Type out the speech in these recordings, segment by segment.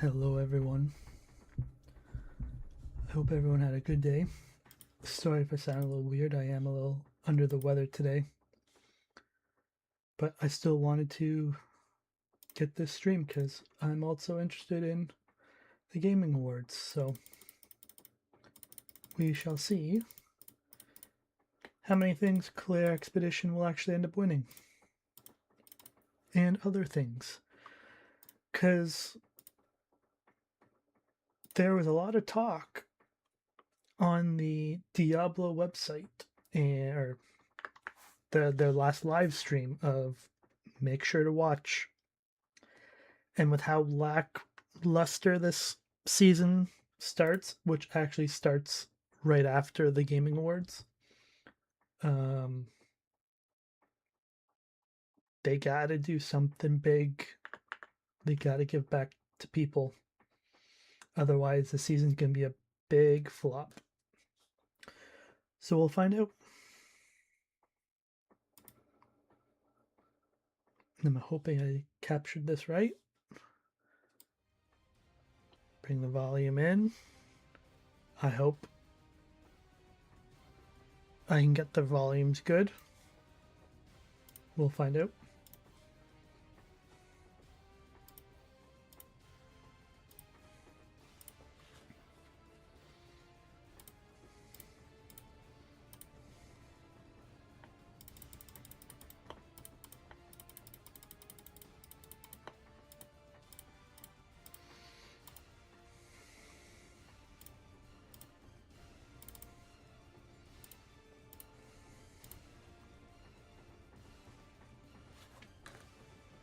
Hello, everyone. I hope everyone had a good day. Sorry if I sound a little weird. I am a little under the weather today. But I still wanted to get this stream because I'm also interested in the gaming awards. So we shall see how many things Claire Expedition will actually end up winning. And other things. Because there was a lot of talk on the Diablo website or their last live stream of make sure to watch. And with how lackluster this season starts, which actually starts right after the Gaming Awards, they gotta do something big. They gotta give back to people. Otherwise, the season's gonna be a big flop. So we'll find out. I'm hoping I captured this right. Bring the volume in. I hope I can get the volumes good. We'll find out.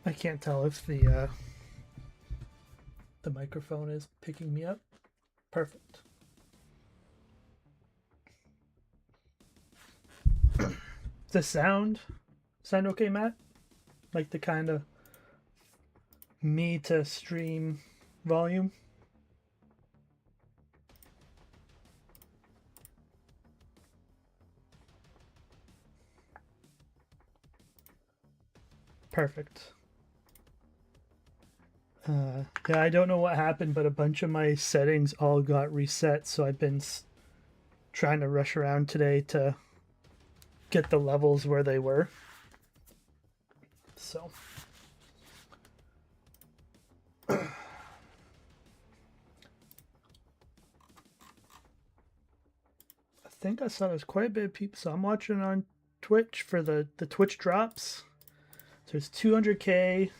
I can't tell if the microphone is picking me up. Perfect. The sound okay, Matt? Like the kind of me to stream volume? Perfect. Yeah, I don't know what happened, but a bunch of my settings all got reset, so I've been trying to rush around today to get the levels where they were. So. I think I saw there's quite a bit of people. So I'm watching on Twitch for the Twitch drops. So there's 200K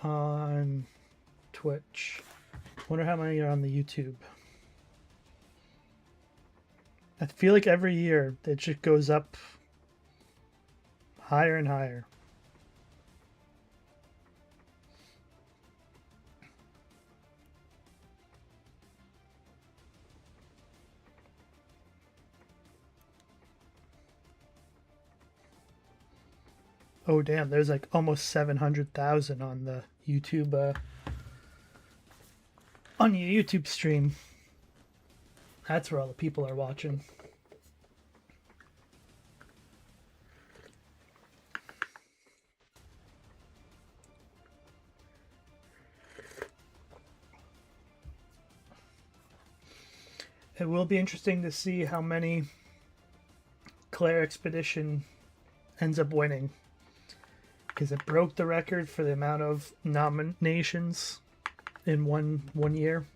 on Twitch. Wonder how many are on the YouTube. I feel like every year it just goes up higher and higher. Oh damn, there's like almost 700,000 on the YouTube on your YouTube stream. That's where all the people are watching. It will be interesting to see how many Claire Expedition ends up winning, because it broke the record for the amount of nominations in one year.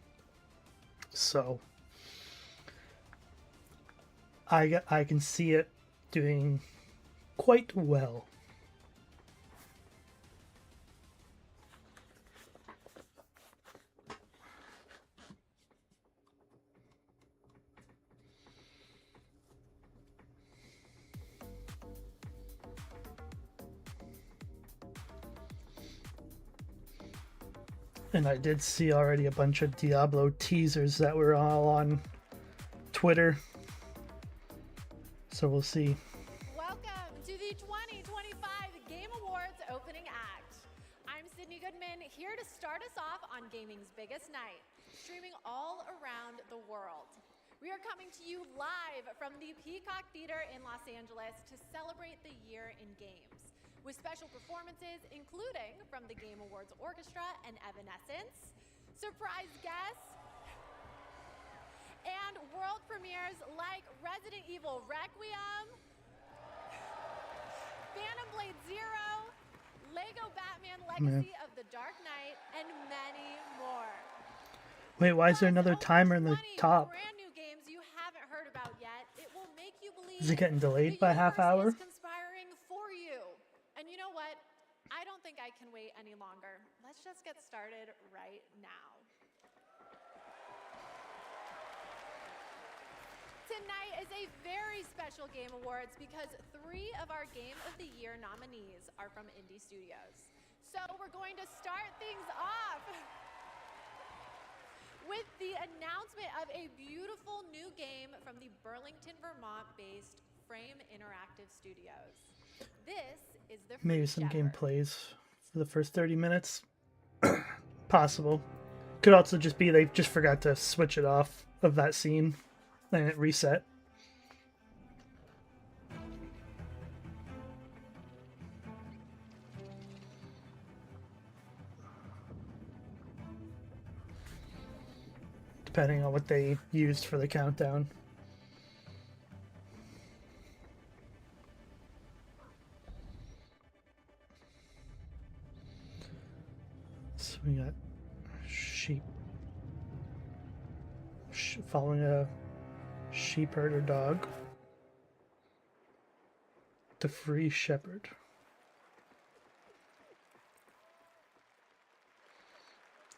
So I can see it doing quite well. And I did see already a bunch of Diablo teasers that were all on Twitter. So we'll see. Welcome to the 2025 Game Awards opening act. I'm Sydney Goodman, here to start us off on gaming's biggest night, streaming all around the world. We are coming to you live from the Peacock Theater in Los Angeles to celebrate the year in games. with special performances including from the Game Awards Orchestra and Evanescence, surprise guests, and world premieres like Resident Evil Requiem, Phantom Blade Zero, Lego Batman Legacy of the Dark Knight, and many more. Wait, why is there another timer in the top? Brand new games you haven't heard about yet. It will make you believe Is it getting delayed the by a half universe hour? is conspiring for you. And you know what? I don't think I can wait any longer. Let's just get started right now. Tonight is a very special Game Awards because 3 of our Game of the Year nominees are from indie studios. So we're going to start things off with the announcement of a beautiful new game from the Burlington, Vermont-based Frame Interactive Studios. This is the Maybe Free some Shepherd. gameplays for the first 30 minutes. Possible. Could also just be they just forgot to switch it off of that scene and it reset. Depending on what they used for the countdown. So we got sheep. Following a sheep herder dog. The Free Shepherd.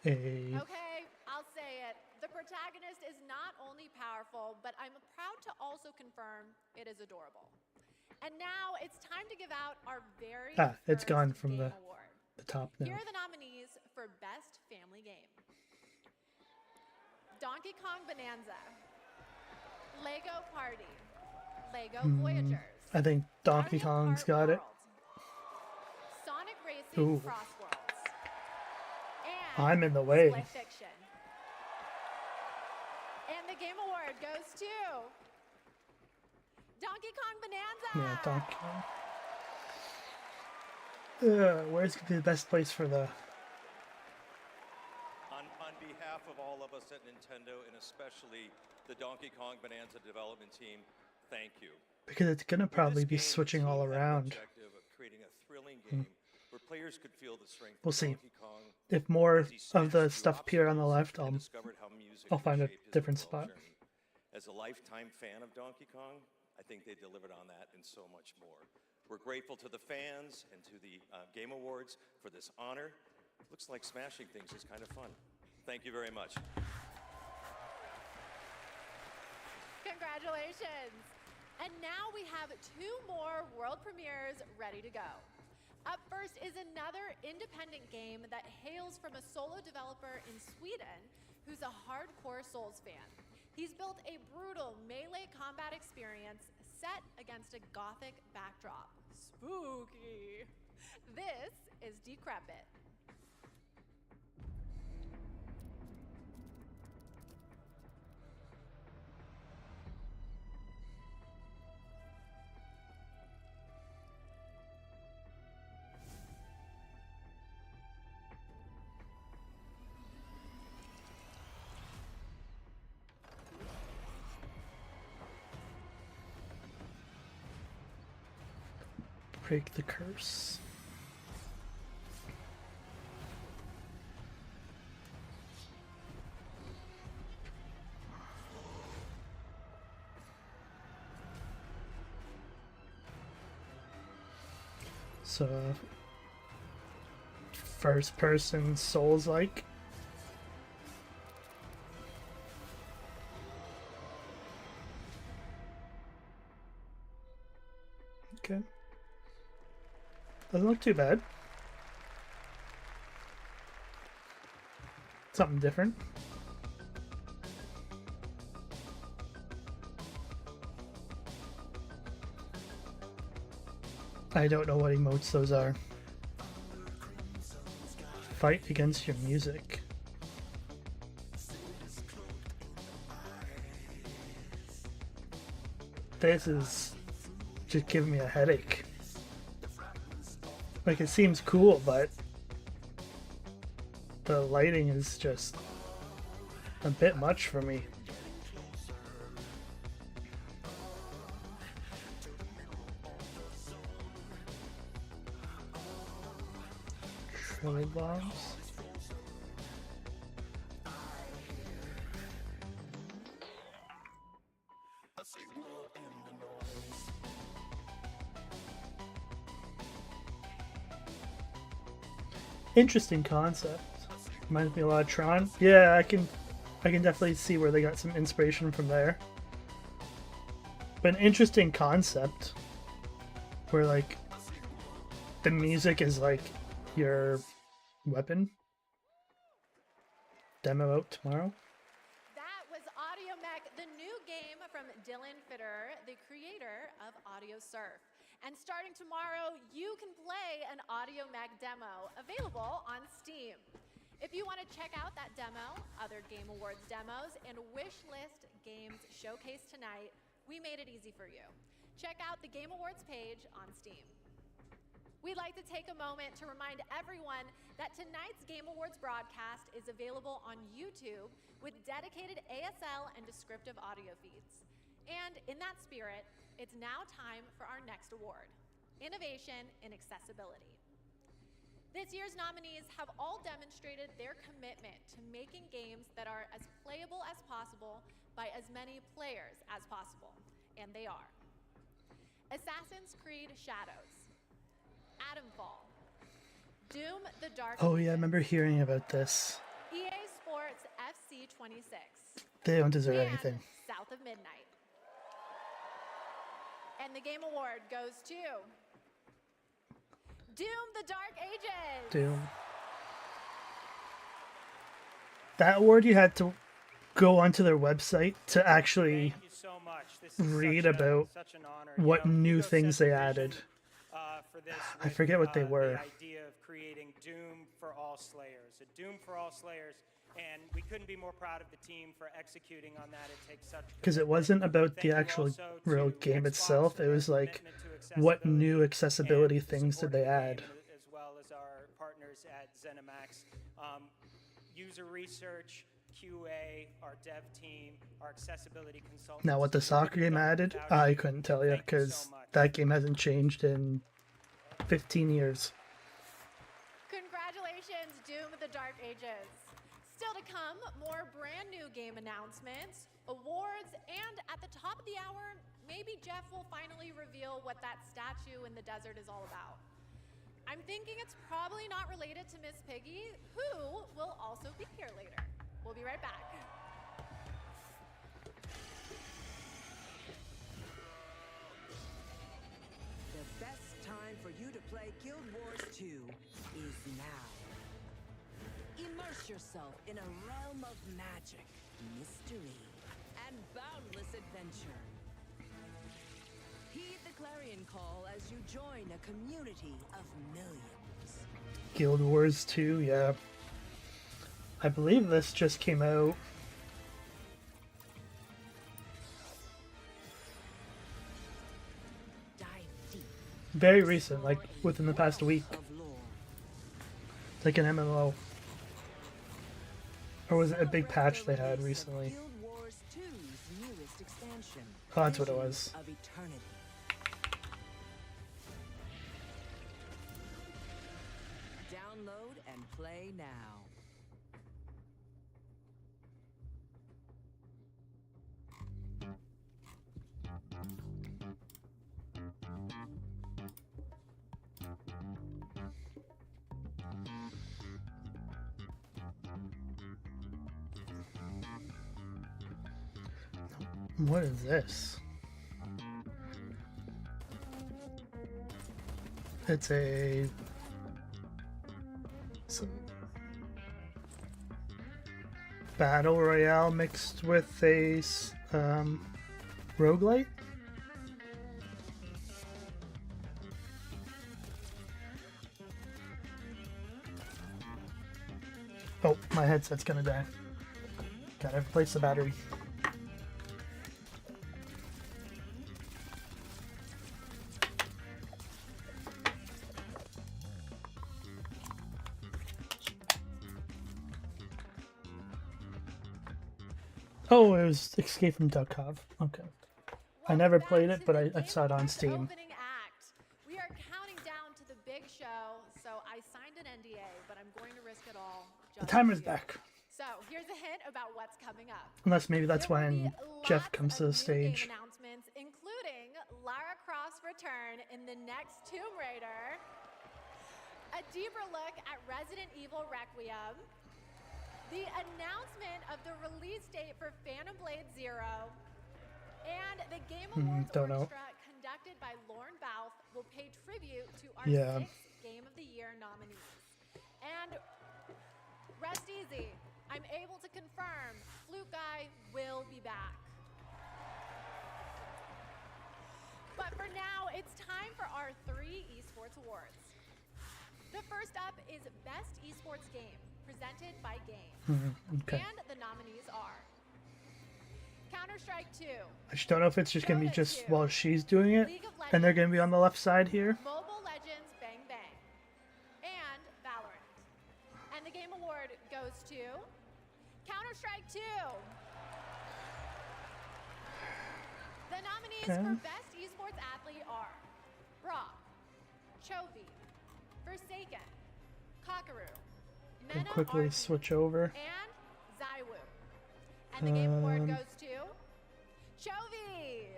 Okay, I'll say it. The protagonist is not only powerful, but I'm proud to also confirm it is adorable. And now it's time to give out our very it's first gone from Game the Award. top now. Here are the nominees for Best Family Game. Donkey Kong Bonanza, Lego Party, Lego Voyagers, I think Donkey Mario Kong's Kart got it. World, Sonic Racing Ooh. Cross Worlds, and I'm in the way. Split Fiction. And the Game Award goes to Donkey Kong Bonanza. Yeah, Donkey Kong. Where's the best place for the... On behalf of all of us at Nintendo, and especially the Donkey Kong Bonanza development team, thank you. Because it's gonna probably be This game, switching the all team had an around. objective of creating a thrilling game where players could feel the strength We'll of see. Donkey Kong If more as he of the smashed through stuff appear on the left, obstacles and discovered how music I'll find a reshaped his different overall spot. journey. As a lifetime fan of Donkey Kong, I think they delivered on that and so much more. We're grateful to the fans and to the Game Awards for this honor. Looks like smashing things is kind of fun. Thank you very much. Congratulations. And now we have 2 more world premieres ready to go. Up first is another independent game that hails from a solo developer in Sweden who's a hardcore Souls fan. He's built a brutal melee combat experience set against a gothic backdrop. Spooky. This is Decrepit. Break the curse. So, first person Souls-like. Okay. Doesn't look too bad. Something different. I don't know what emotes those are. Fight against your music. This is just giving me a headache. Like, it seems cool, but the lighting is just a bit much for me. Trilly bombs. Interesting concept. Reminds me a lot of Tron. Yeah, I can definitely see where they got some inspiration from there. But an interesting concept where like the music is like your weapon. Demo out tomorrow. That was Audio Mech, the new game from Dylan Fitter, the creator of Audio Surf. And starting tomorrow, you can play an Audio Mech demo available on Steam. If you want to check out that demo, other Game Awards demos, and wish list games showcased tonight, we made it easy for you. Check out the Game Awards page on Steam. We'd like to take a moment to remind everyone that tonight's Game Awards broadcast is available on YouTube with dedicated ASL and descriptive audio feeds. And in that spirit, it's now time for our next award, Innovation in Accessibility. This year's nominees have all demonstrated their commitment to making games that are as playable as possible by as many players as possible, and they are. Assassin's Creed Shadows, Atomfall, Doom the Dark Oh yeah, I Ages, remember hearing about this. EA Sports FC 26, They don't deserve and anything. South of Midnight. And the Game Award goes to Doom the Dark Ages. Doom. That award you had to go onto their website to actually Thank you so much. This is read such about such an honor. what new Hugo things set they the added. vision, for this I with, forget what they were. The idea of creating Doom for all Slayers, a Doom for all Slayers, and we couldn't be more proud of the team for executing on that. It takes such Because it commitment. wasn't about Thank the you actual also real to game Xbox itself. for It their was like, commitment to what new accessibility accessibility and things did they supporting the add? game, as well as our partners at ZeniMax. User research, QA, our dev team, our accessibility consultants. Now, what the We soccer couldn't have game done it added, without I you. couldn't tell you Thank so because much. that game hasn't changed in 15 years. Congratulations, Doom the Dark Ages. Still to come, more brand new game announcements, awards, and at the top of the hour, maybe Jeff will finally reveal what that statue in the desert is all about. I'm thinking it's probably not related to Miss Piggy, who will also be here later. We'll be right back. The best time for you to play Guild Wars 2 is now. Immerse yourself in a realm of magic, mystery, and boundless adventure. Heed the clarion call as you join a community of millions. Guild Wars 2, yeah. I believe this just came out. Dive deep. Very recent, like within the past week. Of lore. Like an MMO. Or was it a big Celebrate patch the they had release of recently? Guild Wars 2's newest expansion. Oh, that's what it Visions was. Of Eternity. Download and play now. What is this? It's a... some battle royale mixed with a roguelite? Oh, my headset's gonna die. Gotta replace the battery. Oh, it was Escape from Tarkov. Okay. I never Welcome played back it, to but the I Game saw it on Awards Steam. Opening act. We are counting down to the big show, so I signed an NDA, but I'm going to risk it all. The Just timer's for you. back. So here's a hint about what's coming up. Unless maybe that's There will be when Jeff lots comes of to the new game stage. announcements, including Lara Croft's return in the next Tomb Raider, a deeper look at Resident Evil Requiem, the announcement of the release date for Phantom Blade Zero, and the Game Awards don't know. Orchestra conducted by Lorne Balfe will pay tribute to our Yeah. 6 Game of the Year nominees. And rest easy, I'm able to confirm Flute Guy will be back. But for now, it's time for our 3 esports awards. The first up is Best Esports Game, presented by Game. Okay. And the nominees are Counter-Strike 2, I just don't know if it's just gonna be Dota just 2, while she's doing it, League of and they're gonna Legends, be on the left side here. Mobile Legends Bang Bang, and Valorant. And the Game Award goes to Counter-Strike 2. The nominees Okay. for Best Esports Athlete are Brock, Chovy, Forsaken, Kakaru, Can Mena quickly RG, switch over. and Zywoo. And the Game Award Um, goes to Chovy.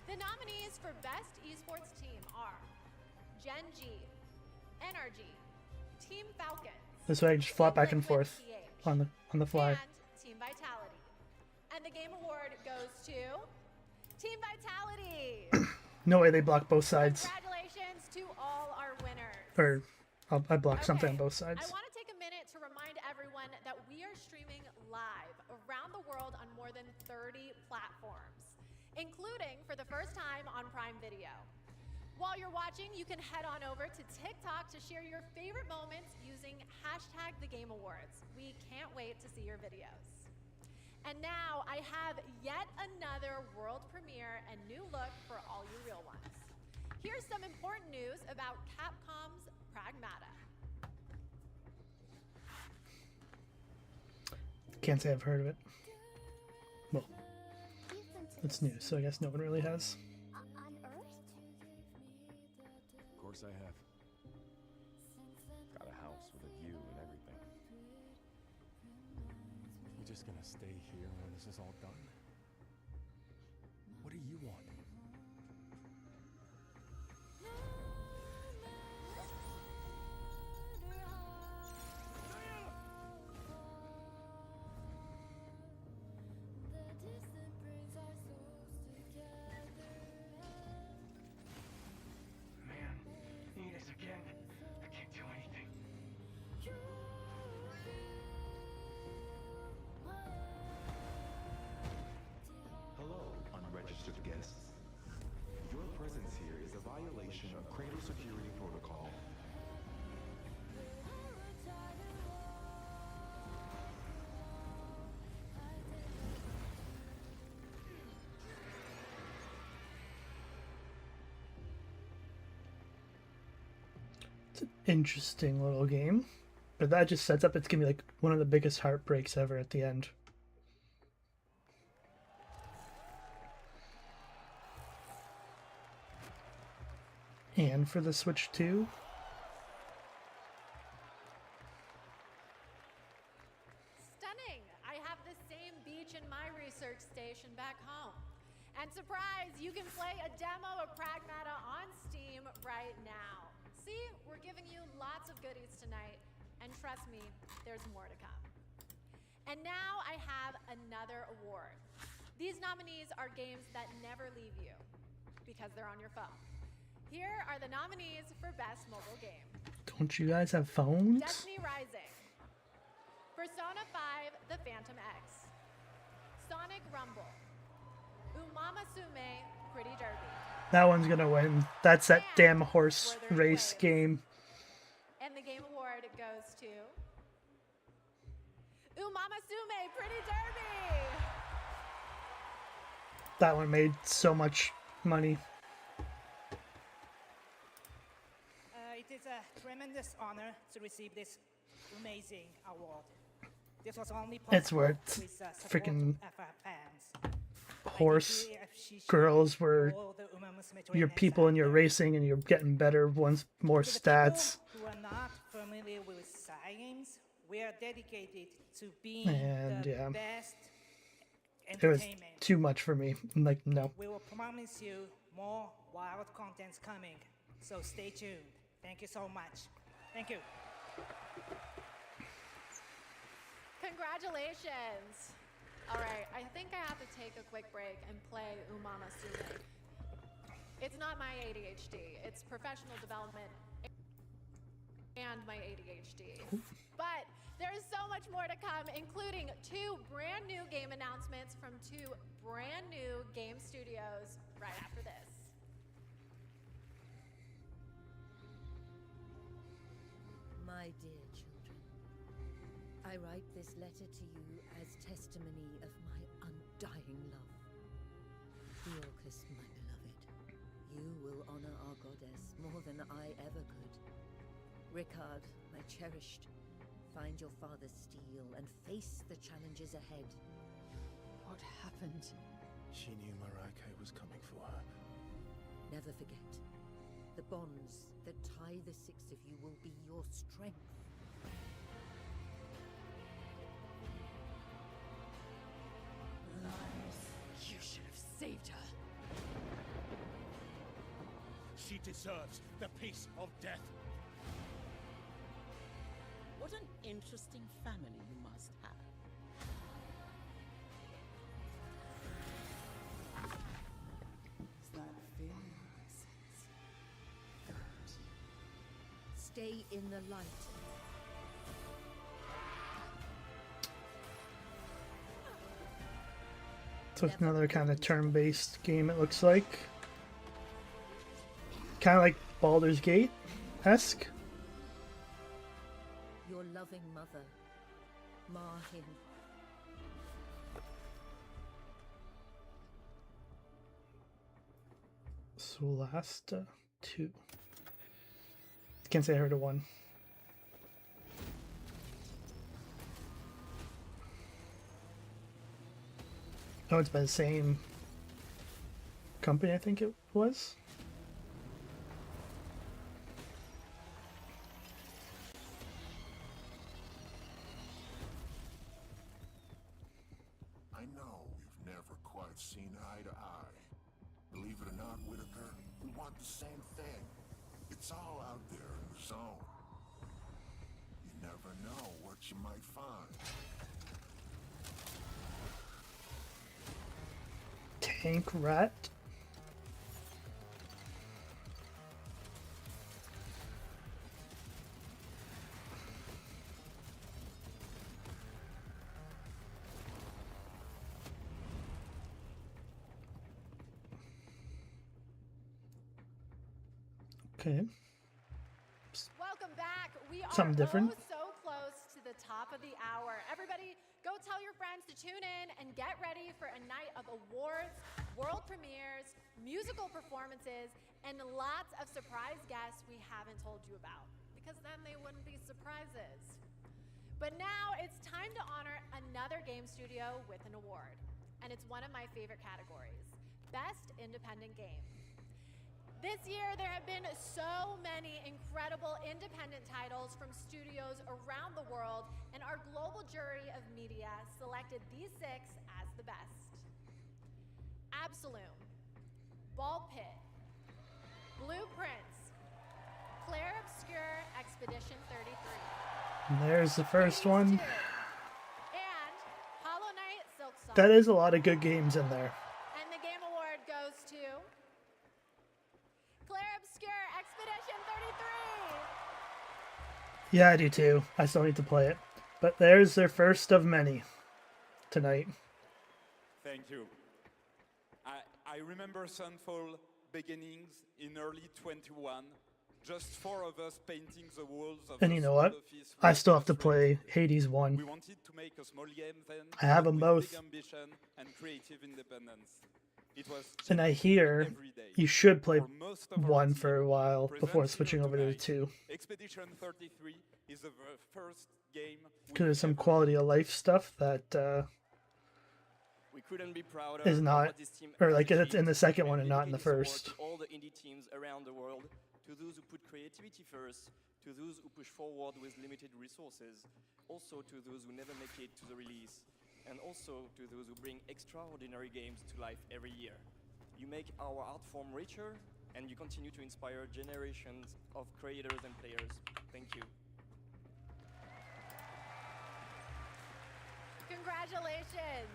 The nominees for Best Esports Team are Gen G, NRG, Team Falcons, This way I can just flop back and Liquid forth PH, on the fly. and Team Vitality. And the Game Award goes to Team Vitality. No way they block both sides. Congratulations to all our winners. Or I blocked something on Okay, both sides. I want to take a minute to remind everyone that we are streaming live around the world on more than 30 platforms, including for the first time on Prime Video. While you're watching, you can head on over to TikTok to share your favorite moments using #TheGameAwards. We can't wait to see your videos. And now I have yet another world premiere and new look for all you real ones. Here's some important news about Capcom's Pragmata. Can't say I've heard of it. Well, it's new, so I guess no one really has. On Earth? Of course I have. Got a house with a view and everything. You just gonna stay here when this is all done? What do you want? Man, Venus again. I can't do anything. Hello, unregistered guests. Your presence here is a violation of Cradle Security Protocol. It's an interesting little game. But that just sets up it's gonna be like one of the biggest heartbreaks ever at the end. And for the Switch 2, Stunning! I have the same beach in my research station back home. And surprise, you can play a demo of Pragmata on Steam right now. See, we're giving you lots of goodies tonight, and trust me, there's more to come. And now I have another award. These nominees are games that never leave you because they're on your phone. Here are the nominees for Best Mobile Game. don't you guys have phones? Destiny Rising, Persona 5 The Phantom X, Sonic Rumble, Umamasume Pretty Derby, That one's gonna win. That's that And damn horse Wuthering race Waves. game. and the Game Award goes to Umamasume Pretty Derby. That one made so much money. It is a tremendous honor to receive this amazing award. This was only It's where possible it's with the support freaking of our fans. horse IDGFCC, girls where all the Uma Musume you're trainers people and out you're there. racing and you're getting better ones, more To the stats. people who are not familiar with Psy Games, we are dedicated to being And the yeah, best it was entertainment. too much for me. I'm like, no. We will promise you more wild contents coming, so stay tuned. Thank you so much. Thank you. Congratulations. All right, I think I have to take a quick break and play Umama Sume. It's not my ADHD, it's professional development and my ADHD. But there is so much more to come, including 2 brand new game announcements from 2 brand new game studios right after this. My dear children, I write this letter to you as testimony of my undying love. Theorcus, my beloved, you will honor our goddess more than I ever could. Ricard, my cherished, find your father's steel and face the challenges ahead. What happened? She knew Marike was coming for her. Never forget, the bonds that tie the 6 of you will be your strength. You should have saved her. She deserves the peace of death. What an interesting family you must have. Is that fear I sense? Good. Stay in the light. So it's another kind of turn-based game, it looks like. Kind of like Baldur's Gate-esque. Your loving mother, Marhin. Solasta 2. Can't say I heard of 1. Oh, it's by the same company, I think it was. I know we've never quite seen eye to eye. Believe it or not, Whitaker, we want the same thing. It's all out there in the zone. You never know what you might find. Tank Rat. Okay. Welcome back. We are Something different. so close to the top of the hour. Everybody, go tell your friends to tune in and get ready for a night of awards, world premieres, musical performances, and lots of surprise guests we haven't told you about, because then they wouldn't be surprises. But now it's time to honor another game studio with an award, and it's one of my favorite categories, Best Independent Game. This year, there have been so many incredible independent titles from studios around the world, and our global jury of media selected these 6 as the best. Absolum, Ball Pit, Blueprints, Claire Obscure Expedition 33. And there's the first one. And Hollow Knight Silk Song. That is a lot of good games in there. And the Game Award goes to Claire Obscure Expedition 33. Yeah, I do too. I still need to play it. But there's their first of many tonight. Thank you. I remember Sunfall beginnings in early 21. Just 4 of us painting the walls of And the you know small what? office I with still have to friends. play Hades 1. We wanted to make a small game then. I have but them with both. big ambition and creative independence. It was And I changing hear every day. you should play For most of our 1 team for a while present before here switching over to tonight, 2. Expedition 33 is the first game Because there's some ever quality of life stuff that We couldn't be prouder is of not, what this team or has like it's achieved. in the second one We and not in the dedicate this award first. to all the indie teams around the world, to those who put creativity first, to those who push forward with limited resources, also to those who never make it to the release, and also to those who bring extraordinary games to life every year. You make our art form richer, and you continue to inspire generations of creators and players. Thank you. Congratulations!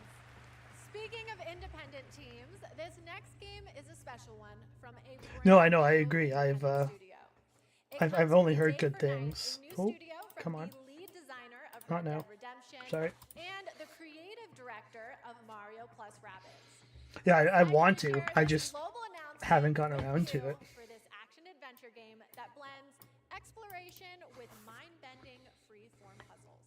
Speaking of independent teams, this next game is a special one from a No, brand I know, I new agree. independent studio. It I've comes only with heard Day good for Night, things. a new Oh, studio from come on. the lead designer of Not Red now. Dead Redemption Sorry. and the creative director of Mario plus Rabbids. Yeah, I want to. Share I this just global announcement haven't gotten with around to you it. for this action-adventure game that blends exploration with mind-bending free-form puzzles.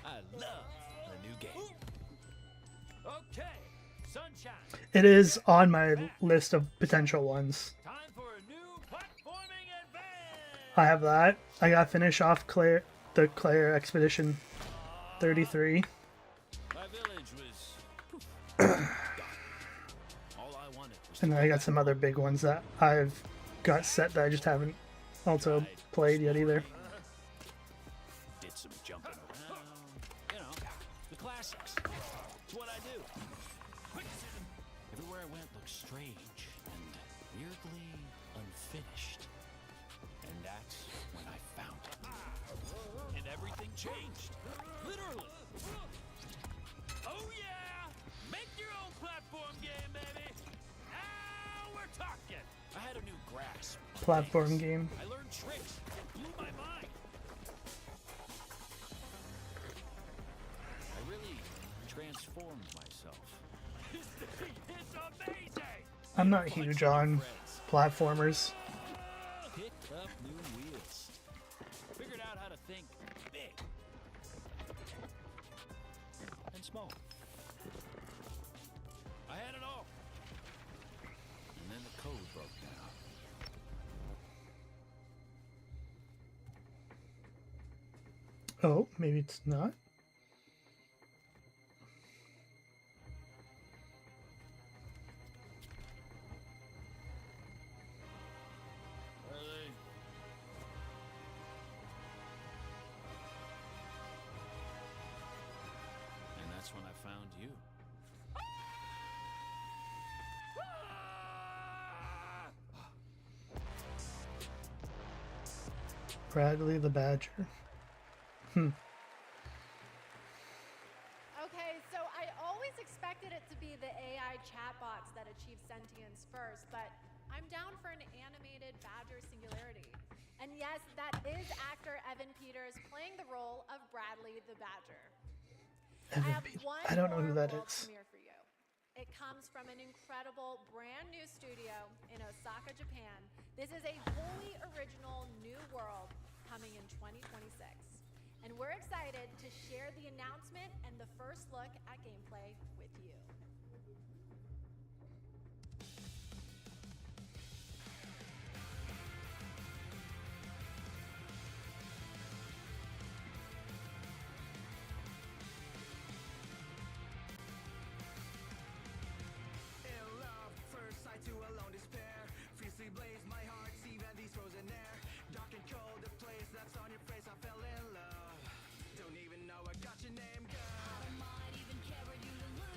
I love a new game. Okay, sunshine. It is on my list of potential ones. Time for a new platforming advance. I have that. I gotta finish off the Claire Expedition 33. My village was gone. All I wanted was And then I got some other big ones that I've got set that I just haven't also played yet either. did some jumping around. You know, the classics. It's what I do. Everywhere I went looked strange and weirdly unfinished. And that's when I found it. And everything changed. Literally. Oh yeah! Make your own platform game, baby! Now we're talking! I had a new grasp. on Platform things. game. I learned tricks that blew my mind. I really transformed myself. This thing is amazing! I'm not huge on platformers. Picked up new wheels. Figured out how to think big and small. I had it all. And then the code broke down. Oh, maybe it's not. And that's when I found you. Bradley the Badger. Okay, so I always expected it to be the AI chatbots that achieve sentience first, but I'm down for an animated Badger singularity. And yes, that is actor Evan Peters playing the role of Bradley the Badger. Evan I have Peters. one I don't know who more that world is. premiere for you. It comes from an incredible brand new studio in Osaka, Japan. This is a wholly original new world coming in 2026. And we're excited to share the announcement and the first look at gameplay with you. In love, first sight to alone despair. Fiercely blazed my heart, even these frozen air. Dark and cold, the place that's on your face, I fell in love. Don't even know I got your name, girl. I might even care what you to lose.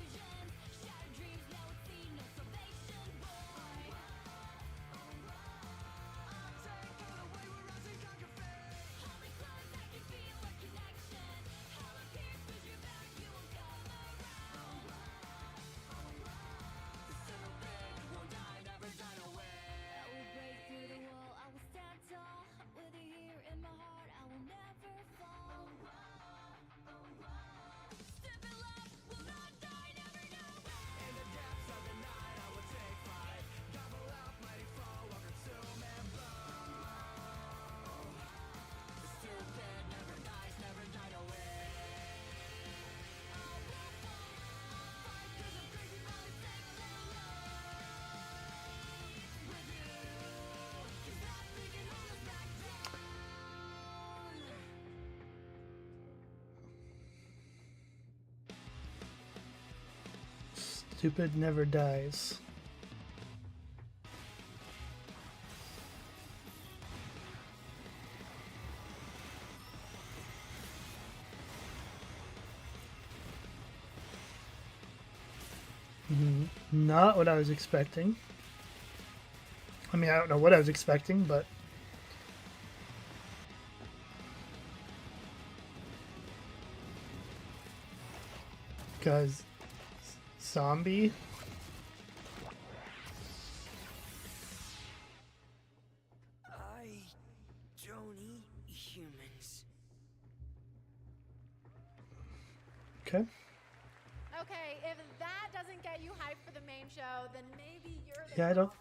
Stupid never dies. Not what I was expecting. I mean, I don't know what I was expecting, but because zombie. I don't eat humans. Okay. Okay, if that doesn't get you hyped for the main show, then maybe you're the Yeah, I don't.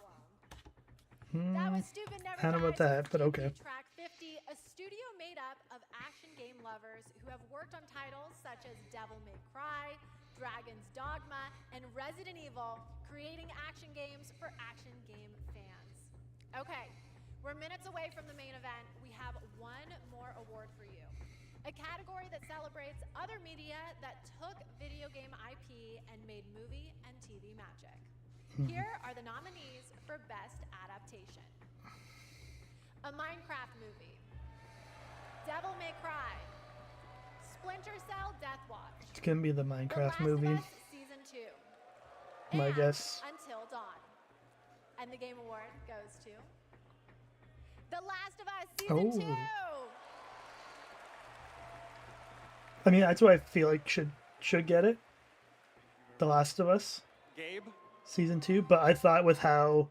That was Stupid Never I don't know about Dies that, but with okay. DP Track 50, a studio made up of action game lovers who have worked on titles such as Devil May Cry, Dragon's Dogma, and Resident Evil, creating action games for action game fans. Okay, we're minutes away from the main event. We have one more award for you. A category that celebrates other media that took video game IP and made movie and TV magic. Here are the nominees for Best Adaptation. A Minecraft movie. Devil May Cry. Splinter Cell Death Watch. It's gonna be the The Minecraft Last movie. of Us Season 2. My And guess. Until Dawn. And the Game Award goes to The Last of Us Season 2. I mean, that's what I feel like should get it. The Last of Us. Gabe? Season 2, but I thought with how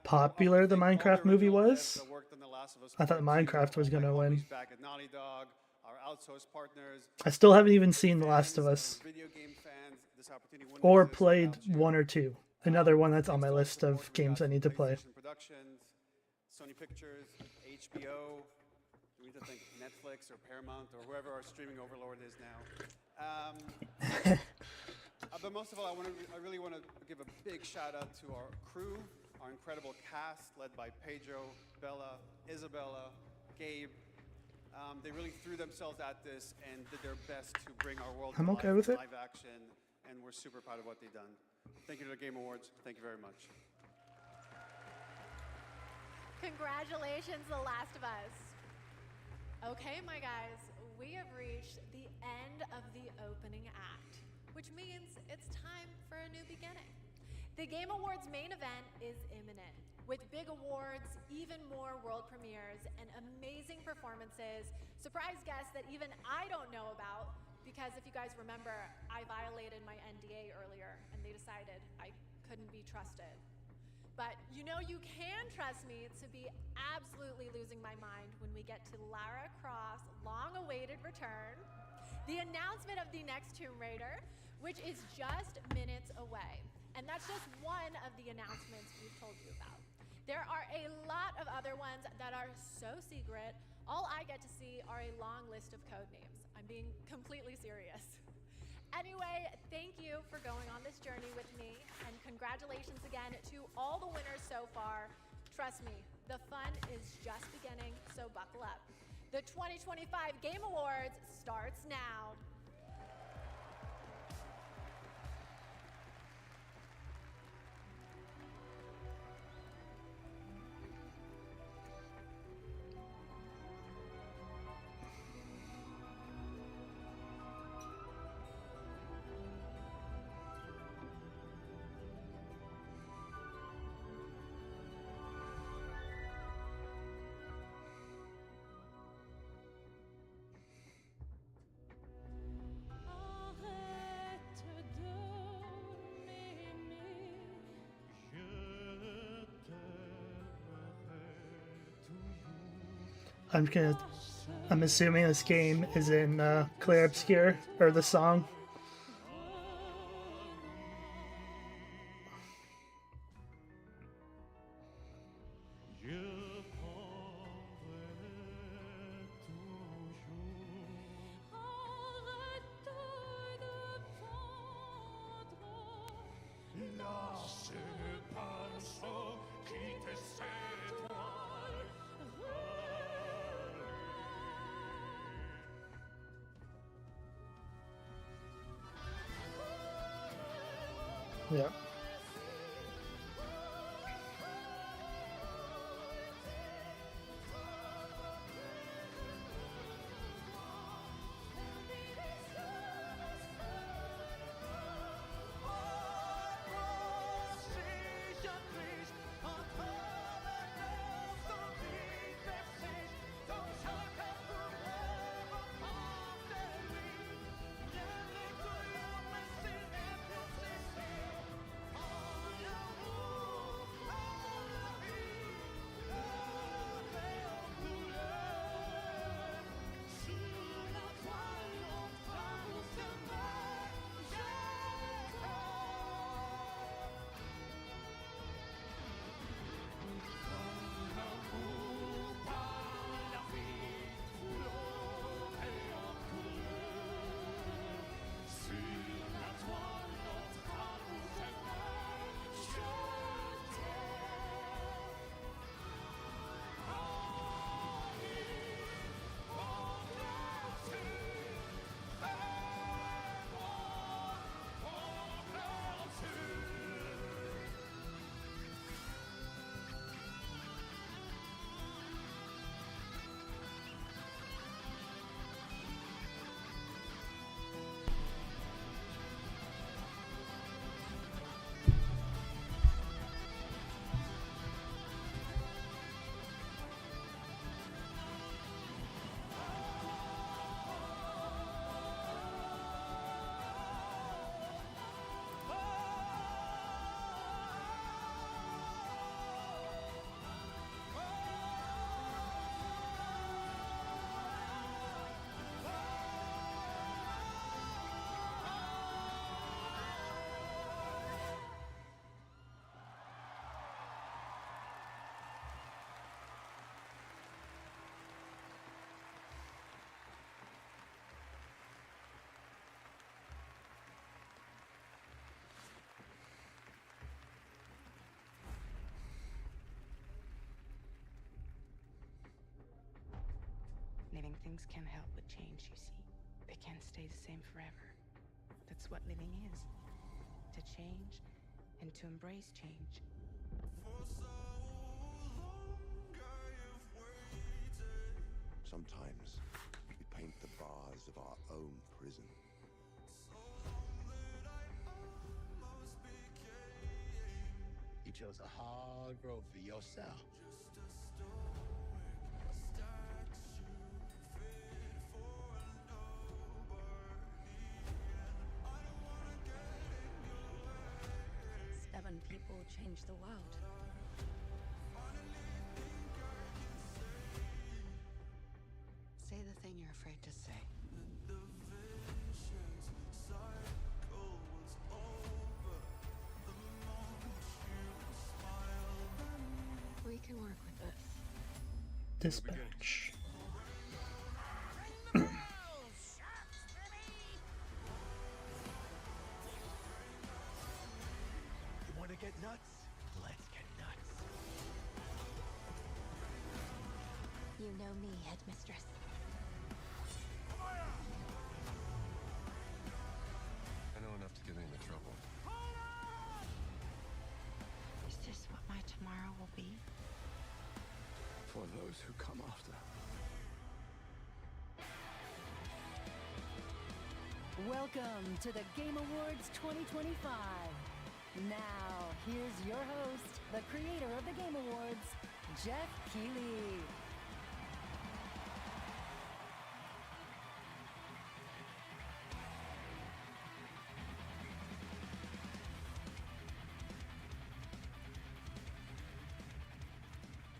popular the Minecraft movie was, I thought Minecraft was gonna win. Back at Naughty Dog, our outsourced partners, I still haven't even seen The Last of Us video game fans, this opportunity wouldn't or exist played without you. one or two. Another one that's on my list of games I need to play. PlayStation Productions, Sony Pictures, HBO. We need to think Netflix or Paramount or whoever our streaming overlord is now. But most of all, I really want to give a big shout out to our crew, our incredible cast led by Pedro, Bella, Isabella, Gabe. They really threw themselves at this and did their best to bring our world I'm to okay life, with it. live action, and we're super proud of what they've done. Thank you to the Game Awards. Thank you very much. Congratulations, The Last of Us. Okay, my guys, we have reached the end of the opening act, which means it's time for a new beginning. The Game Awards main event is imminent, with big awards, even more world premieres, and amazing performances, surprise guests that even I don't know about, because if you guys remember, I violated my NDA earlier, and they decided I couldn't be trusted. But you know you can trust me to be absolutely losing my mind when we get to Lara Croft's long-awaited return, the announcement of the next Tomb Raider, which is just minutes away. And that's just one of the announcements we've told you about. There are a lot of other ones that are so secret, all I get to see are a long list of code names. I'm being completely serious. Anyway, thank you for going on this journey with me, and congratulations again to all the winners so far. Trust me, the fun is just beginning, so buckle up. The 2025 Game Awards starts now. I'm assuming this game is in Clear Obscure, or the song. Yeah. Living things can't help but change, you see. They can't stay the same forever. That's what living is. To change and to embrace change. Sometimes we paint the bars of our own prison. You chose a hard road for yourself. Stubborn people change the world. Say the thing you're afraid to say. We can work with this. Dispatch. You want to get nuts? Let's get nuts. You know me, headmistress. I know enough to get me into trouble. Is this what my tomorrow will be? For those who come after. Welcome to the Game Awards 2025. Now, here's your host, the creator of the Game Awards, Jeff Keighley.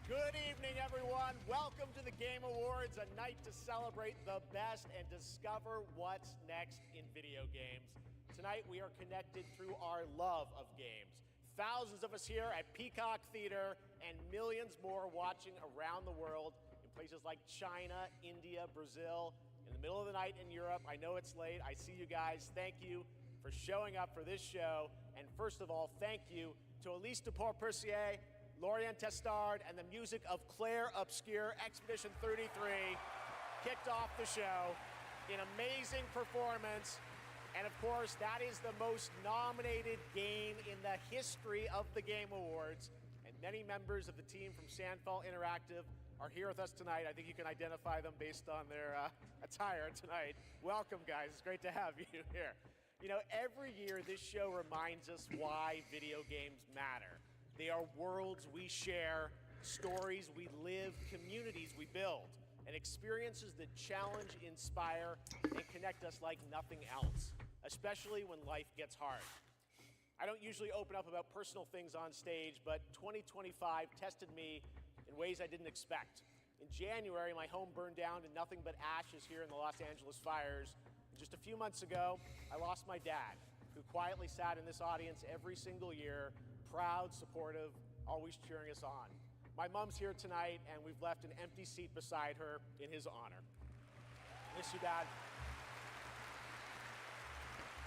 Good evening, everyone. Welcome to the Game Awards, a night to celebrate the best and discover what's next in video games. Tonight, we are connected through our love of games. Thousands of us here at Peacock Theater and millions more watching around the world in places like China, India, Brazil, in the middle of the night in Europe. I know it's late. I see you guys. Thank you for showing up for this show. And first of all, thank you to Elise Duport-Percier, Lorian Testard, and the music of Claire Obscure. Expedition 33 kicked off the show. An amazing performance And of course, that is the most nominated game in the history of the Game Awards. And many members of the team from Sandfall Interactive are here with us tonight. I think you can identify them based on their attire tonight. Welcome, guys. It's great to have you here. You know, every year this show reminds us why video games matter. They are worlds we share, stories we live, communities we build, and experiences that challenge, inspire, and connect us like nothing else, especially when life gets hard. I don't usually open up about personal things on stage, but 2025 tested me in ways I didn't expect. In January, my home burned down to nothing but ashes here in the Los Angeles fires. And just a few months ago, I lost my dad, who quietly sat in this audience every single year, proud, supportive, always cheering us on. My mom's here tonight, and we've left an empty seat beside her in his honor. Miss you, Dad.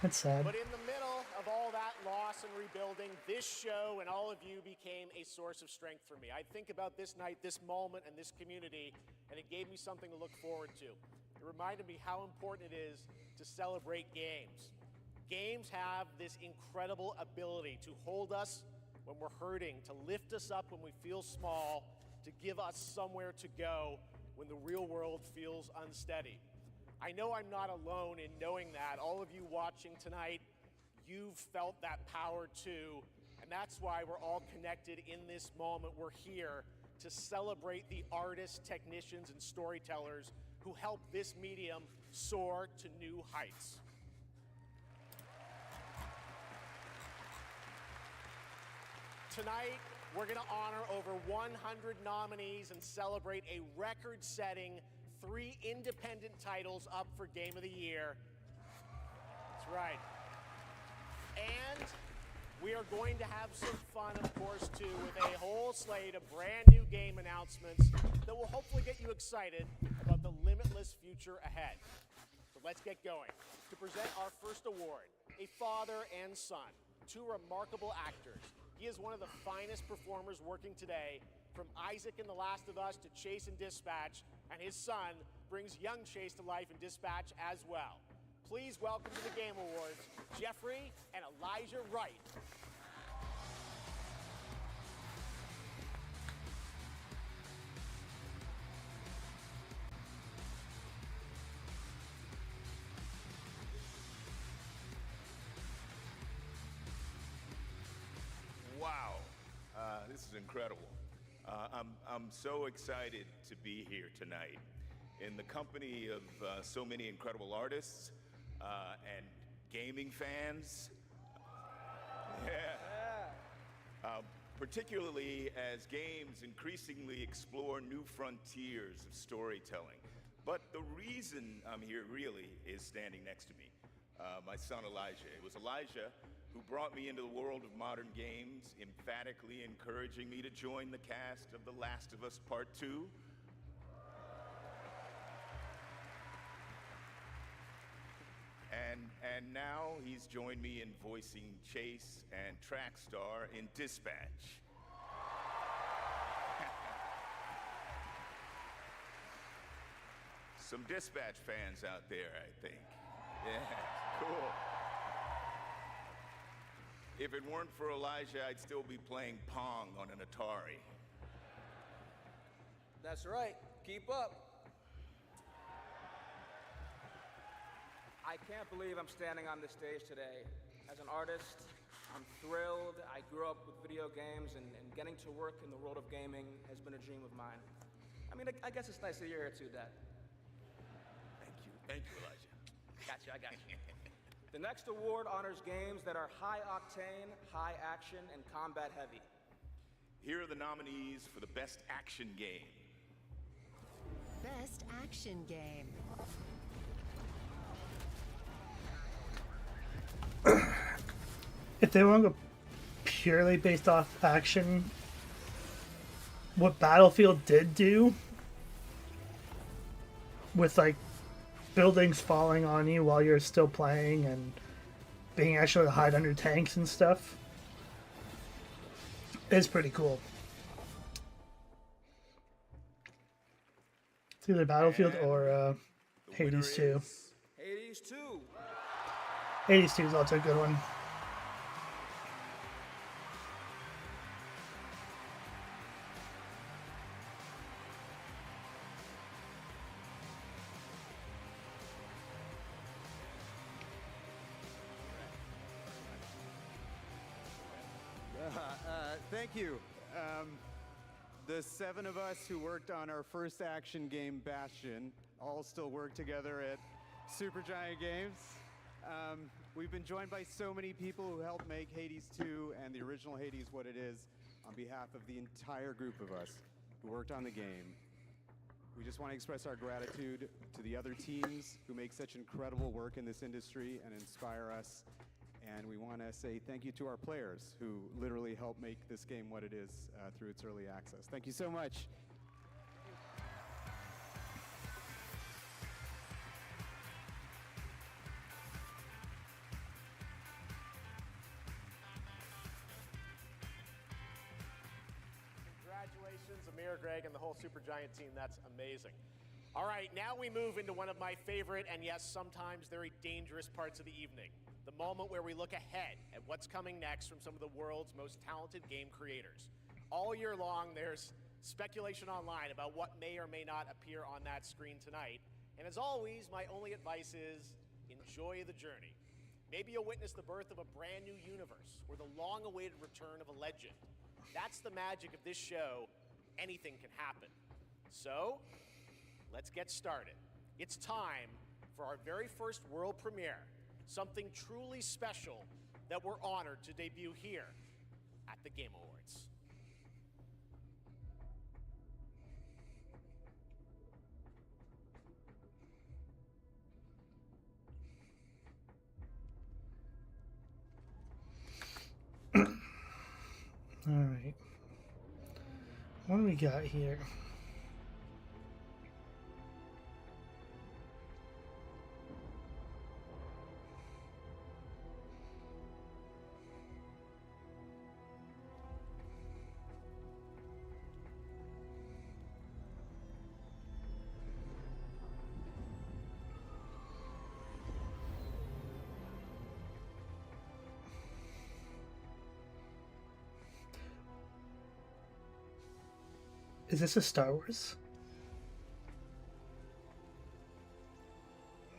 That's sad. But in the middle of all that loss and rebuilding, this show and all of you became a source of strength for me. I think about this night, this moment, and this community, and it gave me something to look forward to. It reminded me how important it is to celebrate games. Games have this incredible ability to hold us when we're hurting, to lift us up when we feel small, to give us somewhere to go when the real world feels unsteady. I know I'm not alone in knowing that. All of you watching tonight, you've felt that power too, and that's why we're all connected in this moment. We're here to celebrate the artists, technicians, and storytellers who help this medium soar to new heights. Tonight, we're going to honor over 100 nominees and celebrate a record-setting 3 independent titles up for Game of the Year. That's right. And we are going to have some fun, of course, too, with a whole slate of brand new game announcements that will hopefully get you excited about the limitless future ahead. So let's get going. To present our first award, a father and son, 2 remarkable actors. He is one of the finest performers working today, from Isaac in The Last of Us to Chase in Dispatch, and his son brings young Chase to life in Dispatch as well. Please welcome to the Game Awards, Jeffrey and Elijah Wright. Wow, this is incredible. I'm so excited to be here tonight in the company of so many incredible artists and gaming fans. Particularly as games increasingly explore new frontiers of storytelling. But the reason I'm here really is standing next to me, my son Elijah. It was Elijah who brought me into the world of modern games, emphatically encouraging me to join the cast of The Last of Us Part 2. And now he's joined me in voicing Chase and Trackstar in Dispatch. Some Dispatch fans out there, I think. Yeah, cool. If it weren't for Elijah, I'd still be playing Pong on an Atari. That's right. Keep up. I can't believe I'm standing on this stage today. As an artist, I'm thrilled. I grew up with video games, and getting to work in the world of gaming has been a dream of mine. I mean, I guess it's nice that you're here too, Dad. Thank you, Elijah. I got you. The next award honors games that are high octane, high action, and combat heavy. Here are the nominees for the Best Action Game. Best Action Game. If they want to go purely based off action, what Battlefield did do with like buildings falling on you while you're still playing and being actually to hide under tanks and stuff is pretty cool. It's either Battlefield or Hades 2. Hades 2. Hades 2 is also a good one. Thank you. The 7 of us who worked on our first action game, Bastion, all still work together at Supergiant Games. We've been joined by so many people who helped make Hades 2 and the original Hades what it is. On behalf of the entire group of us who worked on the game, we just want to express our gratitude to the other teams who make such incredible work in this industry and inspire us. And we want to say thank you to our players who literally helped make this game what it is through its early access. Thank you so much. Congratulations, Amir, Greg, and the whole Supergiant team. That's amazing. All right, now we move into one of my favorite and, yes, sometimes very dangerous parts of the evening. The moment where we look ahead at what's coming next from some of the world's most talented game creators. All year long, there's speculation online about what may or may not appear on that screen tonight. And as always, my only advice is enjoy the journey. Maybe you'll witness the birth of a brand new universe or the long-awaited return of a legend. That's the magic of this show. Anything can happen. So, let's get started. It's time for our very first world premiere. Something truly special that we're honored to debut here at the Game Awards. All right. What do we got here? Is this a Star Wars?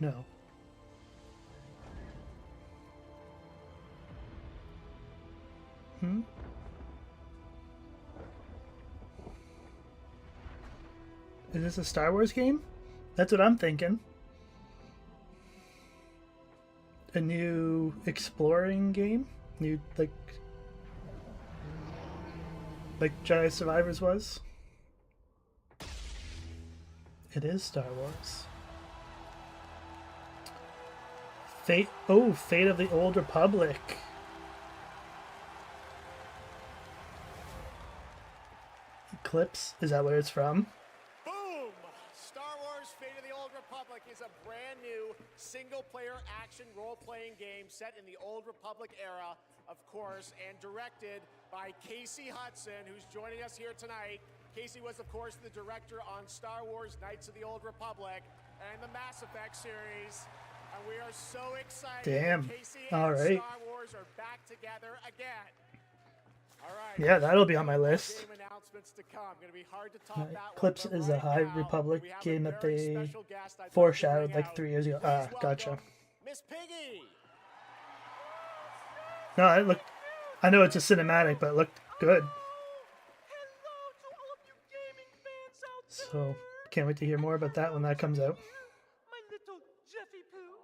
No. Hmm? Is this a Star Wars game? That's what I'm thinking. A new exploring game? New, like Jedi Survivors was? It is Star Wars. Fate of the Old Republic. Eclipse, is that where it's from? Boom! Star Wars Fate of the Old Republic is a brand new single-player action role-playing game set in the Old Republic era, of course, and directed by Casey Hudson, who's joining us here tonight. Casey was, of course, the director on Star Wars Knights of the Old Republic and the Mass Effect series. And we are so excited Damn. that Casey All and right. Star Wars are back together again. All right. Yeah, that'll be on my list. Game announcements to come. Going to be hard to top that Eclipse one, but is a right High now, Republic we have a game that very they special guest I'd love to foreshadowed bring like out. 3 years ago. Please Gotcha. welcome Miss Piggy. No, it looked. I know it's a cinematic, but it looked good. So, can't wait to hear more about that when that comes out. My little Jeffy Poo.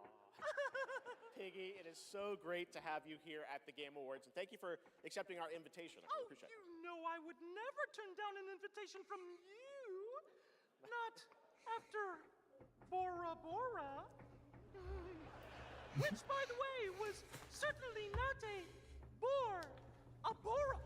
Piggy, it is so great to have you here at the Game Awards, and thank you for accepting our invitation. I really appreciate it. You know I would never turn down an invitation from you. Not after Bora Bora. Which, by the way, was certainly not a bore. A Bora.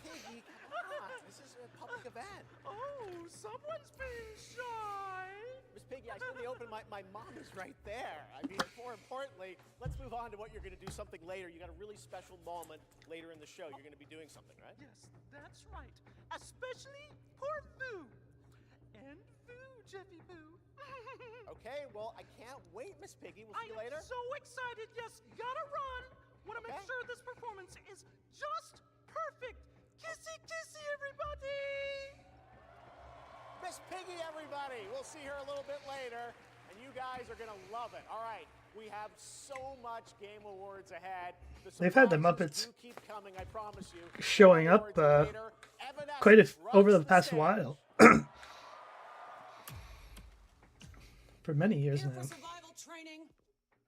Piggy, come on. This is a public event. Oh, someone's being shy. Miss Piggy, I still open. My mom is right there. I mean, more importantly, let's move on to what you're going to do something later. You got a really special moment later in the show. You're going to be doing something, right? Yes, that's right. Especially for Foo. And Foo, Jeffy Poo. Okay, well, I can't wait, Miss Piggy. We'll see you later. I'm so excited. Yes, gotta run. Want to make Okay. sure this performance is just perfect. Kissy, kissy, everybody. Miss Piggy, everybody. We'll see her a little bit later, and you guys are going to love it. All right, we have so much Game Awards ahead. They've had the surprises Muppets do keep coming, I promise you. showing up over the past while. For many years Here now. for survival training?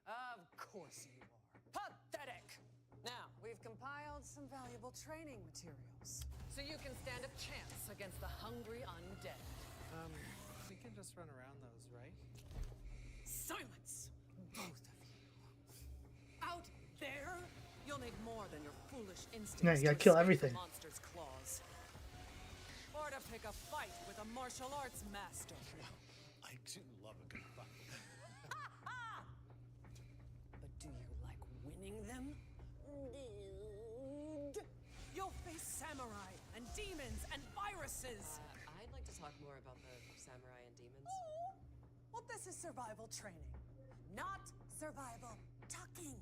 Of course you are. Pathetic! Now, we've compiled some valuable training materials, so you can stand a chance against the hungry undead. We can just run around those, right? Silence! Both of you. Out there, you'll need more than your foolish instincts Yeah, you gotta to kill escape everything. the monster's claws. Or to pick a fight with a martial arts master. I do love a good fight. But do you like winning them? You'll face samurai and demons and viruses. I'd like to talk more about the samurai and demons. Well, this is survival training, not survival tucking.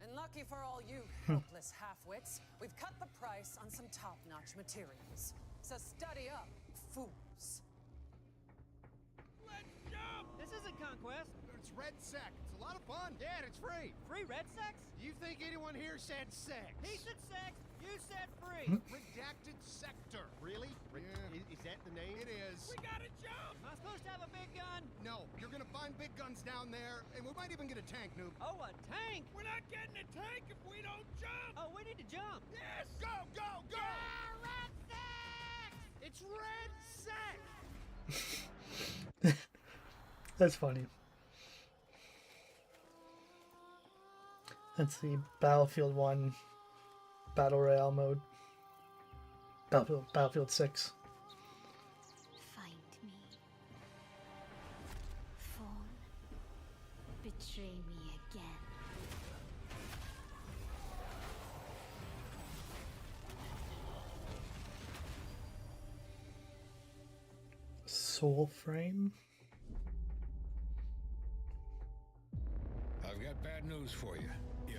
And lucky for all you helpless half-wits, we've cut the price on some top-notch materials. So study up, fools. Let's jump! This isn't Conquest. It's Red Sec. It's a lot of fun. Yeah, and it's free. Free Red Sex? Do you think anyone here said sex? He said sex. You said free. Redacted Sector. Really? Yeah. Is that the name? It is. We gotta jump! Am I supposed to have a big gun? No. You're gonna find big guns down there, and we might even get a tank, noob. Oh, a tank? We're not getting a tank if we don't jump! Oh, we need to jump. Yes! Go, go, go! Yeah, Red Sex! It's Red Sex! That's funny. That's the Battlefield 1 Battle Royale mode. Battlefield 6. Find me. Phone. Betray me again. Soul Frame. I've got bad news for you. Yeah,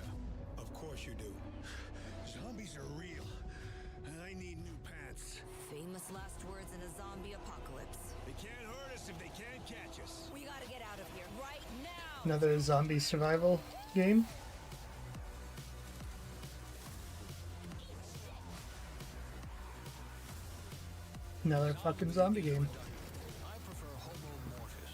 of course you do. Zombies are real, and I need new pants. Famous last words in a zombie apocalypse. They can't hurt us if they can't catch us. We gotta get out of here right now! Another zombie survival game. Another fucking zombie game. I prefer Homo Mortis.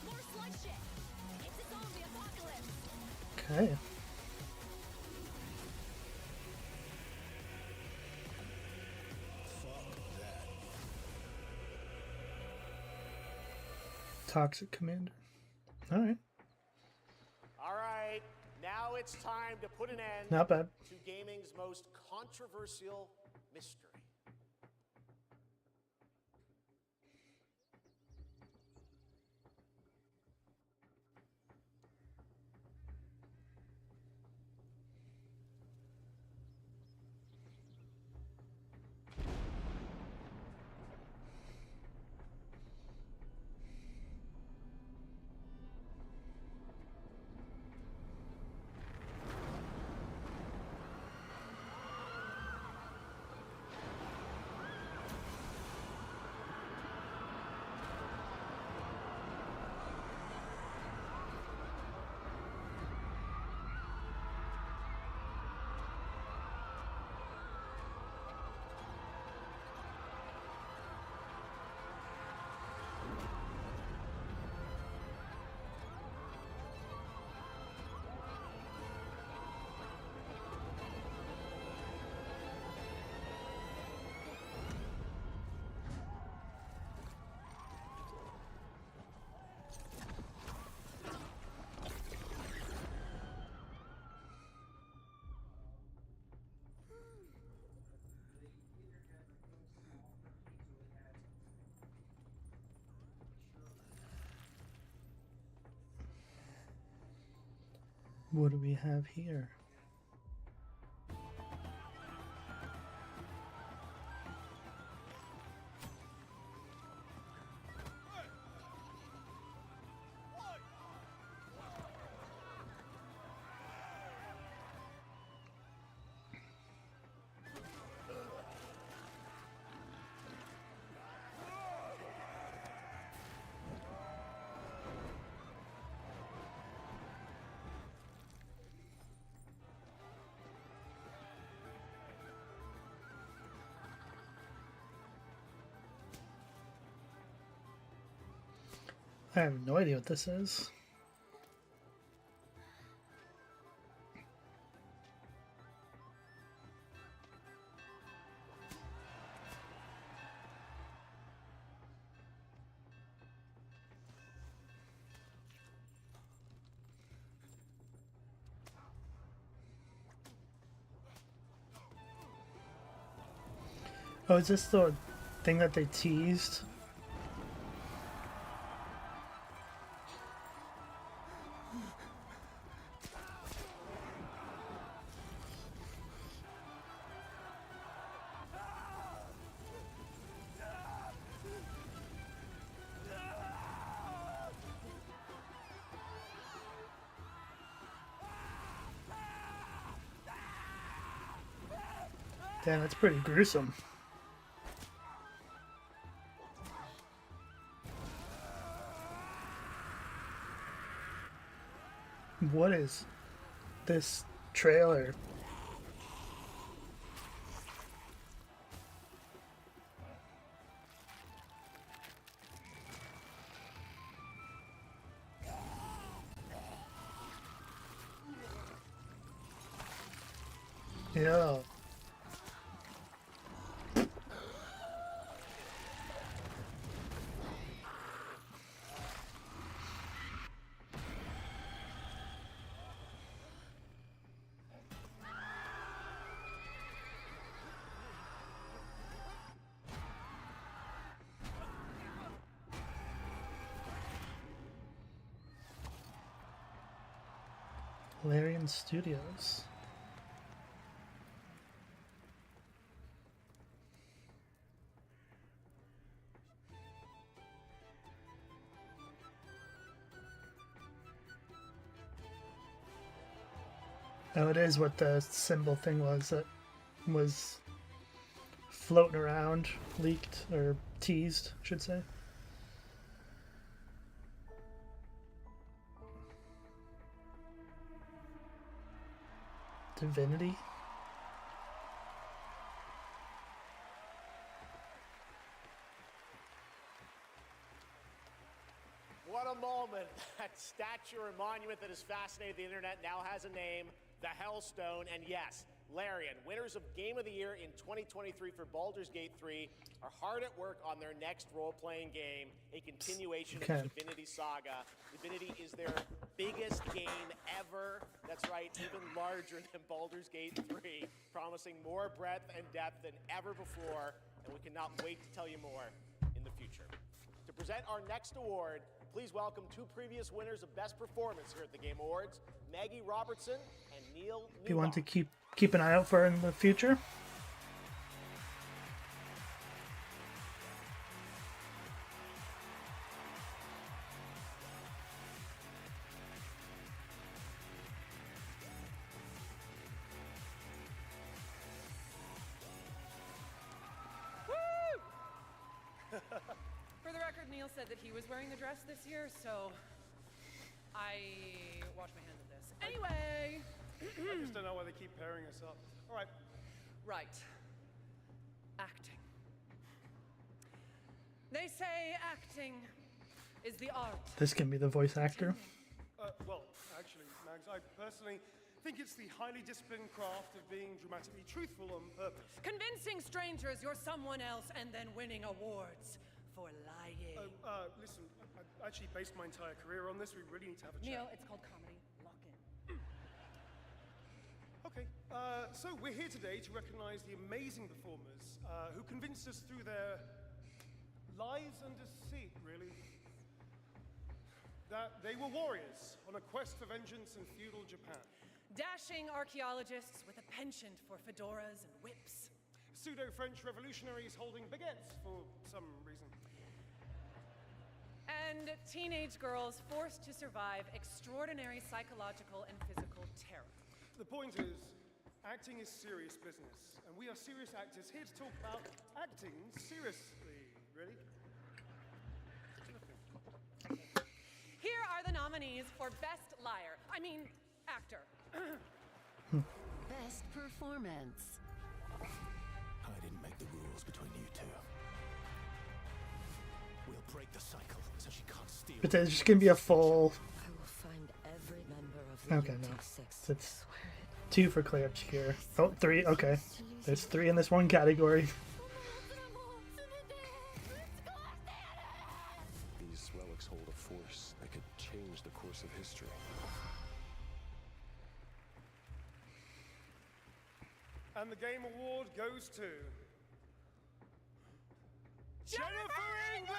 More slug shit. It's a zombie apocalypse. Okay. Toxic Commander. Alright. All right, now it's time to put an end Not bad. to gaming's most controversial mystery. What do we have here? I have no idea what this is. Oh, is this the thing that they teased? Damn, that's pretty gruesome. What is this trailer? Yeah. Larian Studios. Oh, it is what the symbol thing was that was floating around, leaked, or teased, I should say. Divinity? What a moment. That statue or monument that has fascinated the internet now has a name, the Hellstone. And yes, Larian, winners of Game of the Year in 2023 for Baldur's Gate 3, are hard at work on their next role-playing game, a continuation of the Divinity saga. Divinity is their biggest game ever. That's right, even larger than Baldur's Gate 3, promising more breadth and depth than ever before, and we cannot wait to tell you more in the future. To present our next award, please welcome two previous winners of Best Performance here at the Game Awards, Maggie Robertson and Neil Newbach. If you want to keep an eye out for in the future. For the record, Neil said that he was wearing the dress this year, so I wash my hands of this. Anyway. I just don't know why they keep pairing us up. All right. Right. Acting. They say acting is the art. This can be the voice actor. Well, actually, Mags, I personally think it's the highly disciplined craft of being dramatically truthful on purpose. Convincing strangers you're someone else and then winning awards for lying. Listen, I actually based my entire career on this. We really need to have a chat. Neil, it's called comedy. Lock in. Okay, so we're here today to recognize the amazing performers who convinced us through their lies and deceit, really. that they were warriors on a quest for vengeance in feudal Japan. Dashing archaeologists with a penchant for fedoras and whips. Pseudo-French revolutionaries holding baguettes for some reason. And teenage girls forced to survive extraordinary psychological and physical terror. The point is, acting is serious business, and we are serious actors here to talk about acting seriously. Ready? Here are the nominees for Best Actor. Best performance. I didn't make the rules between you two. We'll break the cycle so she can't steal. But there's just gonna be a full. I will find every member of the Okay, no. UT6. It's 2 for Clear Obscure. Oh, 3. Okay, there's 3 in this one category. These relics hold a force that could change the course of history. And the Game Award goes to... Jennifer English!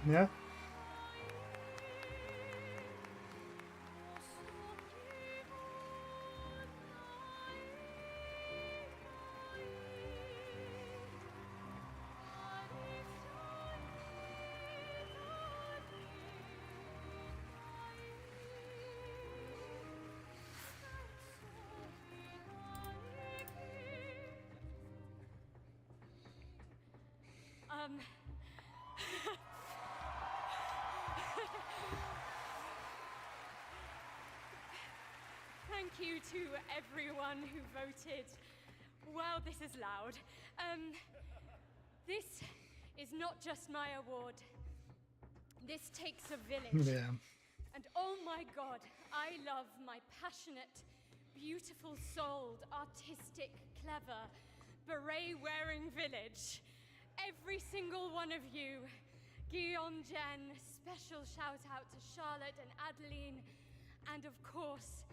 Yeah. Thank you to everyone who voted. Wow, this is loud. This is not just my award. This takes a village. Yeah. And oh my God, I love my passionate, beautiful-souled, artistic, clever, beret-wearing village. Every single one of you. Guillaume, Jen, special shout out to Charlotte and Adeline, and of course,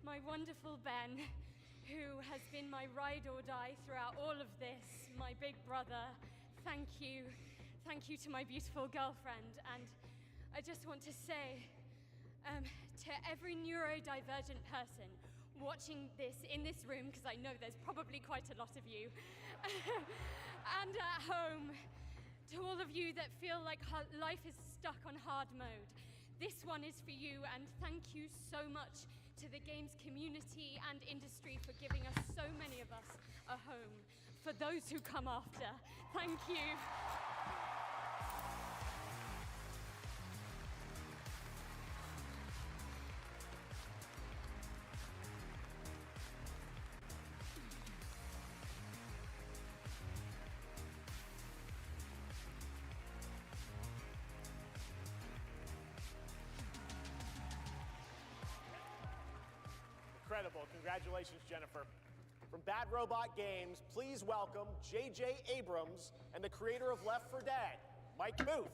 my wonderful Ben, who has been my ride or die throughout all of this, my big brother. Thank you. Thank you to my beautiful girlfriend. And I just want to say to every neurodivergent person watching this in this room, because I know there's probably quite a lot of you, and at home, to all of you that feel like life is stuck on hard mode, this one is for you, and thank you so much to the games community and industry for giving us, so many of us, a home. For those who come after, thank you. Incredible. Congratulations, Jennifer. From Bad Robot Games, please welcome J.J. Abrams and the creator of Left 4 Dead, Mike Booth.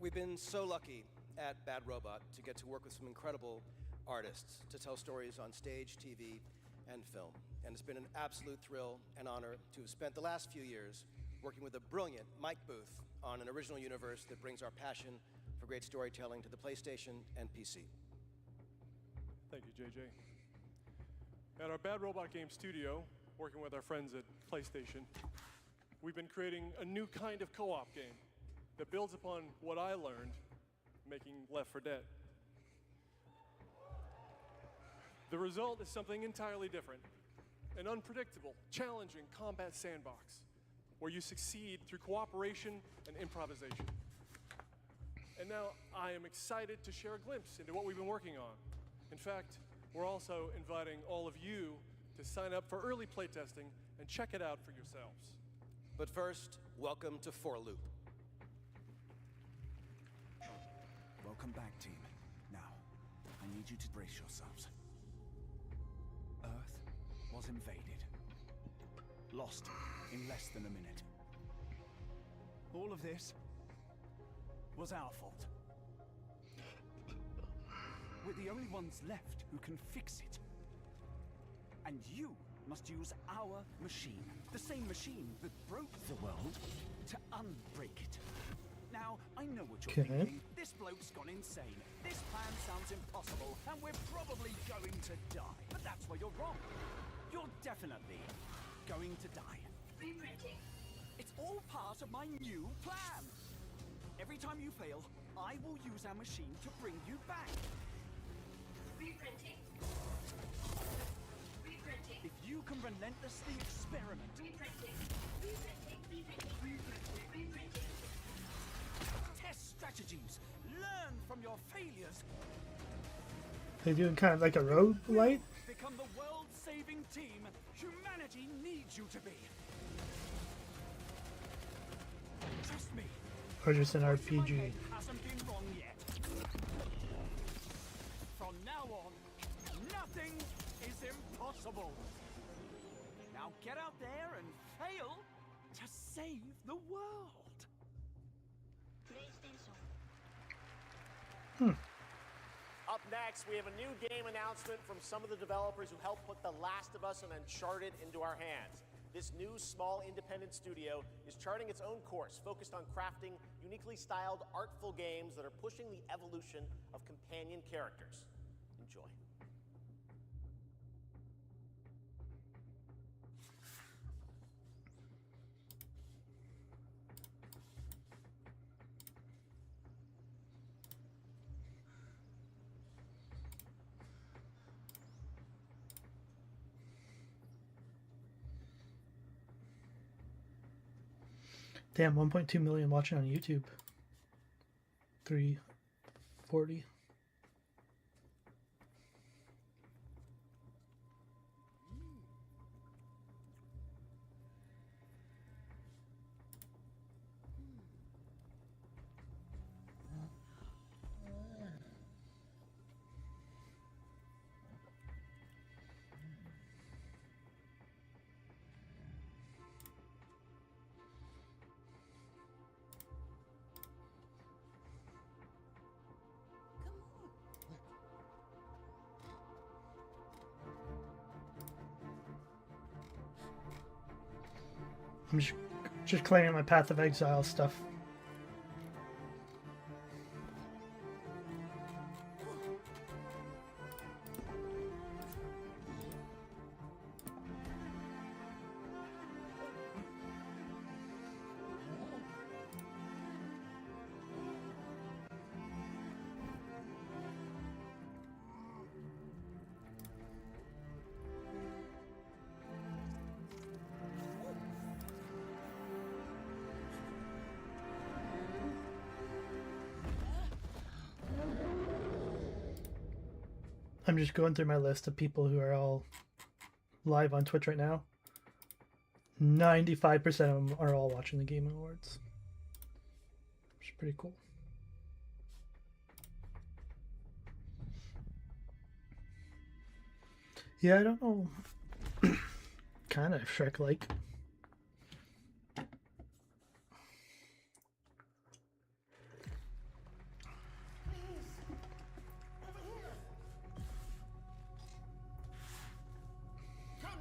We've been so lucky at Bad Robot to get to work with some incredible artists to tell stories on stage, TV, and film. And it's been an absolute thrill and honor to have spent the last few years working with a brilliant Mike Booth on an original universe that brings our passion for great storytelling to the PlayStation and PC. Thank you, JJ. At our Bad Robot Game studio, working with our friends at PlayStation, we've been creating a new kind of co-op game that builds upon what I learned making Left 4 Dead. The result is something entirely different, an unpredictable, challenging combat sandbox where you succeed through cooperation and improvisation. And now I am excited to share a glimpse into what we've been working on. In fact, we're also inviting all of you to sign up for early playtesting and check it out for yourselves. But first, welcome to 4 Loop. Welcome back, team. Now, I need you to brace yourselves. Earth was invaded. Lost in less than a minute. All of this was our fault. We're the only ones left who can fix it. And you must use our machine, the same machine that broke the world, to unbreak it. Now, I know what you're thinking. This bloke's gone insane. This plan sounds impossible, and we're probably going to die. But that's where you're wrong. You're definitely going to die. Reprinting. It's all part of my new plan. Every time you fail, I will use our machine to bring you back. Reprinting. Reprinting. If you can relentlessly experiment. Reprinting. Reprinting. Reprinting. Reprinting. Test strategies. Learn from your failures. They're doing kind of like a roguelite. Become the world-saving team humanity needs you to be. Trust me. Or just an RPG. Hasn't been wrong yet. From now on, nothing is impossible. Now get out there and fail to save the world. Up next, we have a new game announcement from some of the developers who helped put The Last of Us and Uncharted into our hands. This new, small, independent studio is charting its own course, focused on crafting uniquely styled, artful games that are pushing the evolution of companion characters. Enjoy. Damn, 1.2 million watching on YouTube. 340. I'm just claiming my Path of Exile stuff. I'm just going through my list of people who are all live on Twitch right now. 95% of them are all watching the Game Awards. Which is pretty cool. Yeah, I don't know. Kind of Shrek-like.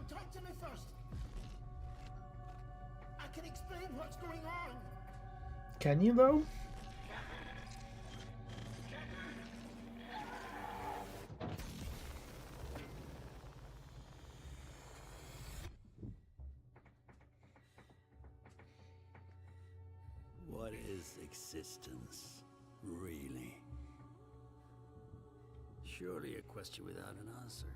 Talk to me first. I can explain what's going on. Can you though? What is existence, really? Surely a question without an answer.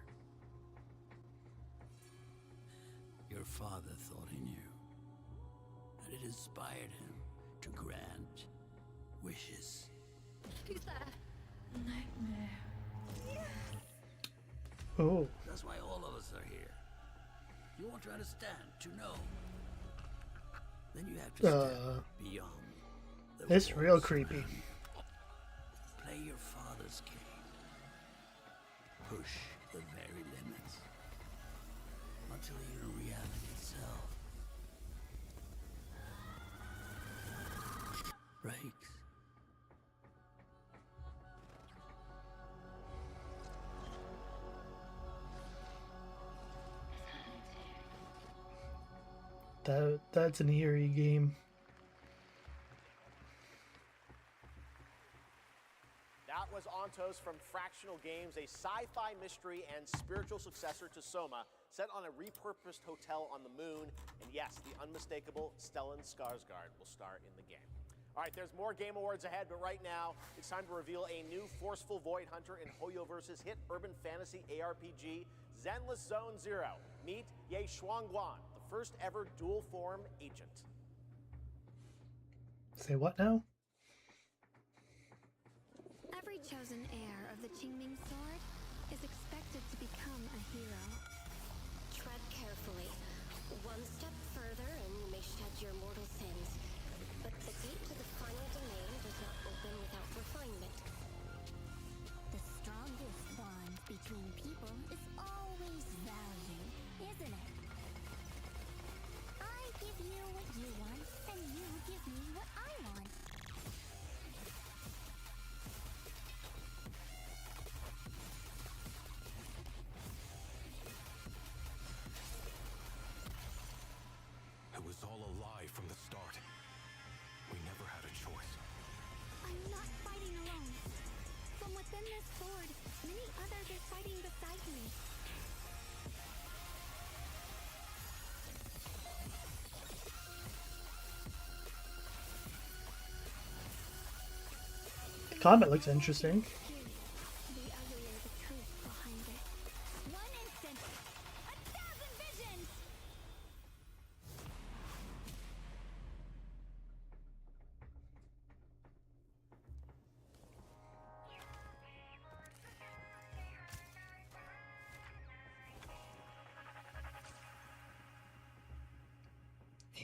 Your father thought he knew, and it inspired him to grant wishes. Who's there? Nightmare. Oh. That's why all of us are here. You want to understand, to know. Then you have to step beyond the It's real walls creepy. around you. Play your father's game. Push the very limits. Until you're reality itself. breaks. That's an eerie game. That was Ontos from Fractional Games, a sci-fi mystery and spiritual successor to Soma, set on a repurposed hotel on the moon. And yes, the unmistakable Stellan Skarsgård will star in the game. All right, there's more Game Awards ahead, but right now, it's time to reveal a new forceful Void Hunter in Hoyoverse's hit urban fantasy ARPG, Zenless Zone Zero. Meet Ye Shuangguan, the first ever dual form agent. Say what now? Every chosen heir of the Qingming sword is expected to become a hero. Tread carefully. One step further and you may shed your mortal sins. But the gate to the final domain does not open without refinement. The strongest bond between people is always value, isn't it? I give you what you want, and you give me what I want. It was all a lie from the start. We never had a choice. I'm not fighting alone. From within this sword, many others are fighting beside me. The combat looks interesting. The uglier the truth behind it. One instant, 1,000 visions!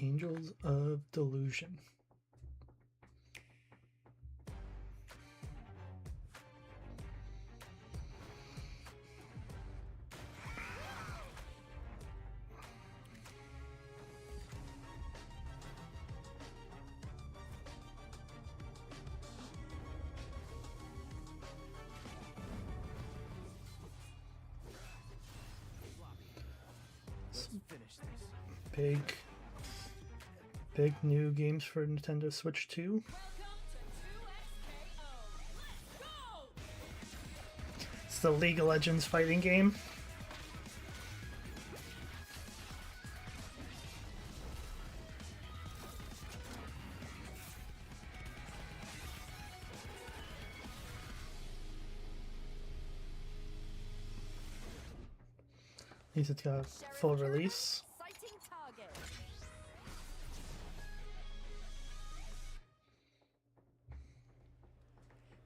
Angels of Delusion. Let's finish this. Big new games for Nintendo Switch 2. It's the League of Legends fighting game. At least it's got a full release. Sighting target.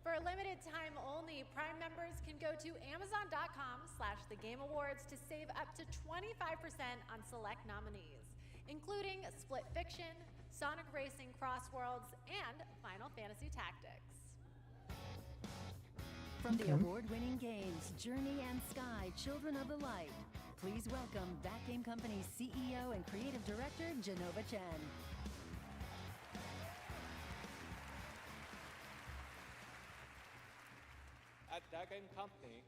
For a limited time only, Prime members can go to Amazon.com/thegameawards to save up to 25% on select nominees, including Split Fiction, Sonic Racing Crossworlds, and Final Fantasy Tactics. From the award-winning games Journey and Sky, Children of the Light, please welcome that game company's CEO and creative director, Genova Chen. At that game company,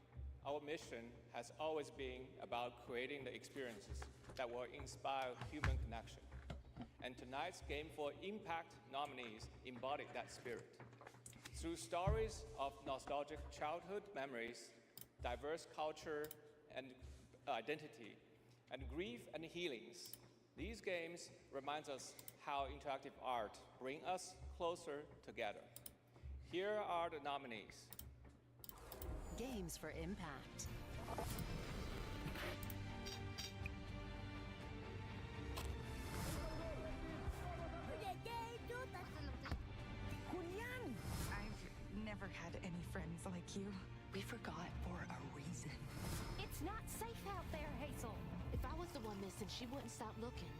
our mission has always been about creating the experiences that will inspire human connection. And tonight's Game for Impact nominees embody that spirit. Through stories of nostalgic childhood memories, diverse culture and identity, and grief and healings, these games remind us how interactive art brings us closer together. Here are the nominees. Games for Impact. I've never had any friends like you. We forgot for a reason. It's not safe out there, Hazel. If I was the one missing, she wouldn't stop looking.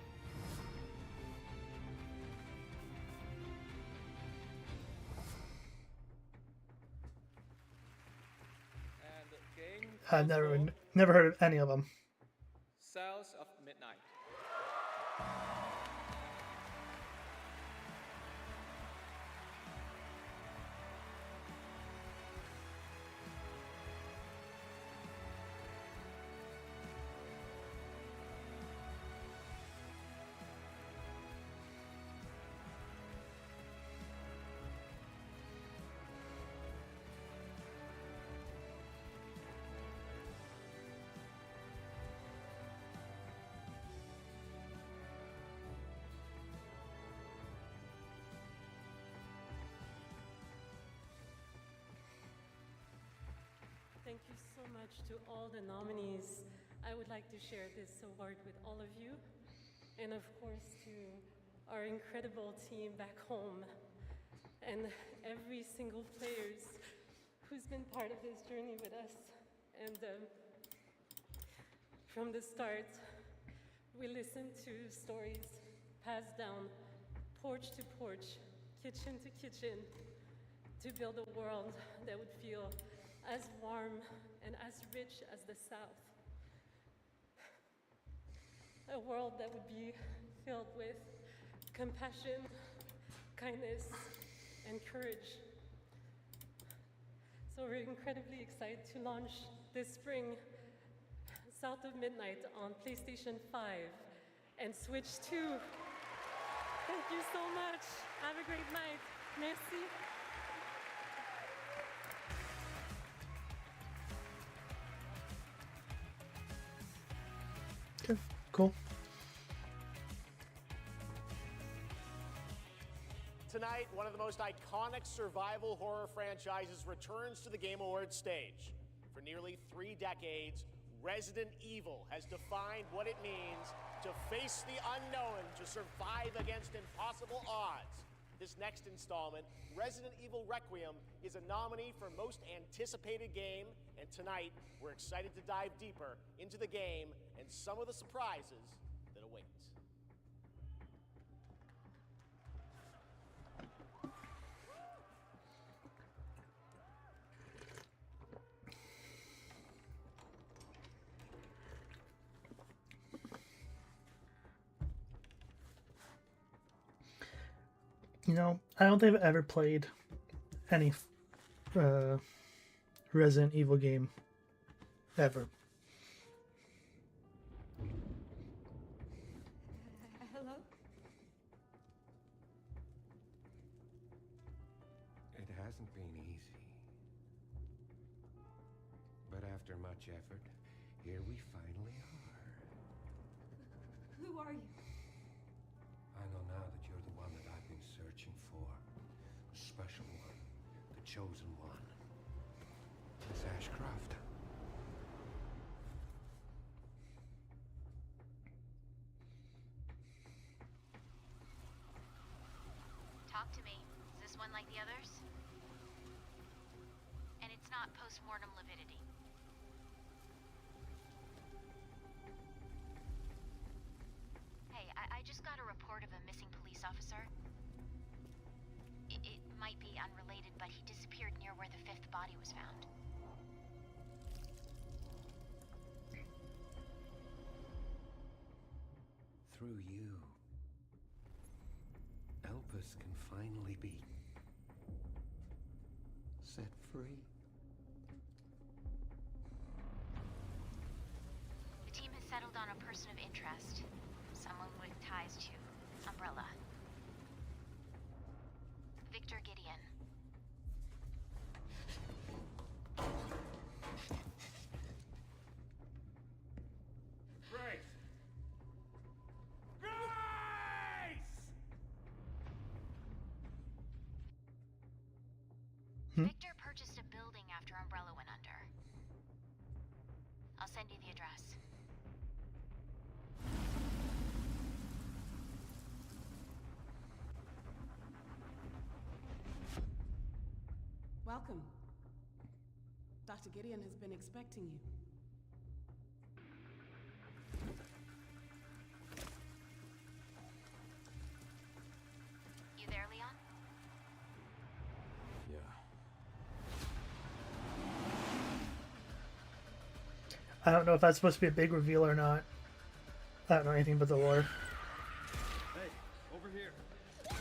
And game I've never heard of any of them. Cells of Midnight. Thank you so much to all the nominees. I would like to share this award with all of you, and of course to our incredible team back home, and every single players who's been part of this journey with us. And from the start, we listened to stories passed down porch to porch, kitchen to kitchen, to build a world that would feel as warm and as rich as the South. A world that would be filled with compassion, kindness, and courage. So we're incredibly excited to launch this spring South of Midnight on PlayStation 5 and Switch 2. Thank you so much. Have a great night. Merci. Okay, cool. Tonight, one of the most iconic survival horror franchises returns to the Game Awards stage. For nearly 3 decades, Resident Evil has defined what it means to face the unknown, to survive against impossible odds. This next installment, Resident Evil Requiem, is a nominee for Most Anticipated Game, and tonight, we're excited to dive deeper into the game and some of the surprises that await. You know, I don't think I've ever played any Resident Evil game ever. Hello? It hasn't been easy. But after much effort, here we finally are. Who are you? I know now that you're the one that I've been searching for. The special one. The chosen one. Miss Ashcroft. Talk to me. Is this one like the others? And it's not post-mortem lividity. Hey, I just got a report of a missing police officer. It might be unrelated, but he disappeared near where the 5th body was found. Through you, Elpis can finally be set free. The team has settled on a person of interest. Someone with ties to Umbrella. Victor Gideon. Grace! Grace! Victor purchased a building after Umbrella went under. I'll send you the address. Welcome. Dr. Gideon has been expecting you. You there, Leon? Yeah. I don't know if that's supposed to be a big reveal or not. I don't know anything but the lore. Hey, over here. FBI.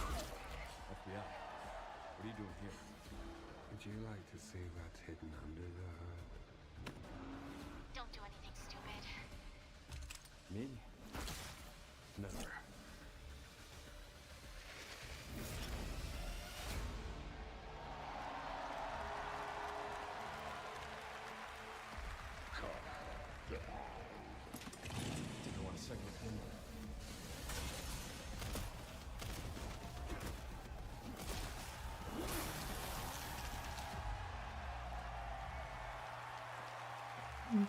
What are you doing here? Would you like to see what's hidden under the hood? Don't do anything stupid. Me? Never. Didn't want a second opinion. If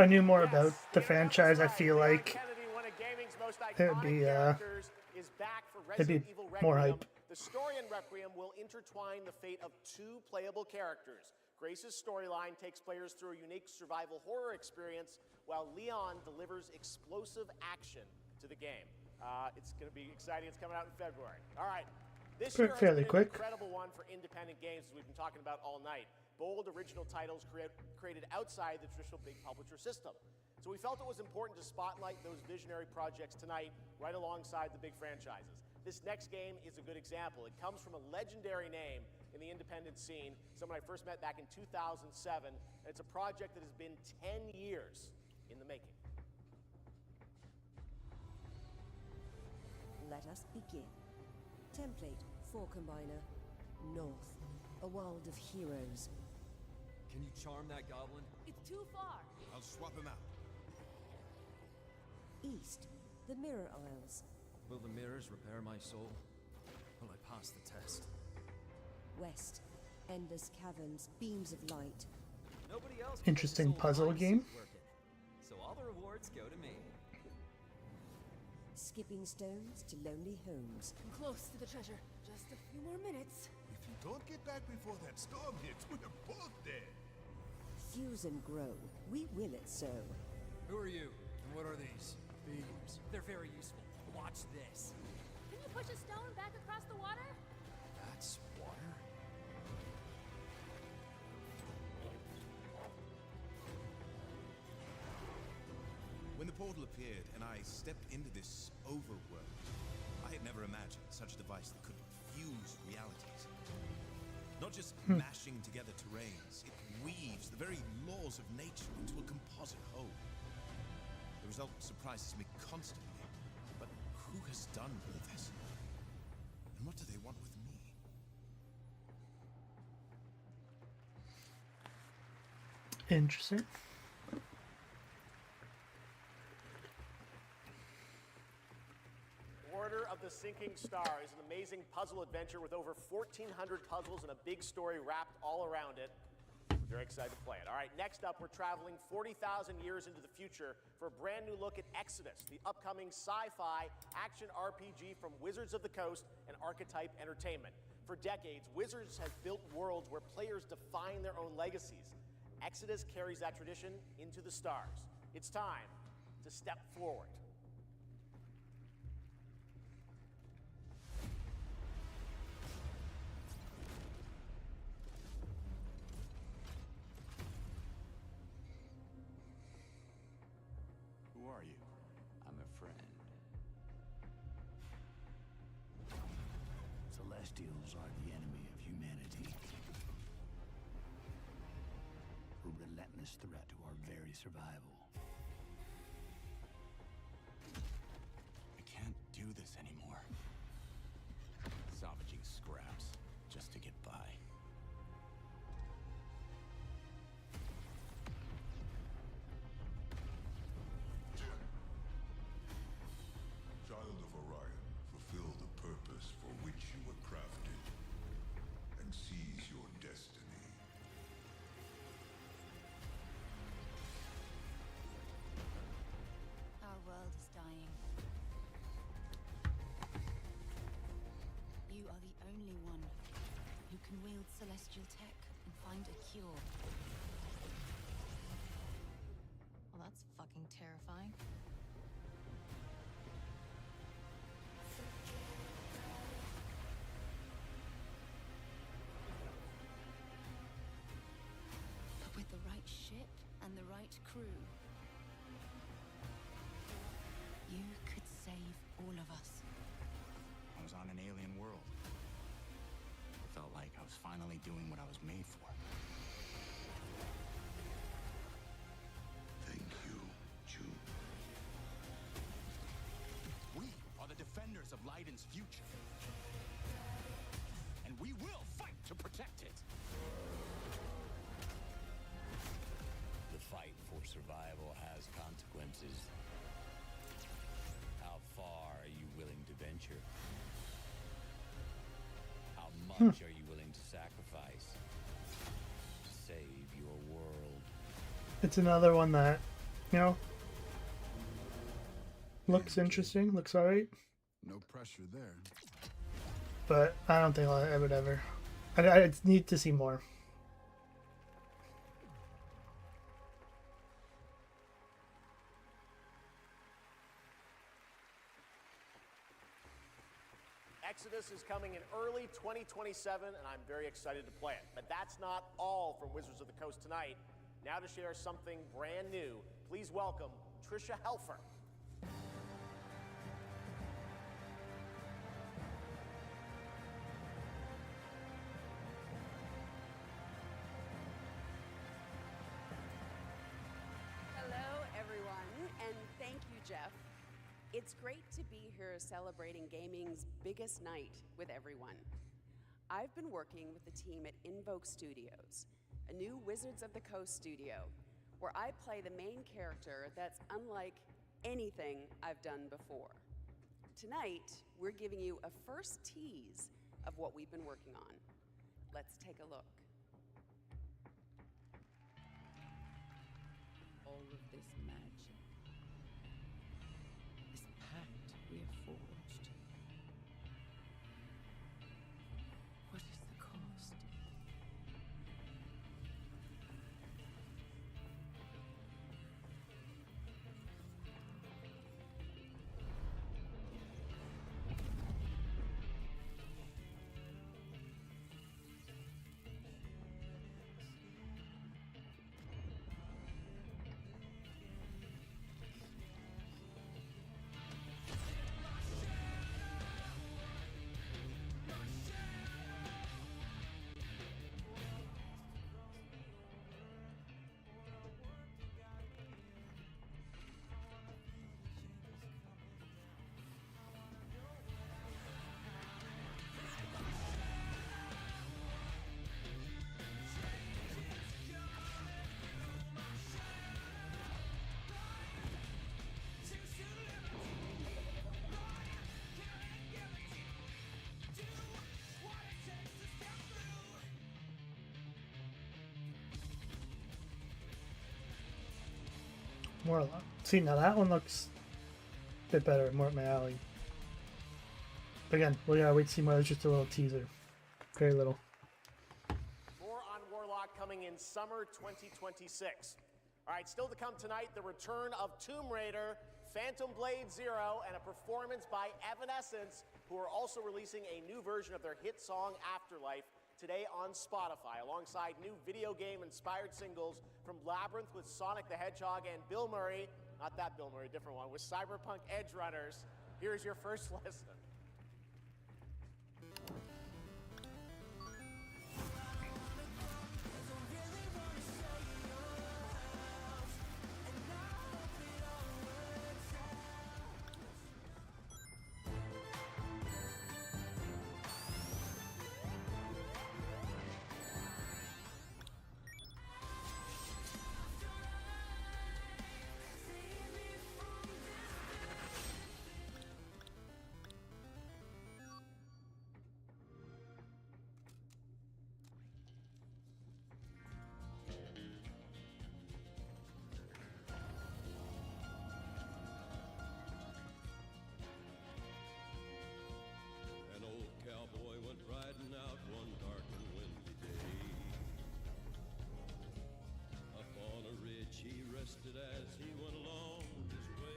I knew more about the franchise, I feel like Kennedy, one of gaming's most it'd iconic characters, is back for be Resident Evil more Requiem. hype. The story in Requiem will intertwine the fate of two playable characters. Grace's storyline takes players through a unique survival horror experience, while Leon delivers explosive action to the game. It's going to be exciting. It's coming out in February. All right. This year has Fairly been quick. an incredible one for independent games, as we've been talking about all night. Bold original titles created outside the traditional big publisher system. So we felt it was important to spotlight those visionary projects tonight, right alongside the big franchises. This next game is a good example. It comes from a legendary name in the independent scene, someone I first met back in 2007, and it's a project that has been 10 years in the making. Let us begin. Template for Combiner. North, a world of heroes. Can you charm that goblin? It's too far. I'll swap him out. East, the Mirror Isles. Will the mirrors repair my soul? Will I pass the test? West, endless caverns, beams of light. Nobody else. Interesting puzzle game. So all the rewards go to me. Skipping stones to lonely homes. I'm close to the treasure. Just a few more minutes. If you don't get back before that storm hits, we're both dead. Fuse and grow. We will it so. Who are you? And what are these? Thieves. They're very useful. Watch this. Can you push a stone back across the water? That's water? When the portal appeared and I stepped into this overworld, I had never imagined such a device that could fuse realities. Not just mashing together terrains, it weaves the very laws of nature into a composite whole. The result surprises me constantly, but who has done all this? And what do they want with me? Interesting. Order of the Sinking Star is an amazing puzzle adventure with over 1,400 puzzles and a big story wrapped all around it. Very excited to play it. All right, next up, we're traveling 40,000 years into the future for a brand new look at Exodus, the upcoming sci-fi action RPG from Wizards of the Coast and Archetype Entertainment. For decades, Wizards has built worlds where players define their own legacies. Exodus carries that tradition into the stars. It's time to step forward. Who are you? I'm a friend. Celestials are the enemy of humanity. A relentless threat to our very survival. I can't do this anymore. Salvaging scraps just to get by. Child of Orion, fulfill the purpose for which you were crafted, and seize your destiny. Our world is dying. You are the only one who can wield celestial tech and find a cure. Well, that's fucking terrifying. But with the right ship and the right crew, you could save all of us. I was on an alien world. It felt like I was finally doing what I was made for. Thank you, June. We are the defenders of Leiden's future. And we will fight to protect it. The fight for survival has consequences. How far are you willing to venture? How much are you willing to sacrifice to save your world? it's another one that, you know, looks interesting, looks alright. No pressure there. But I don't think I would ever. I need to see more. Exodus is coming in early 2027, and I'm very excited to play it. But that's not all from Wizards of the Coast tonight. Now to share something brand new, please welcome Trisha Helfer. Hello, everyone, and thank you, Jeff. It's great to be here celebrating gaming's biggest night with everyone. I've been working with the team at Invoke Studios, a new Wizards of the Coast studio, where I play the main character that's unlike anything I've done before. Tonight, we're giving you a first tease of what we've been working on. Let's take a look. All of this magic, this pact we have forged. What is the cost? Warlock. See, now that one looks a bit better, more up my alley. But again, we gotta wait to see more. It's just a little teaser. Very little. More on Warlock coming in summer 2026. All right, still to come tonight, the return of Tomb Raider, Phantom Blade Zero, and a performance by Evanescence, who are also releasing a new version of their hit song Afterlife today on Spotify, alongside new video game-inspired singles from Labyrinth with Sonic the Hedgehog and Bill Murray, not that Bill Murray, a different one, with Cyberpunk Edge Runners. Here's your first listen. An old cowboy went riding out one dark and windy day. Up on a ridge he rested as he went along his way.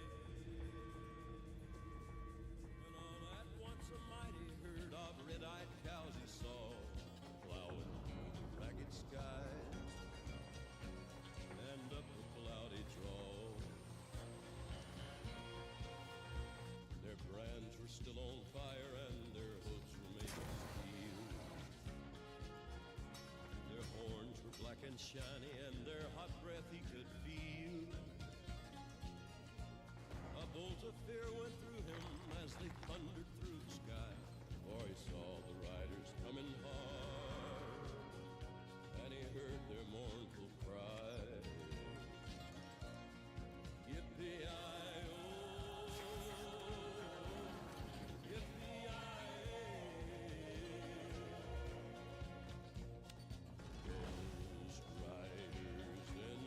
When all at once a mighty herd of red-eyed cows he saw plowing through the ragged skies and up a cloudy draw. Their brands were still on fire and their hooves were made of steel. Their horns were black and shiny and their hot breath he could feel. A bolt of fear went through him as they thundered through the sky, for he saw the riders coming hard and he heard their mournful cry. Yippee-i-oh, Ghost riders in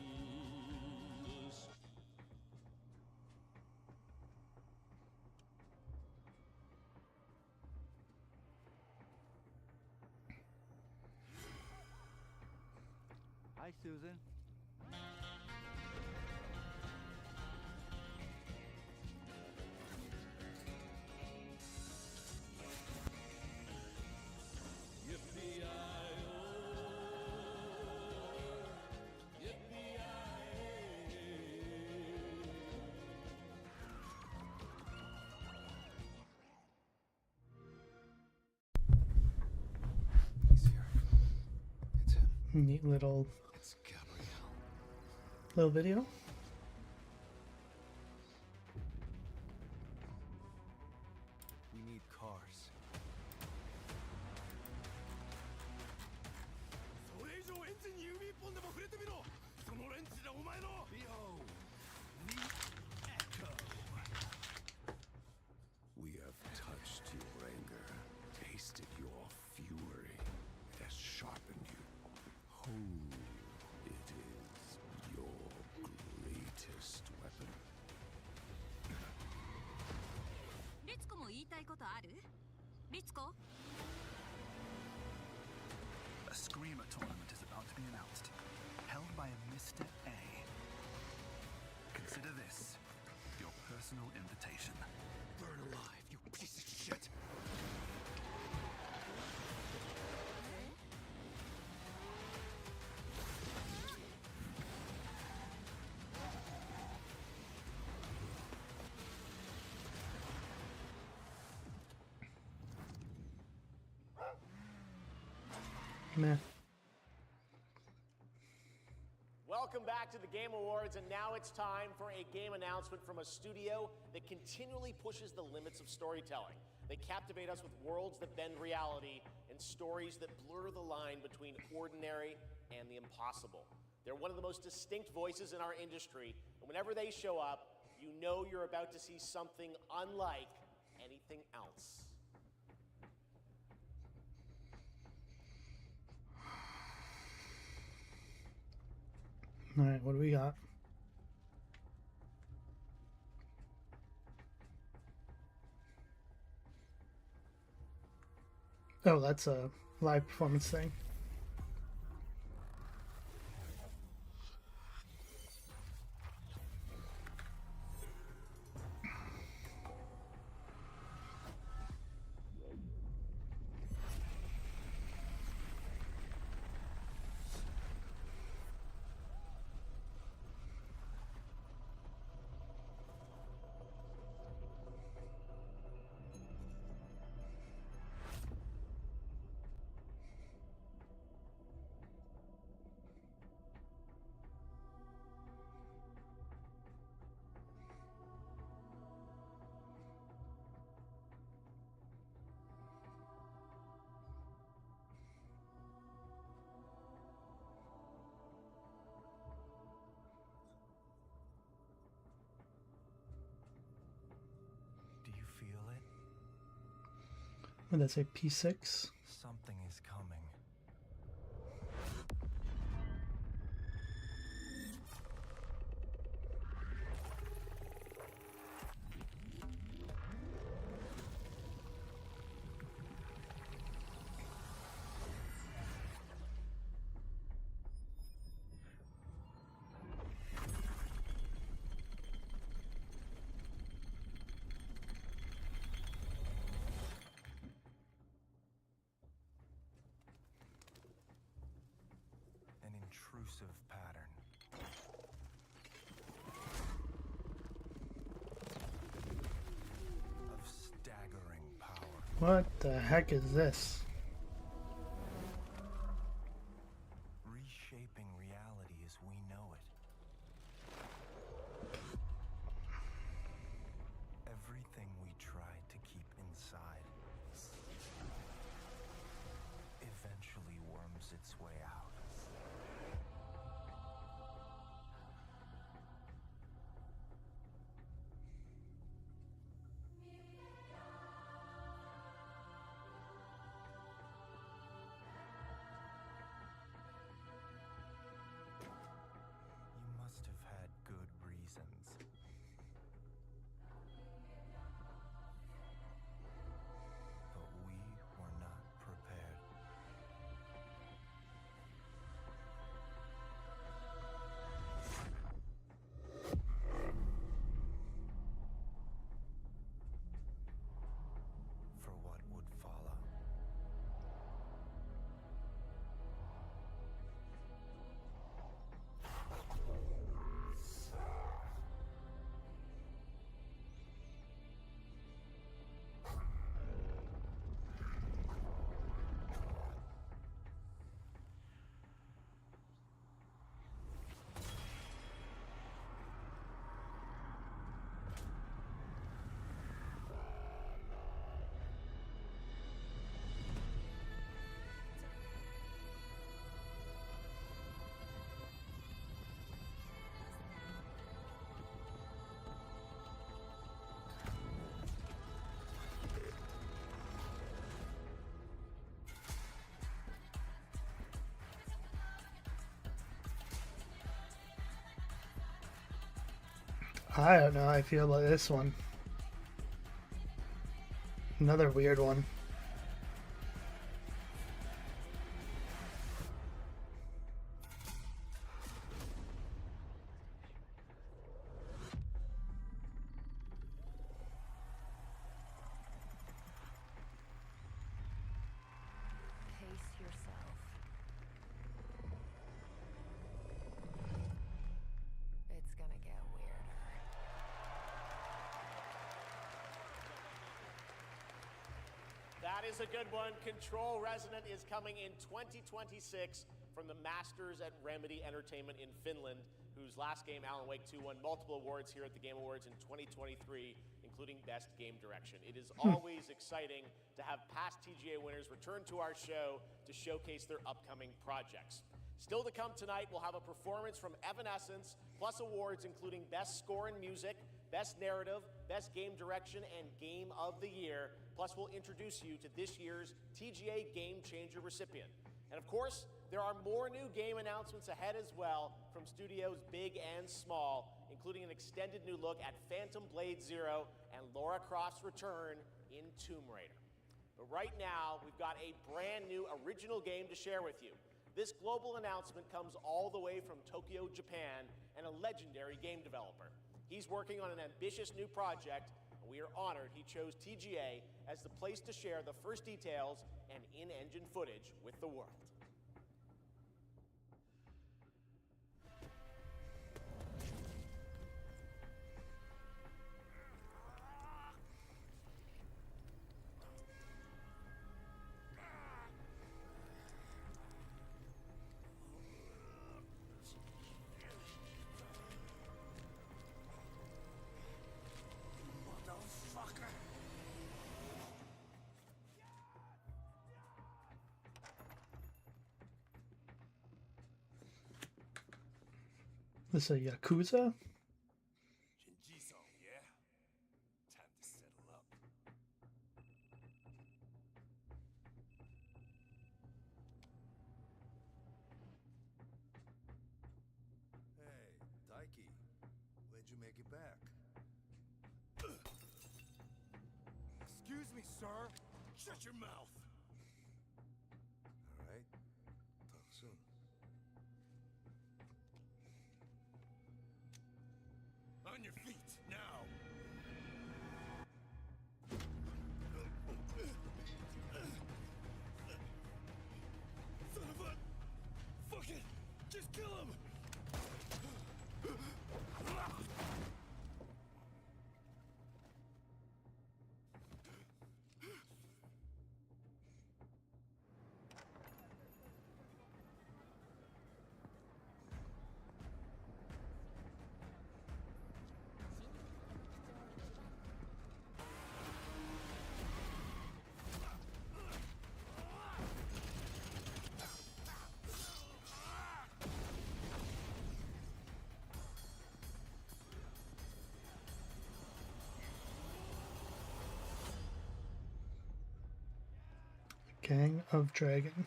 Hi, Susan. Neat little video. We need cars. それ以上エンジンに指一本でも触れてみろ。そのレンチでお前の Behold, the echo. We have touched your anger, tasted your fury. It has sharpened you. Oh, it is your greatest weapon. リツコも言いたいことある？リツコ？ A Screamer tournament is about to be announced, held by a Mr. A. Consider this your personal invitation. Burn alive, you piece of shit. Meh. Welcome back to the Game Awards, and now it's time for a game announcement from a studio that continually pushes the limits of storytelling. They captivate us with worlds that bend reality and stories that blur the line between ordinary and the impossible. They're one of the most distinct voices in our industry, and whenever they show up, you know you're about to see something unlike anything else. All right, what do we got? Oh, that's a live performance thing. Do you feel it? Would that say P6? Something is coming. An intrusive pattern. Of staggering power. What the heck is this? Reshaping reality as we know it. Everything we tried to keep inside eventually worms its way out. I don't know how I feel about this one. Another weird one. Pace yourself. It's gonna get weirder. That is a good one. Control Resonant is coming in 2026 from the Masters at Remedy Entertainment in Finland, whose last game, Alan Wake 2, won multiple awards here at the Game Awards in 2023, including Best Game Direction. It is always exciting to have past TGA winners return to our show to showcase their upcoming projects. Still to come tonight, we'll have a performance from Evanescence, plus awards including Best Score in Music, Best Narrative, Best Game Direction, and Game of the Year. Plus, we'll introduce you to this year's TGA Game Changer recipient. And of course, there are more new game announcements ahead as well from studios big and small, including an extended new look at Phantom Blade Zero and Lara Croft's return in Tomb Raider. But right now, we've got a brand new original game to share with you. This global announcement comes all the way from Tokyo, Japan, and a legendary game developer. He's working on an ambitious new project, and we are honored he chose TGA as the place to share the first details and in-engine footage with the world. This a Yakuza? Shinjiso, yeah? Time to settle up. Hey, Daiki. When'd you make it back? Excuse me, sir. Shut your mouth. All right. Talk soon. On your feet, now! Son of a... Fuck it! Just kill him! Gang of Dragon.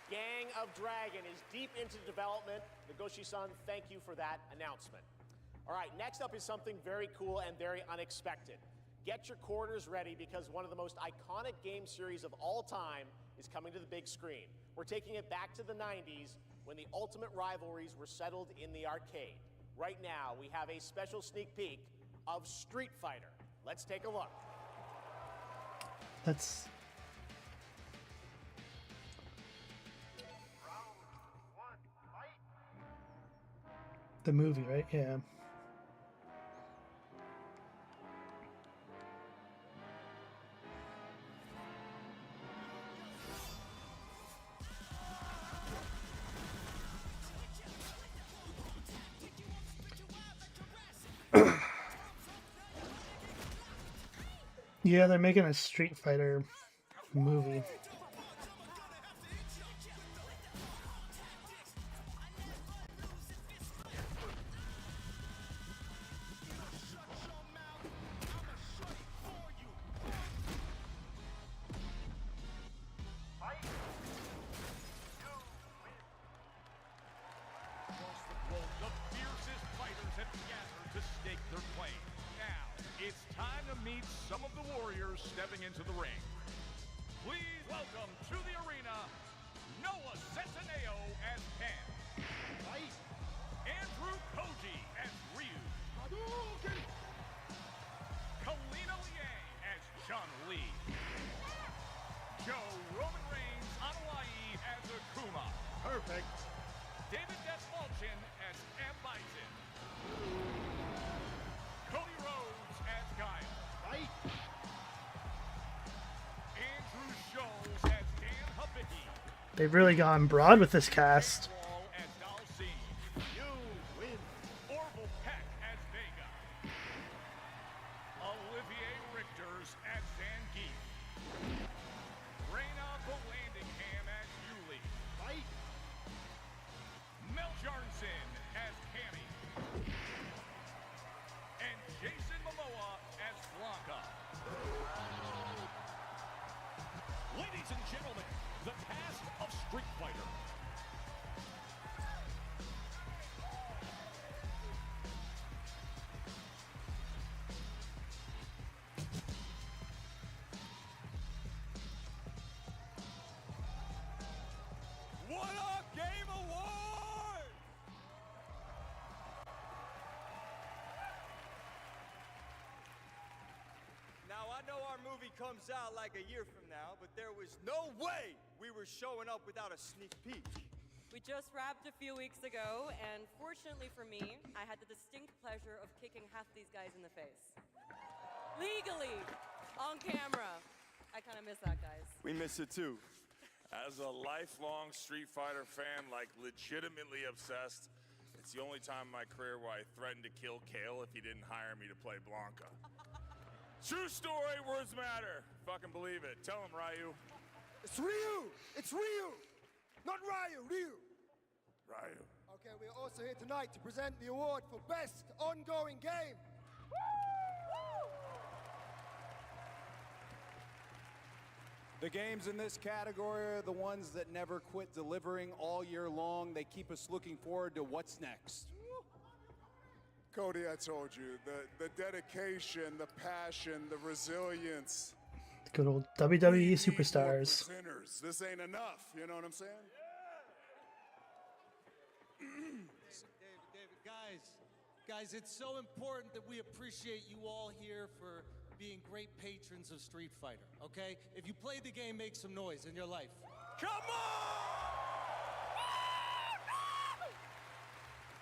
Gang of Dragon is deep into development. Nagoshi-san, thank you for that announcement. All right, next up is something very cool and very unexpected. Get your quarters ready because one of the most iconic game series of all time is coming to the big screen. We're taking it back to the 90s when the ultimate rivalries were settled in the arcade. Right now, we have a special sneak peek of Street Fighter. Let's take a look. That's the movie, right? Yeah. Yeah, they're making a Street Fighter movie. The fiercest fighters have gathered to stake their claim. Now, it's time to meet some of the warriors stepping into the ring. Please welcome to the arena, Noah Centineo as Ken. Andrew Koji as Ryu. Kalina Liang as Chun-Li. Joe Roman Reigns on Hawaii as Akuma. Perfect. David Desmalchin as M. Bison. Cody Rhodes as Guile. Right. Andrew Scholes as Dan Hibicki. They've really gone broad with this cast. As Dalcine. You win. Orville Peck as Vega. Olivier Richters as Zangief. Reyna Volandingham as Yuli. Right. Mel Jarnson as Cammy. And Jason Momoa as Blanca. Ladies and gentlemen, the cast of Street Fighter. What a Game Award! Now, I know our movie comes out like a year from now, but there was no way we were showing up without a sneak peek. We just wrapped a few weeks ago, and fortunately for me, I had the distinct pleasure of kicking half these guys in the face. Legally, on camera. I kind of miss that, guys. We miss it too. As a lifelong Street Fighter fan, like legitimately obsessed, it's the only time in my career where I threatened to kill Kale if he didn't hire me to play Blanca. True story, words matter. Fucking believe it. Tell him, Ryu. It's Ryu! It's Ryu! Not Ryu, Ryu! Ryu. Okay, we're also here tonight to present the award for Best Ongoing Game. The games in this category are the ones that never quit delivering all year long. They keep us looking forward to what's next. Cody, I told you, the dedication, the passion, the resilience. Good old WWE superstars. Sinners. This ain't enough, you know what I'm saying? David, guys, it's so important that we appreciate you all here for being great patrons of Street Fighter, okay? If you played the game, make some noise in your life. Come on!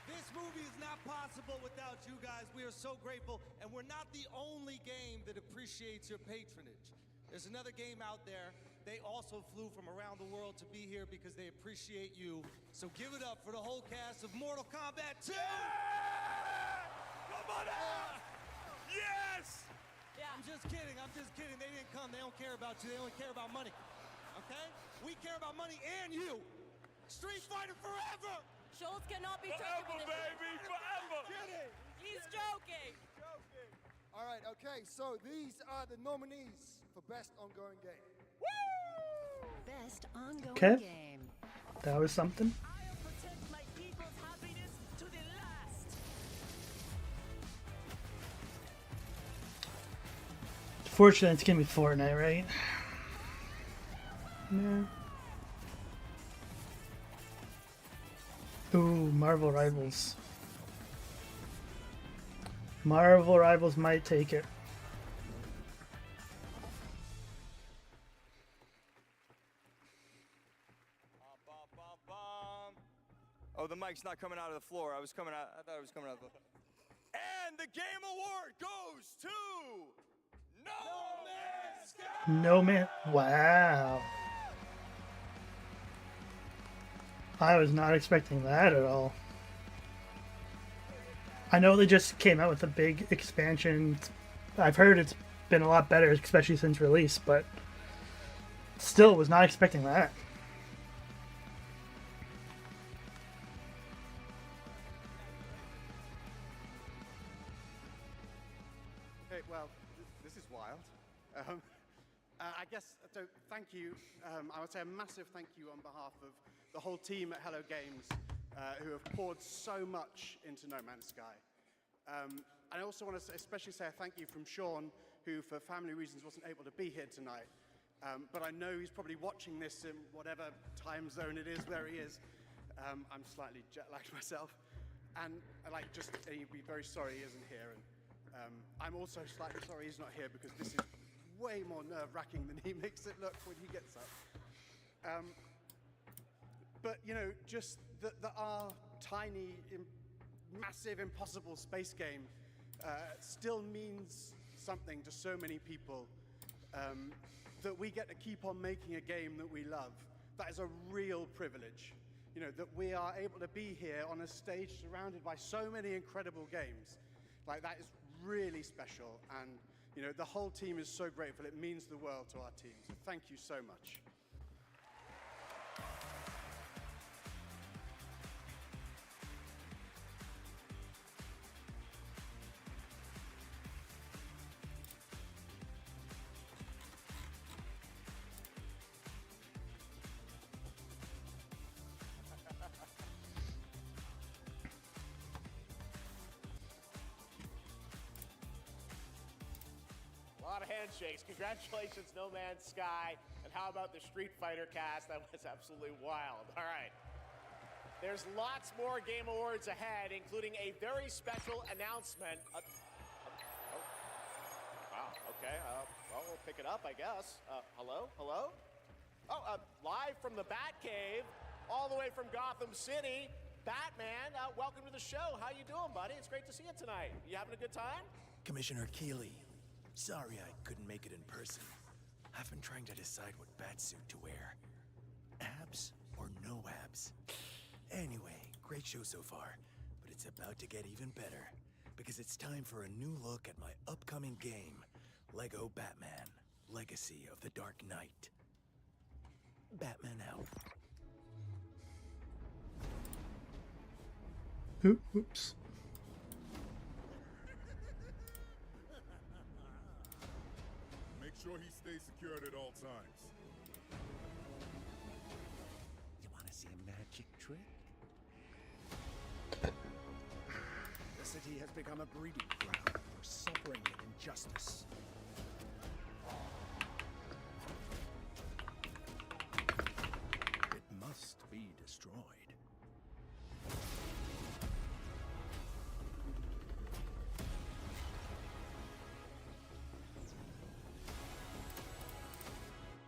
This movie is not possible without you guys. We are so grateful, and we're not the only game that appreciates your patronage. There's another game out there. They also flew from around the world to be here because they appreciate you. So give it up for the whole cast of Mortal Kombat 2! Yeah! Come on out! Yes! Yeah. I'm just kidding. They didn't come. They don't care about you. They only care about money. Okay? We care about money and you. Street Fighter forever! Schultz cannot be Forever, taken. baby, forever! Kidding! He's joking. All right, okay, so these are the nominees for Best Ongoing Game. Best ongoing Okay. game. That was something. Protect my people's happiness to the last. Fortunately, it's gonna be Fortnite, right? Yeah. Ooh, Marvel Rivals. Marvel Rivals might take it. Oh, the mic's not coming out of the floor. I thought it was coming out of the floor. And the Game Award goes to No Man's Sky! No Man. Wow. I was not expecting that at all. I know they just came out with a big expansion. I've heard it's been a lot better, especially since release, but still was not expecting that. Okay, well, this is wild. I guess, so thank you. I would say a massive thank you on behalf of the whole team at Hello Games who have poured so much into No Man's Sky. I also want to especially say a thank you from Sean, who for family reasons wasn't able to be here tonight. But I know he's probably watching this in whatever time zone it is where he is. I'm slightly jet-lagged myself. And he'd be very sorry he isn't here. And I'm also slightly sorry he's not here because this is way more nerve-wracking than he makes it look when he gets up. But, you know, just that our tiny, massive, impossible space game still means something to so many people, that we get to keep on making a game that we love. That is a real privilege. You know, that we are able to be here on a stage surrounded by so many incredible games. Like, that is really special. And, you know, the whole team is so grateful. It means the world to our team. So thank you so much. A lot of handshakes. Congratulations, No Man's Sky. And how about the Street Fighter cast? That was absolutely wild. All right. There's lots more Game Awards ahead, including a very special announcement. Wow, okay. Well, we'll pick it up, I guess. Hello? Hello? Oh, live from the Batcave, all the way from Gotham City, Batman, welcome to the show. How you doing, buddy? It's great to see you tonight. You having a good time? Commissioner Keeley, sorry I couldn't make it in person. I've been trying to decide what batsuit to wear. Abs or no abs? Anyway, great show so far, but it's about to get even better, because it's time for a new look at my upcoming game, Lego Batman, Legacy of the Dark Knight. Batman out. Oops. Make sure he stays secured at all times. You want to see a magic trick? The city has become a breeding ground for suffering and injustice. It must be destroyed.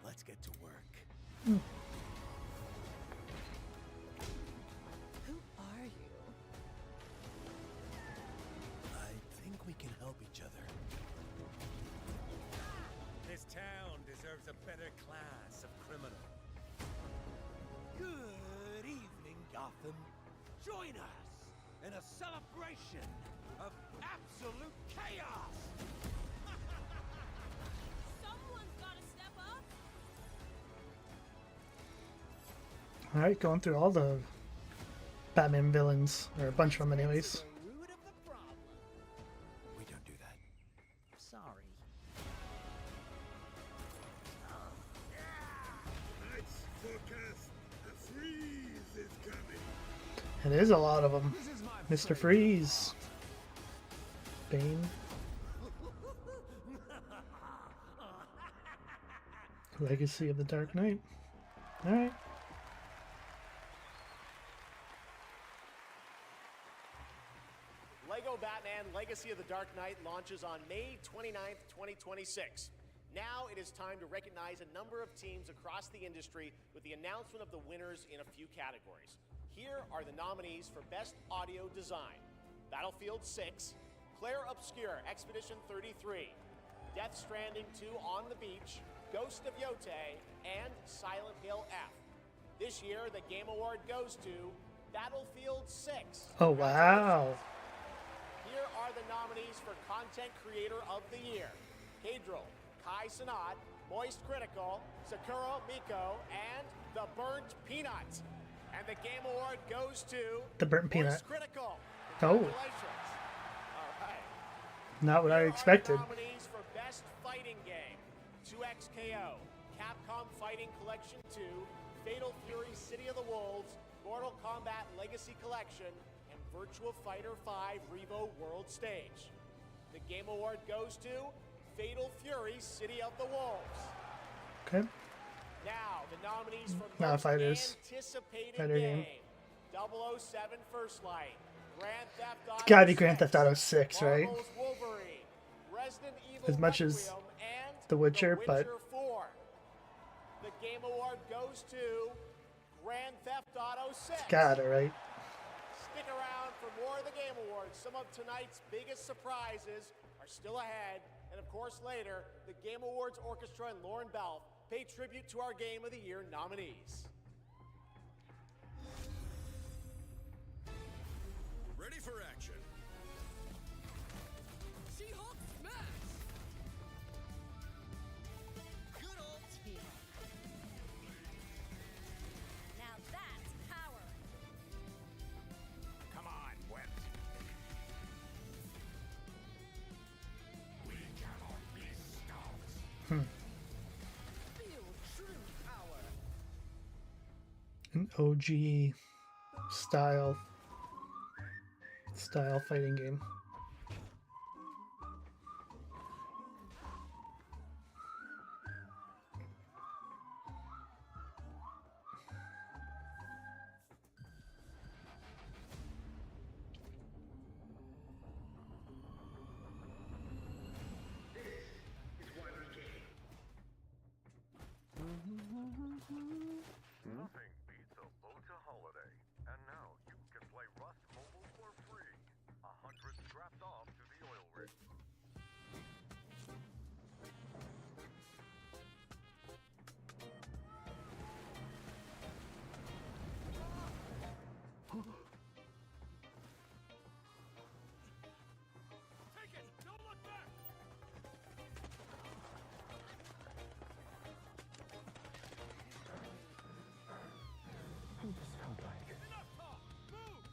Let's get to work. Who are you? I think we can help each other. This town deserves a better class of criminal. Good evening, Gotham. Join us in a celebration of absolute chaos. Someone's gotta step up. Alright, going through all the Batman villains, or a bunch of them anyways. We don't do that. Sorry. Tonight's forecast, a freeze is coming. It is a lot of them. Mr. Freeze. Bane. Legacy of the Dark Knight. Alright. Lego Batman Legacy of the Dark Knight launches on May 29th, 2026. Now it is time to recognize a number of teams across the industry with the announcement of the winners in a few categories. Here are the nominees for Best Audio Design: Battlefield 6, Claire Obscure Expedition 33, Death Stranding 2 On the Beach, Ghost of Yotei, and Silent Hill F. This year, the Game Award goes to Battlefield 6. Oh, wow. Here are the nominees for Content Creator of the Year: Cadril, Kai Sanat, Moist Critical, Sakura Miko, and The Burnt Peanut. And the Game Award goes to The Burnt Peanut. Moist Critical. Oh. Congratulations. All right. Not what I expected. Nominees for Best Fighting Game: 2XKO, Capcom Fighting Collection 2, Fatal Fury City of the Wolves, Mortal Kombat Legacy Collection, and Virtua Fighter 5 Revo World Stage. The Game Award goes to Fatal Fury City of the Wolves. Okay. Now, the nominees for Now most fighters. anticipated Fighter game. 007 First Light, Grand Theft Auto It's gotta be Grand 6, Theft Auto 6, right? Marvel's Wolverine, Resident Evil As much as Requiem, and The Witcher, The but Witcher 4. The Game Award goes to Grand Theft Auto 6. it's gotta, right? Stick around for more of the Game Awards. Some of tonight's biggest surprises are still ahead. And of course, later, the Game Awards Orchestra and Lauren Balfe pay tribute to our Game of the Year nominees. Ready for action. She-Hulk smash! Good old team. Now that's power! Come on, Web. We cannot be stopped. Feel true power! An OG style fighting game. Nothing beats a Bocha holiday. And now you can play Rust Mobile for free. 100 strapped off to the oil rig. Take it! Don't look back! Enough talk! Move!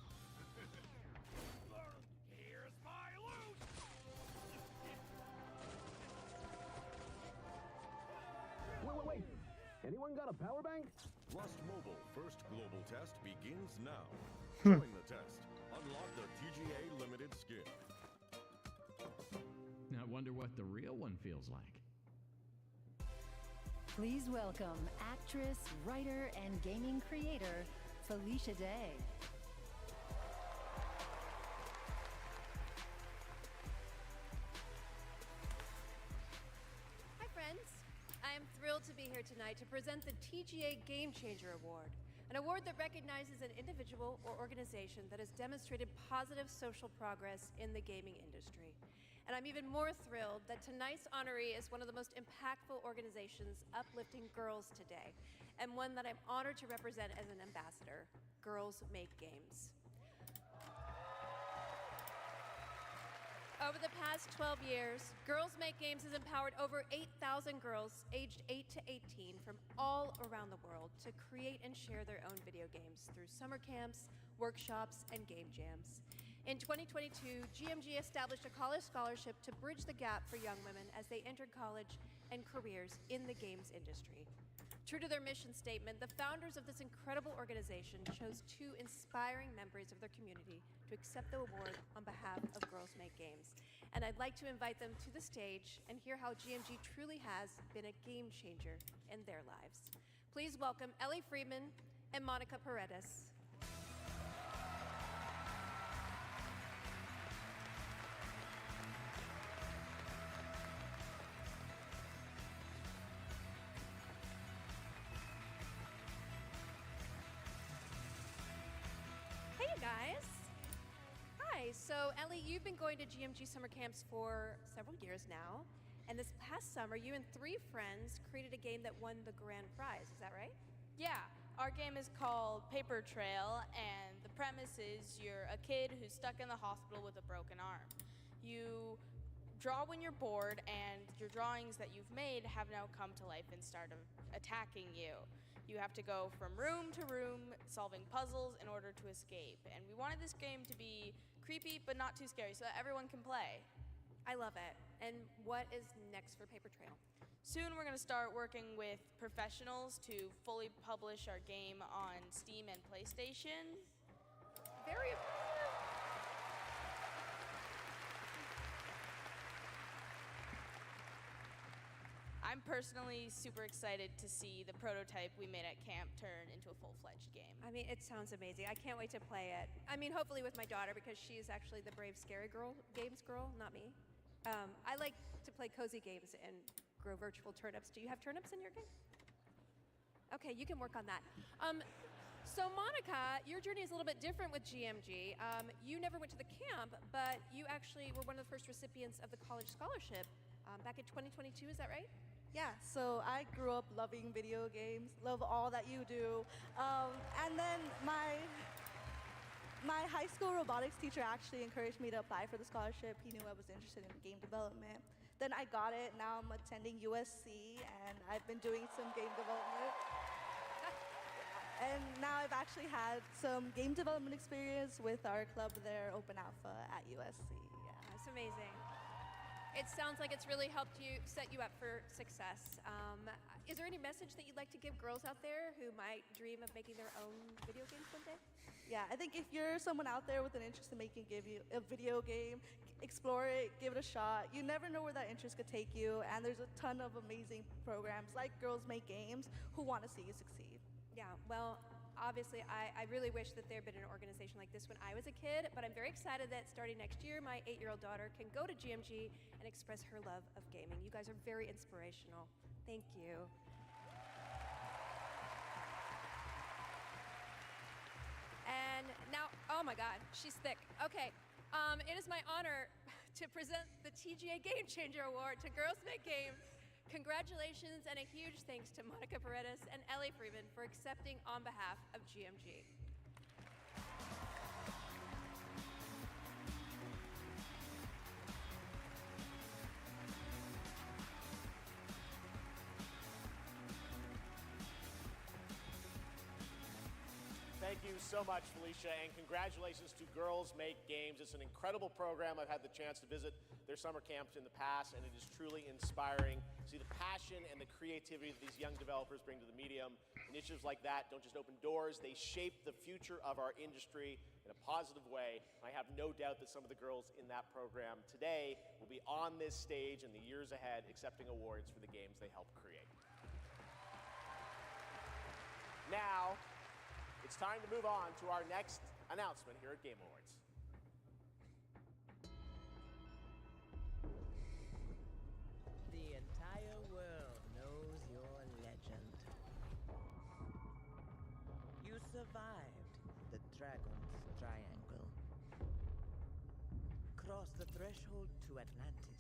Here's my loot! Wait. Anyone got a power bank? Rust Mobile first global test begins now. Hmm. Join the test. Unlock the TGA limited skin. I wonder what the real one feels like. Please welcome actress, writer, and gaming creator, Felicia Day. Hi, friends. I am thrilled to be here tonight to present the TGA Game Changer Award, an award that recognizes an individual or organization that has demonstrated positive social progress in the gaming industry. And I'm even more thrilled that tonight's honoree is one of the most impactful organizations uplifting girls today, and one that I'm honored to represent as an ambassador, Girls Make Games. Over the past 12 years, Girls Make Games has empowered over 8,000 girls aged 8 to 18 from all around the world to create and share their own video games through summer camps, workshops, and game jams. In 2022, GMG established a college scholarship to bridge the gap for young women as they entered college and careers in the games industry. True to their mission statement, the founders of this incredible organization chose 2 inspiring members of their community to accept the award on behalf of Girls Make Games. And I'd like to invite them to the stage and hear how GMG truly has been a game changer in their lives. Please welcome Ellie Friedman and Monica Paredes. Hey, you guys. Hi. So, Ellie, you've been going to GMG summer camps for several years now. And this past summer, you and 3 friends created a game that won the grand prize. Is that right? Yeah, our game is called Paper Trail, and the premise is you're a kid who's stuck in the hospital with a broken arm. You draw when you're bored, and your drawings that you've made have now come to life and start attacking you. You have to go from room to room solving puzzles in order to escape. And we wanted this game to be creepy but not too scary so that everyone can play. I love it. And what is next for Paper Trail? Soon we're going to start working with professionals to fully publish our game on Steam and PlayStation. Very impressive. I'm personally super excited to see the prototype we made at camp turn into a full-fledged game. I mean, it sounds amazing. I can't wait to play it. I mean, hopefully with my daughter, because she's actually the brave, scary games girl, not me. I like to play cozy games and grow virtual turnips. Do you have turnips in your game? Okay, you can work on that. So Monica, your journey is a little bit different with GMG. You never went to the camp, but you actually were one of the first recipients of the college scholarship back in 2022, is that right? Yeah, so I grew up loving video games, love all that you do. And then my high school robotics teacher actually encouraged me to apply for the scholarship. He knew I was interested in game development. Then I got it. Now I'm attending USC, and I've been doing some game development. And now I've actually had some game development experience with our club there, Open Alpha at USC. Yeah. That's amazing. It sounds like it's really helped you, set you up for success. Is there any message that you'd like to give girls out there who might dream of making their own video games one day? Yeah, I think if you're someone out there with an interest in making a video game, explore it, give it a shot. You never know where that interest could take you, and there's a ton of amazing programs like Girls Make Games who want to see you succeed. Yeah, well, obviously, I really wish that there had been an organization like this when I was a kid, but I'm very excited that starting next year, my 8-year-old daughter can go to GMG and express her love of gaming. You guys are very inspirational. Thank you. And now, oh my God, she's thick. Okay, it is my honor to present the TGA Game Changer Award to Girls Make Games. Congratulations and a huge thanks to Monica Paredes and Ellie Freeman for accepting on behalf of GMG. Thank you so much, Felicia, and congratulations to Girls Make Games. It's an incredible program. I've had the chance to visit their summer camps in the past, and it is truly inspiring to see the passion and the creativity that these young developers bring to the medium. Initiatives like that don't just open doors, they shape the future of our industry in a positive way. I have no doubt that some of the girls in that program today will be on this stage in the years ahead accepting awards for the games they helped create. Now, it's time to move on to our next announcement here at Game Awards. The entire world knows your legend. You survived the Dragon's Triangle. Crossed the threshold to Atlantis.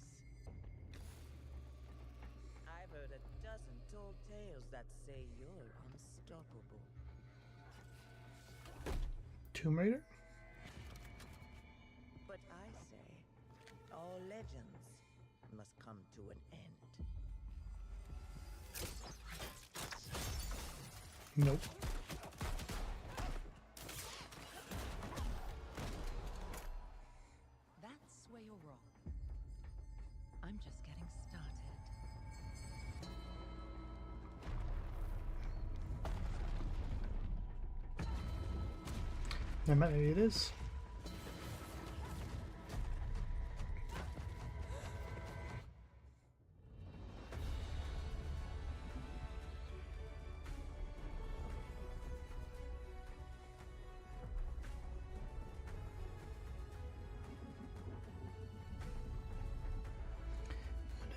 I've heard a dozen tall tales that say you're unstoppable. Tomb Raider? But I say, all legends must come to an end. Nope. That's where you're wrong. I'm just getting started. Maybe it is.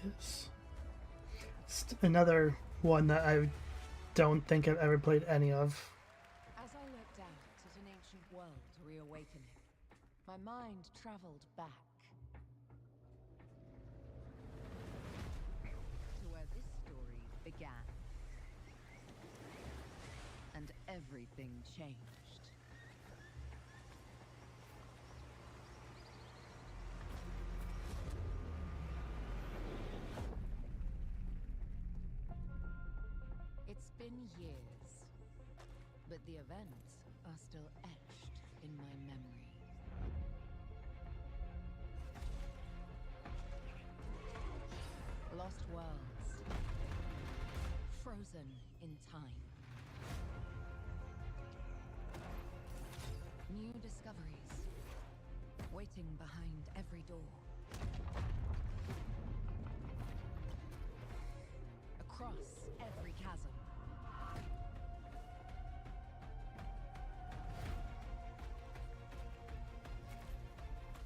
It is. It's another one that I don't think I've ever played any of. As I looked out at an ancient world reawakening, my mind traveled back to where this story began. And everything changed. It's been years, but the events are still etched in my memory. Lost worlds, frozen in time. New discoveries, waiting behind every door. cross every chasm.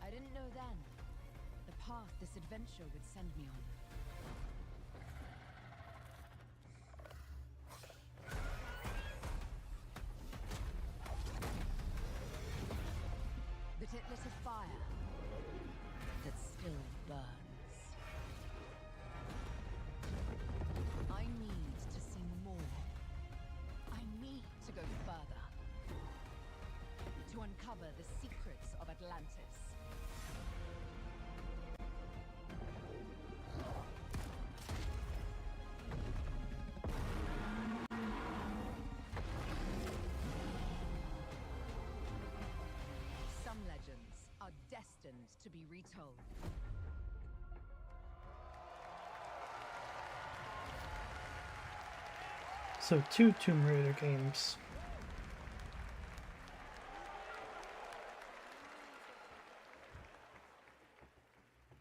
I didn't know then the path this adventure would send me on. That it lit a fire that still burns. I need to see more. I need to go further. To uncover the secrets of Atlantis. Some legends are destined to be retold. So 2 Tomb Raider games.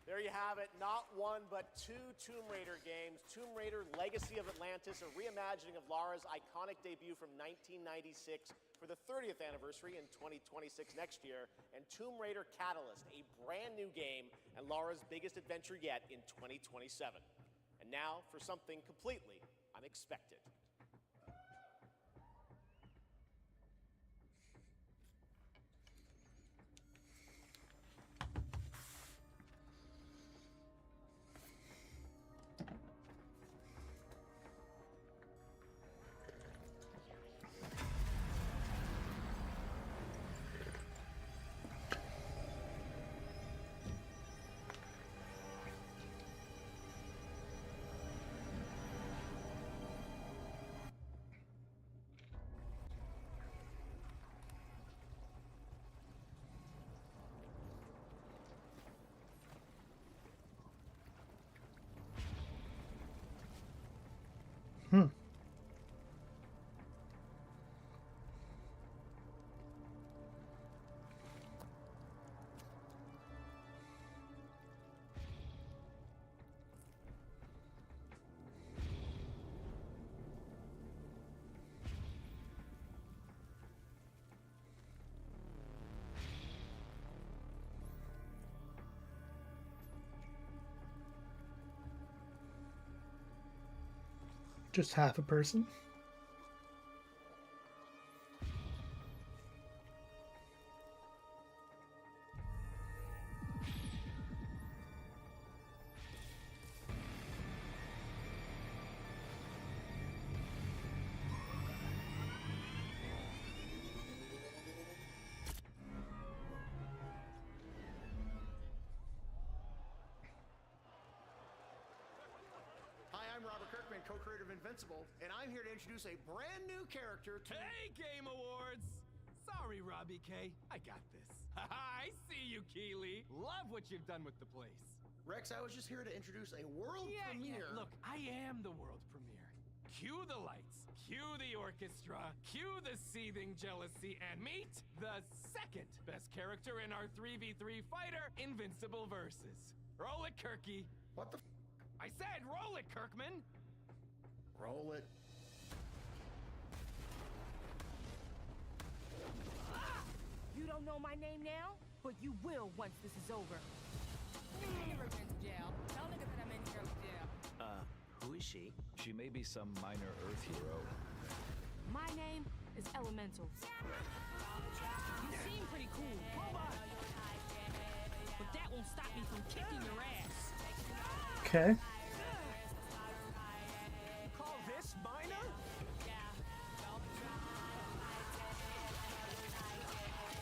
There you have it, not one but 2 Tomb Raider games. Tomb Raider Legacy of Atlantis, a reimagining of Lara's iconic debut from 1996 for the 30th anniversary in 2026 next year, and Tomb Raider Catalyst, a brand new game and Lara's biggest adventure yet in 2027. And now for something completely unexpected. Just half a person. Hi, I'm Robert Kirkman, co-creator of Invincible, and I'm here to introduce a brand new character to... Hey, Game Awards! Sorry, Robbie K. I got this. I see you, Keeley. Love what you've done with the place. Rex, I was just here to introduce a world premiere. Yeah, look, I am the world premiere. Cue the lights, cue the orchestra, cue the seething jealousy, and meet the second best character in our 3v3 fighter Invincible Versus. Roll it, Kirky. What the I said roll it, Kirkman! Roll it. You don't know my name now, but you will once this is over. Who is she? She may be some minor Earth hero. My name is Elemental. You seem pretty cool, but that won't stop me from kicking your ass. Okay. Call this minor?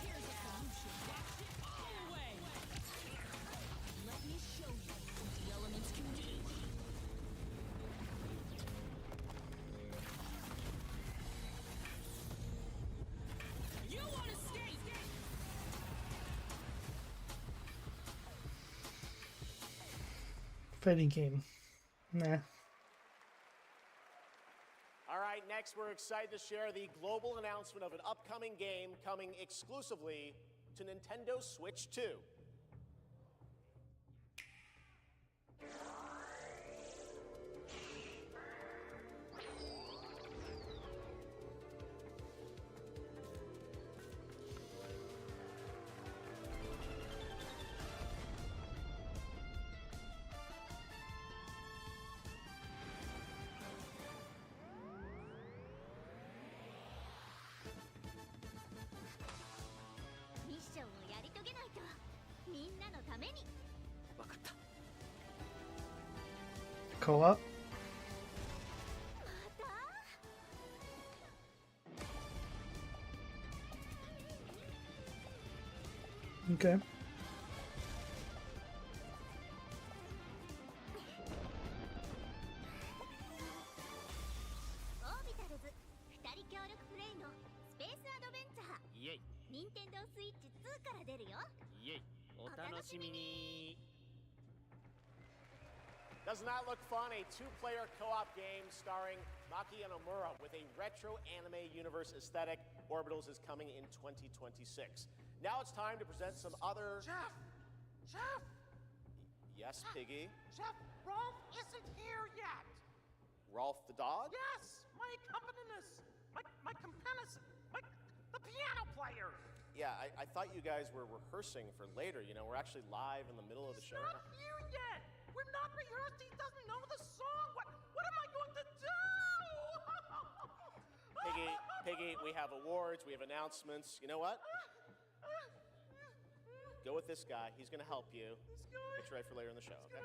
Here's a solution. That's it all the way. Let me show you what the elements can do. You want to escape? Fighting game. Nah. All right, next we're excited to share the global announcement of an upcoming game coming exclusively to Nintendo Switch 2. Co-op? Okay. Doesn't that look fun? A two-player co-op game starring Maki and Omura with a retro anime universe aesthetic. Orbitals is coming in 2026. Now it's time to present some other... Chef! Chef! Yes, Piggy? Chef, Rolf isn't here yet! Rolf the dog? Yes! My accompanist! My accompanist! The piano player! Yeah, I thought you guys were rehearsing for later. You know, we're actually live in the middle of the show. Not here yet! We're not rehearsed. He doesn't know the song. What am I going to do? Piggy, we have awards, we have announcements. You know what? Go with this guy. He's going to help you. Get you ready for later in the show, okay?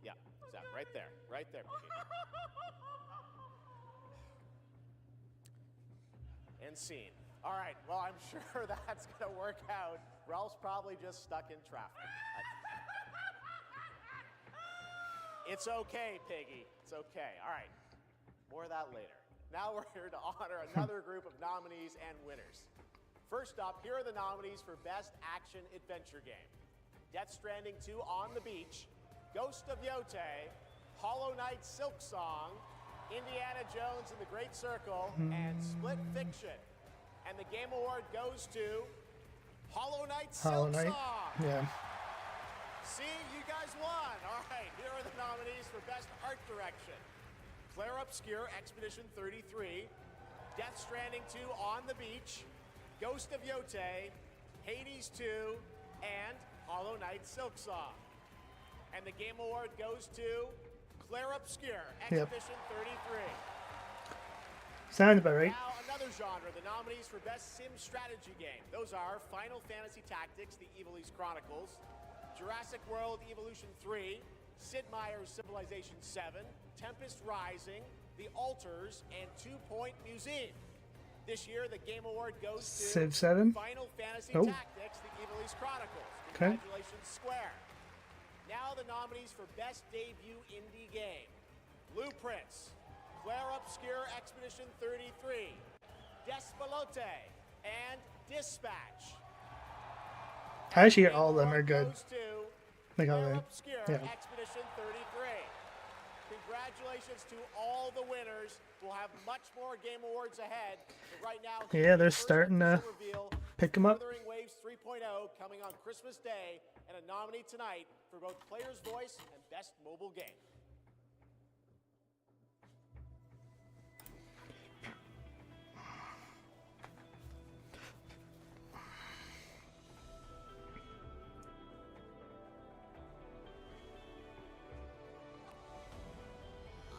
Yeah, exactly. Right there, Piggy. And scene. All right, well, I'm sure that's going to work out. Ralph's probably just stuck in traffic. It's okay, Piggy. It's okay. All right. More of that later. Now we're here to honor another group of nominees and winners. First up, here are the nominees for Best Action Adventure Game. Death Stranding 2 On the Beach, Ghost of Yote, Hollow Knight Silk Song, Indiana Jones and the Great Circle, and Split Fiction. And the Game Award goes to Hollow Knight Silk Song. Yeah. See, you guys won. All right, here are the nominees for Best Art Direction. Claire Obscure, Expedition 33, Death Stranding 2 On the Beach, Ghost of Yote, Hades 2, and Hollow Knight Silk Song. And the Game Award goes to Claire Obscure, Expedition 33. Sounds about right. Now, another genre, the nominees for Best Sim Strategy Game. Those are Final Fantasy Tactics, The Evil East Chronicles, Jurassic World Evolution 3, Sid Meier's Civilization 7, Tempest Rising, The Alters, and 2 Point Museum. This year, the Game Award goes to Civ 7? Final Fantasy Tactics, The Evil East Chronicles. Okay. Congratulations, Square. Now the nominees for Best Debut Indie Game. Blueprints, Claire Obscure Expedition 33, Despalote, and Dispatch. Actually, all of them are good. Like how they, Obscure yeah. Expedition 33. Congratulations to all the winners. We'll have much more Game Awards ahead. But right now, Yeah, they're starting to pick them up. Wuthering Waves 3.0 coming on Christmas Day, and a nominee tonight for both Player's Voice and Best Mobile Game.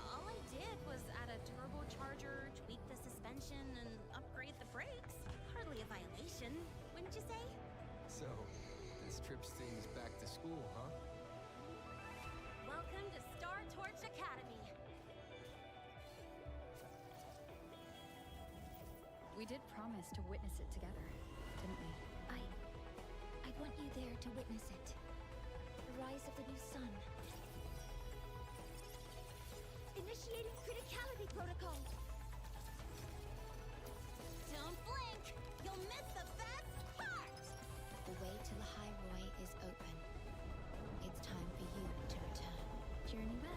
All I did was add a turbocharger, tweak the suspension, and upgrade the brakes. Hardly a violation, wouldn't you say? So, this trip stings back to school, huh? Welcome to Star Torch Academy. We did promise to witness it together, didn't we? I want you there to witness it. The rise of the new sun. Initiating criticality protocol. Don't blink! You'll miss the best part! The way to the High Roy is open. It's time for you to return. Journey well.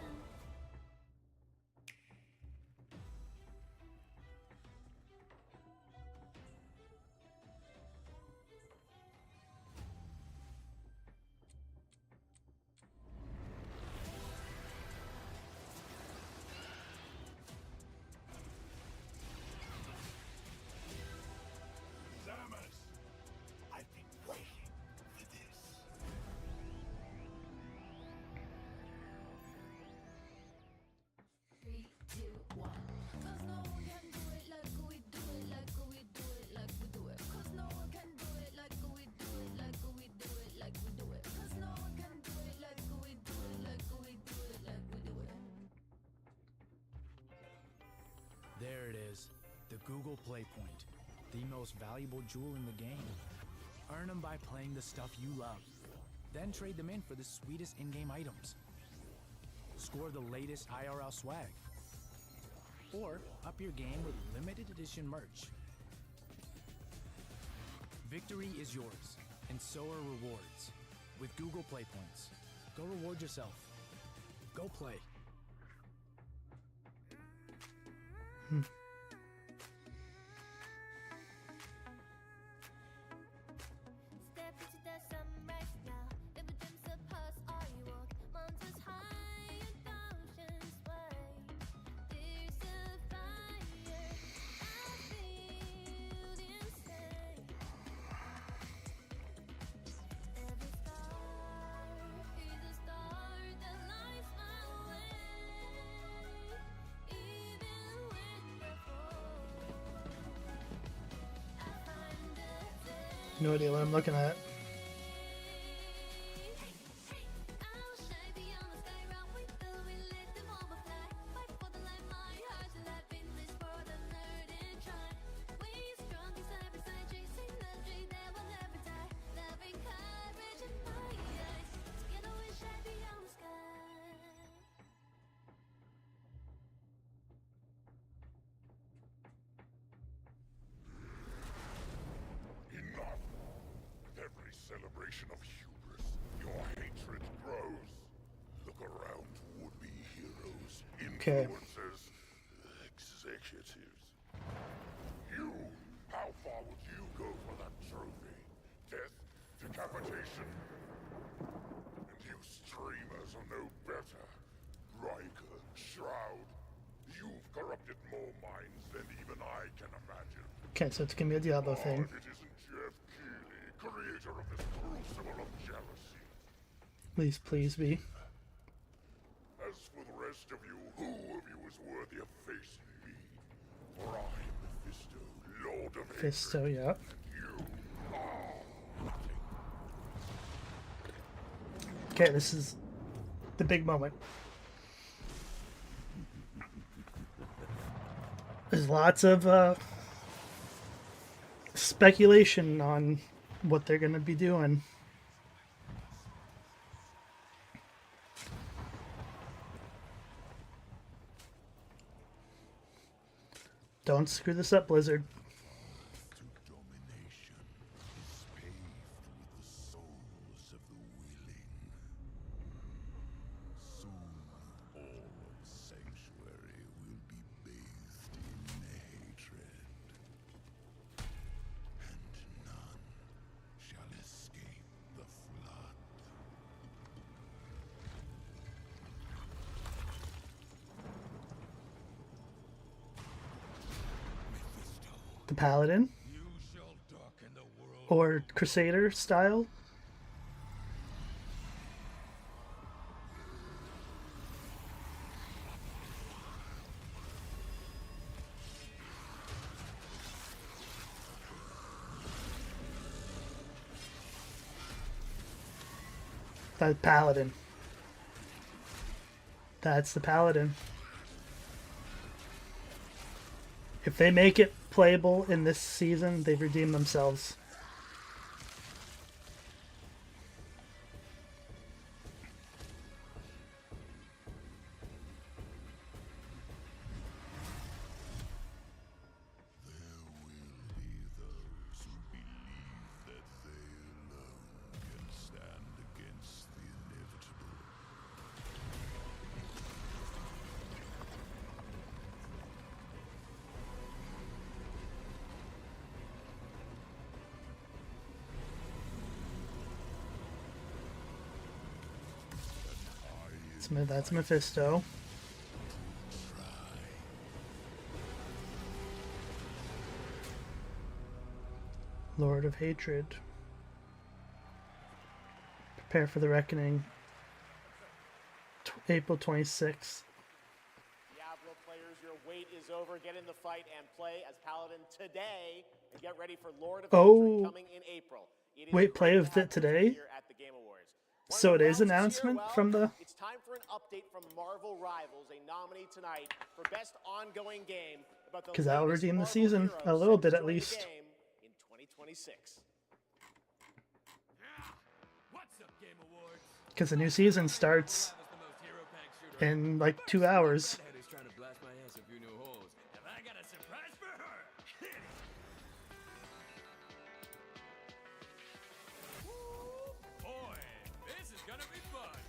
Samus! I've been waiting for There it is. The Google Play Point. The most valuable jewel in the game. Earn them by playing the stuff you love. Then trade them in for the sweetest in-game items. Score the latest IRL swag. Or up your game with limited edition merch. Victory is yours, and so are rewards. With Google Play Points. Go reward yourself. Go play. Step into the sunrise now. Never dreams of us, all you walk. Monsters high and oceans sway. There's a fire I feel inside. Every star is a star that lights my way. Even when I fall, I find a day. No idea what I'm looking at. Enough! With every celebration of hubris, your hatred grows. Look around would-be heroes, Okay. influencers, executives. You, how far would you go for that trophy? Death? Decapitation? And you streamers are no better. Riker, Shroud, you've corrupted more minds than even I can imagine. Okay, so it's gonna be a Diablo thing. If it isn't Jeff Keighley, creator of this crucible of jealousy. Please be. As for the rest of you, who of you is worthy of facing me? For I am Mephisto, Lord of Hatred, Fisto, yeah. you are nothing. Okay, this is the big moment. There's lots of speculation on what they're gonna be doing. Don't screw this up, Blizzard. Domination is paved with the souls of the willing. Soon, all of Sanctuary will be bathed in hatred. And none shall escape the flood. The Paladin? Or Crusader style? That Paladin. That's the Paladin. If they make it playable in this season, they've redeemed themselves. Those who believe that they alone can stand against the inevitable. That's Mephisto. Lord of Hatred. Prepare for the Reckoning. April 26th. Diablo players, your wait is over. Get in the fight and play as Paladin today, and get ready for Lord of Hatred coming in April. It is Wait, play great with to it have you today? here at the Game Awards. One So of it the is rounds this year, announcement well, from the... It's time for an update from Marvel Rivals, a nominee tonight for Best Ongoing Game. But about the 'Cause that'll latest redeem the Marvel season, heroes a little set to bit at join the least. game in 2026. What's up, Game Awards? Because the new season starts in like 2 hours. Redhead is trying to blast my ass a few new holes, and I got a surprise for her. Boy, this is gonna be fun.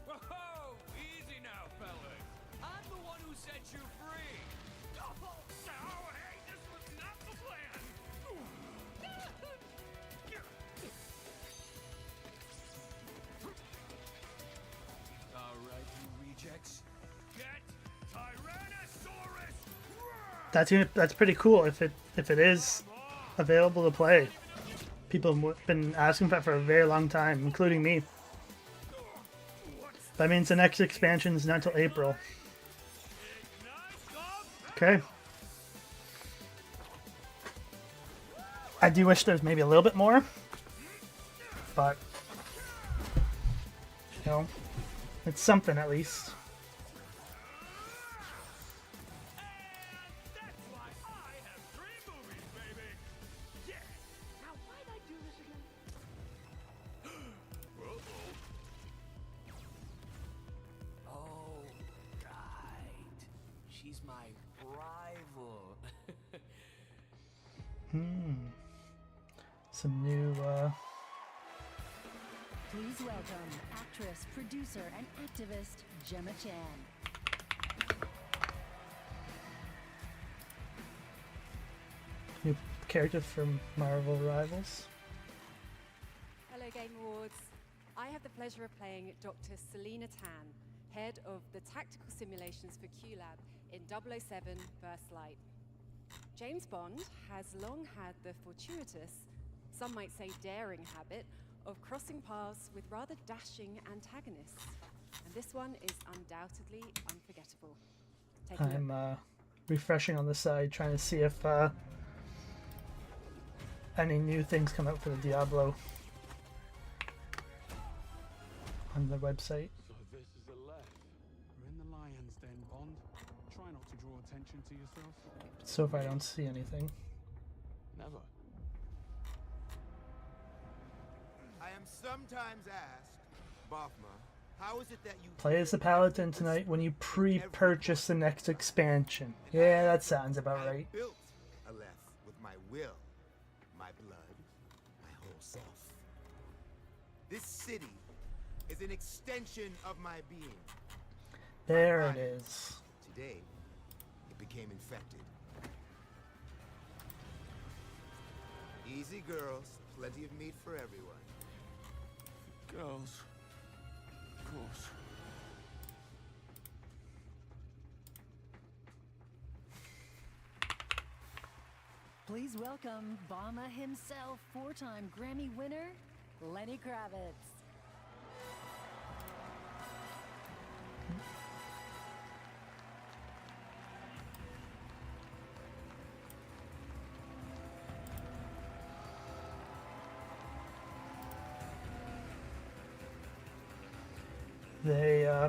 Whoa, easy now, fellas. I'm the one who set you free. Oh, hey, this was not the plan. All right, you rejects. Get Tyrannosaurus. That's pretty cool if it is available to play. People have been asking for that for a very long time, including me. That means the next expansion is not until April. Okay. I do wish there's maybe a little bit more, but you know, it's something at least. Now, why'd I do this again? Oh, right. She's my rival. Some new Please welcome actress, producer, and activist Gemma Chan. new character from Marvel Rivals. Hello Game Awards. I have the pleasure of playing Dr. Selena Tan, head of the tactical simulations for QLab in 007 First Light. James Bond has long had the fortuitous, some might say daring habit of crossing paths with rather dashing antagonists. And this one is undoubtedly unforgettable. Take a look. I'm refreshing on the side, trying to see if any new things come out for the Diablo on the website. So this is a left. We're in the lion's den, Bond. Try not to draw attention to yourself. So far, I don't see anything. Never. I am sometimes asked, Bafma, how is it that you Play as the Paladin tonight when you pre-purchase the next expansion. Yeah, that sounds about right. built Aleph with my will, my blood, my whole self? This city is an extension of my being. There it is. Today, it became infected. Easy, girls. Plenty of meat for everyone. Girls. Of course. Please welcome Obama himself, 4-time Grammy winner, Lenny Kravitz.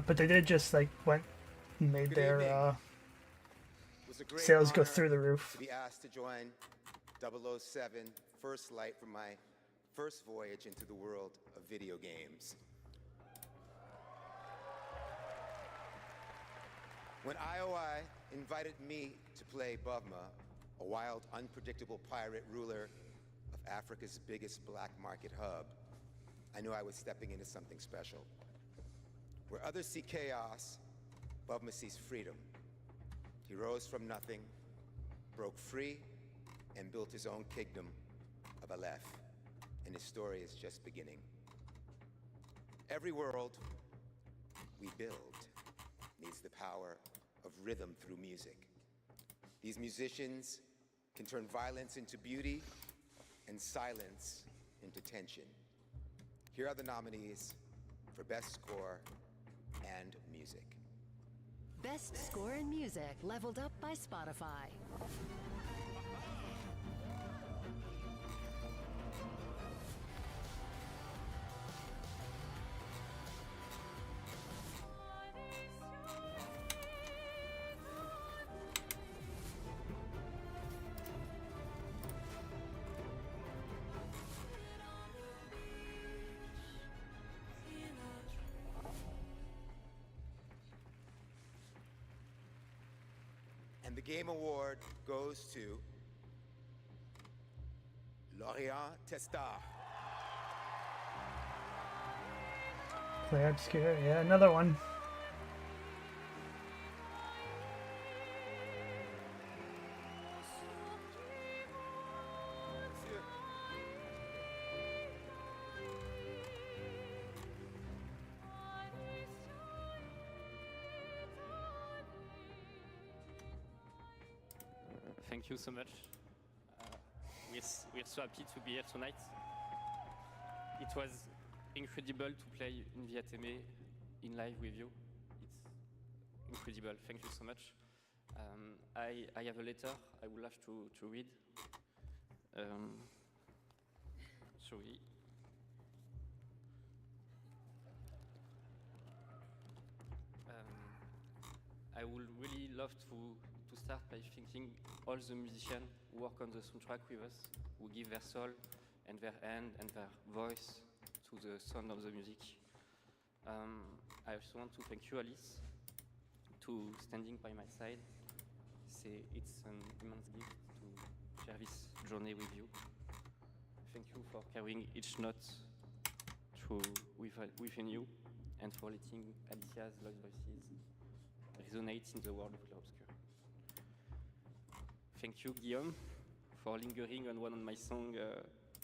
But they did just like went and made their It was a great sales go honor through the roof. to be asked to join 007 First Light for my first voyage into the world of video games. When IOI invited me to play Bavma, a wild, unpredictable pirate ruler of Africa's biggest black market hub, I knew I was stepping into something special. Where others see chaos, Bavma sees freedom. He rose from nothing, broke free, and built his own kingdom of Aleph. And his story is just beginning. Every world we build needs the power of rhythm through music. These musicians can turn violence into beauty and silence into tension. Here are the nominees for Best Score and Music. Best Score in Music, leveled up by Spotify. And the Game Award goes to Lorient Testar. Play Obscure, yeah, another one. Thank you so much. We're so happy to be here tonight. It was incredible to play in the ATME in live with you. It's incredible. Thank you so much. I have a letter I would love to read. Sorry. I would really love to start by thanking all the musicians who work on the soundtrack with us, who give their soul and their hand and their voice to the sound of the music. I also want to thank you, Alice, to standing by my side. It's an immense gift to share this journey with you. Thank you for carrying each note through within you and for letting Alicia's lost voices resonate in the world of Clair Obscur. Thank you, Guillaume, for lingering on one of my songs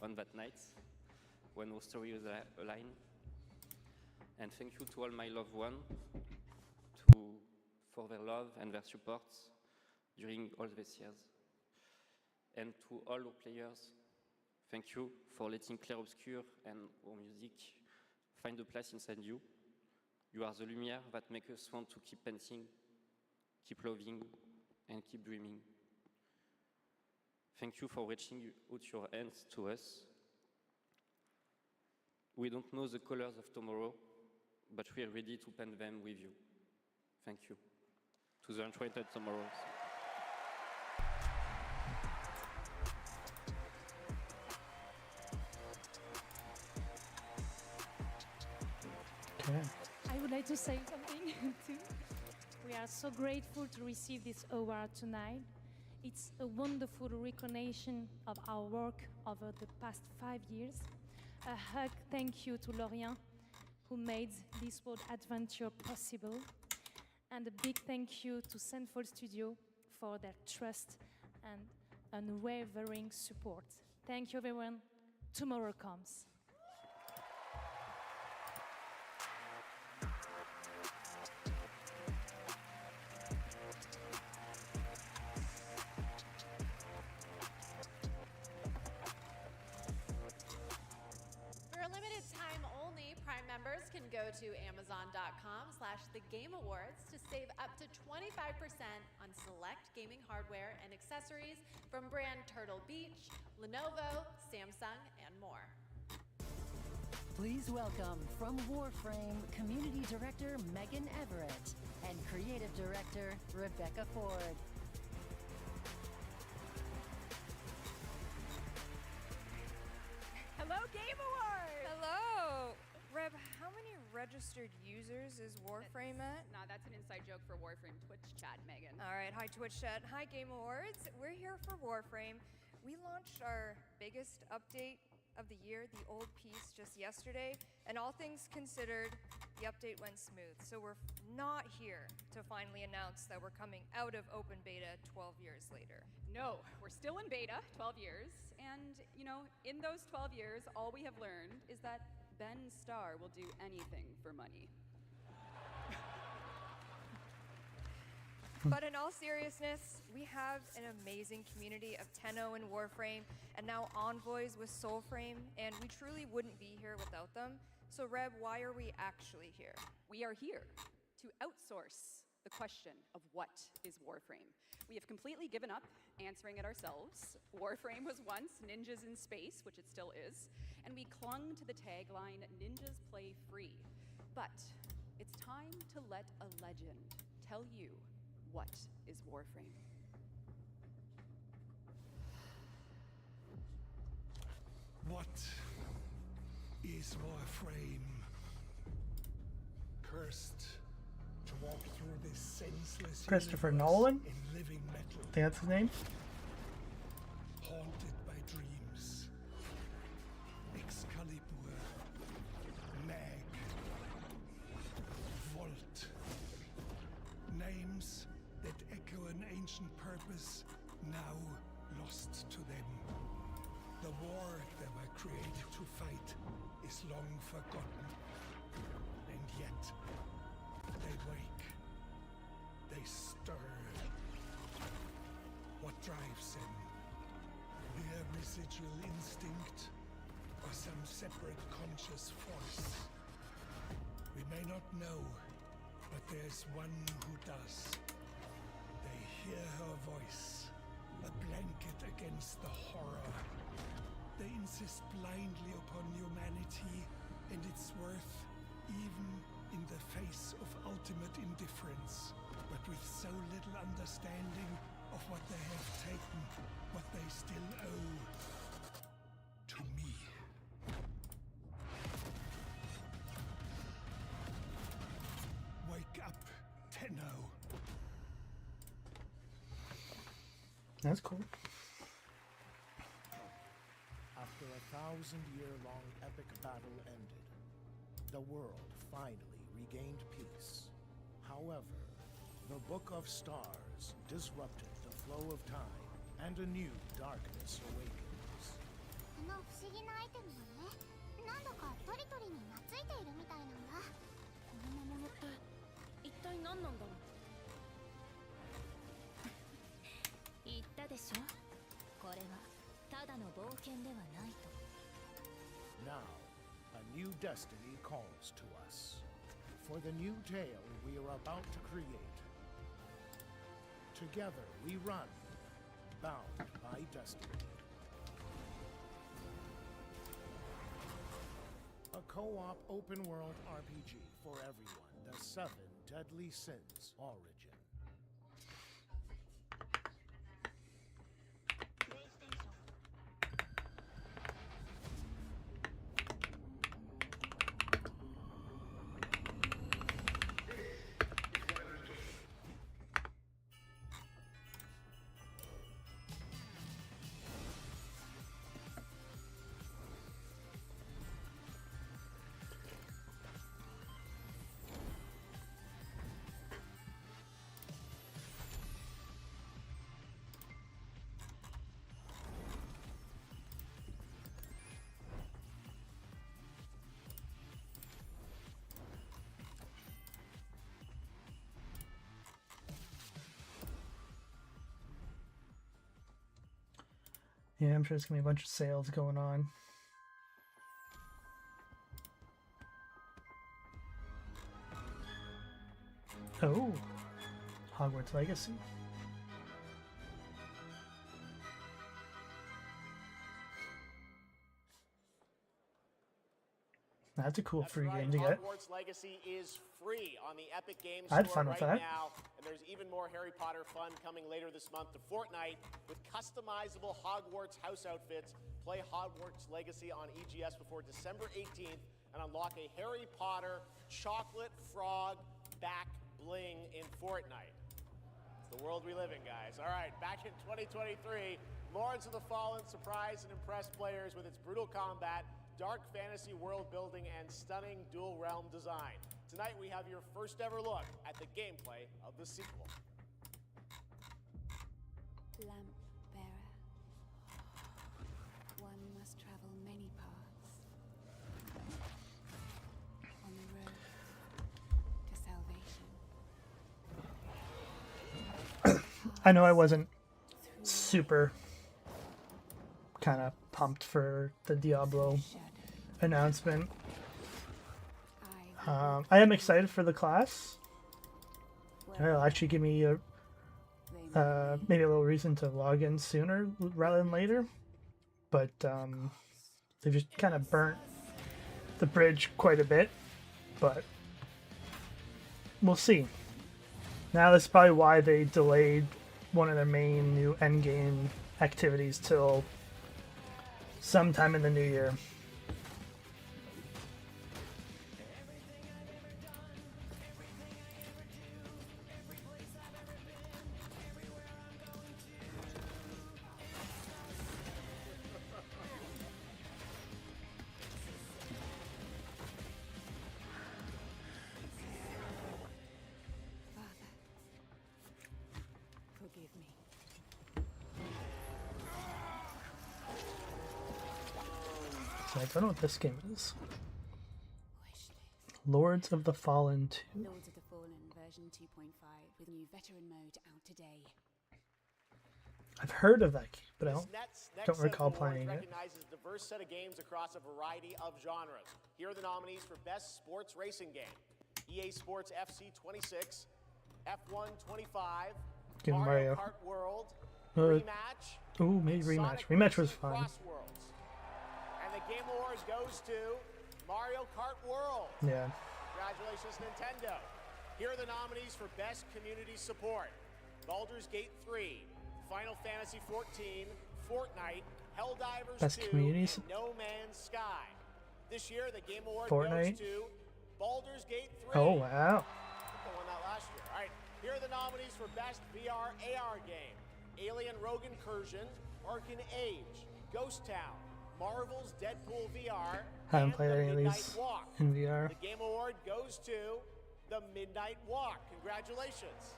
on that night when our story was aligned. And thank you to all my loved ones for their love and their support during all these years. And to all our players, thank you for letting Clair Obscur and our music find a place inside you. You are the lumière that makes us want to keep painting, keep loving, and keep dreaming. Thank you for reaching out your hands to us. We don't know the colors of tomorrow, but we are ready to paint them with you. Thank you. To the Enchanted Tomorrows. Okay. I would like to say something too. We are so grateful to receive this award tonight. It's a wonderful recognition of our work over the past 5 years. A hug thank you to Lorient, who made this world adventure possible. And a big thank you to Central Studio for their trust and unwavering support. Thank you, everyone. Tomorrow comes. For a limited time only, Prime members can go to Amazon.com/thegameawards to save up to 25% on select gaming hardware and accessories from brand Turtle Beach, Lenovo, Samsung, and more. Please welcome from Warframe Community Director Megan Everett and Creative Director Rebecca Ford. Hello, Game Awards! Hello! Reb, how many registered users is Warframe at? Nah, that's an inside joke for Warframe Twitch chat, Megan. All right, hi Twitch chat, hi Game Awards. We're here for Warframe. We launched our biggest update of the year, the old piece, just yesterday, and all things considered, the update went smooth. So we're not here to finally announce that we're coming out of open beta 12 years later. No, we're still in beta, 12 years, and, you know, in those 12 years, all we have learned is that Ben Starr will do anything for money. But in all seriousness, we have an amazing community of Tenno and Warframe, and now Envoys with Soulframe, and we truly wouldn't be here without them. So Reb, why are we actually here? We are here to outsource the question of what is Warframe. We have completely given up answering it ourselves. Warframe was once ninjas in space, which it still is, and we clung to the tagline, ninjas play free. But it's time to let a legend tell you what is Warframe. What is Warframe? Cursed to walk through this senseless Christopher universe Nolan? in living metal, I think that's his name. haunted by dreams. Excalibur, Mag, Volt. Names that echo an ancient purpose now lost to them. The war they were created to fight is long forgotten. And yet, they wake. They stir. What drives them? Their residual instinct or some separate conscious force? We may not know, but there's one who does. They hear her voice, a blanket against the horror. They insist blindly upon humanity and its worth, even in the face of ultimate indifference, but with so little understanding of what they have taken, what they still owe to me. Wake up, Tenno. That's cool. After a 1,000-year-long epic battle ended, the world finally regained peace. However, the Book of Stars disrupted the flow of time, and a new darkness awakens. この不思議なアイテムはね、何度かトリトリに懐いているみたいなんだ。この魔物って一体何なんだろう。言ったでしょ、これはただの冒険ではないと。 Now, a new destiny calls to us. For the new tale we are about to create. Together we run, bound by destiny. A co-op open-world RPG for everyone. The 7 Deadly Sins Origin. Yeah, I'm sure there's gonna be a bunch of sales going on. Oh, Hogwarts Legacy. That's a cool free game to get. Hogwarts Legacy is free on the Epic Games I had Store fun with right that. now, and there's even more Harry Potter fun coming later this month to Fortnite with customizable Hogwarts house outfits. Play Hogwarts Legacy on EGS before December 18th and unlock a Harry Potter chocolate frog back bling in Fortnite. It's the world we live in, guys. All right, back in 2023, Lords of the Fallen surprised and impressed players with its brutal combat, dark fantasy world building, and stunning dual realm design. Tonight we have your first ever look at the gameplay of the sequel. Lamp bearer. One must travel many paths. On the road to salvation. I know I wasn't super kind of pumped for the Diablo announcement. I am excited for the class. It'll actually give me a maybe a little reason to log in sooner rather than later. But they've just kind of burnt the bridge quite a bit. But we'll see. Now that's probably why they delayed one of their main new endgame activities till sometime in the new year. So I don't know what this game is. Lords of the Fallen 2. Lords of the Fallen version 2.5 with new veteran mode out today. I've heard of that game, but I This don't next recall set of awards playing it. recognizes a diverse set of games across a variety of genres. Here are the nominees for Best Sports Racing Game: EA Sports FC 26, F1 25, Give me Mario. Kart World, Uh, Rematch, Ooh, maybe Rematch. Rematch was fun. Crossworlds. And the Game Award goes to Mario Kart World. Yeah. Congratulations, Nintendo. Here are the nominees for Best Community Support: Baldur's Gate 3, Final Fantasy 14, Fortnite, Helldivers Best 2, Community and Support? No Man's Sky. This year, the Game Award Fortnite? goes to Baldur's Gate 3. Oh, wow. I think I won that last year. All right, here are the nominees for Best VR AR Game: Alien Rogue Incursion, Arcane Age, Ghost Town, Marvel's Deadpool VR, Haven't and played The any of Midnight these Walk. in VR. The Game Award goes to The Midnight Walk. Congratulations.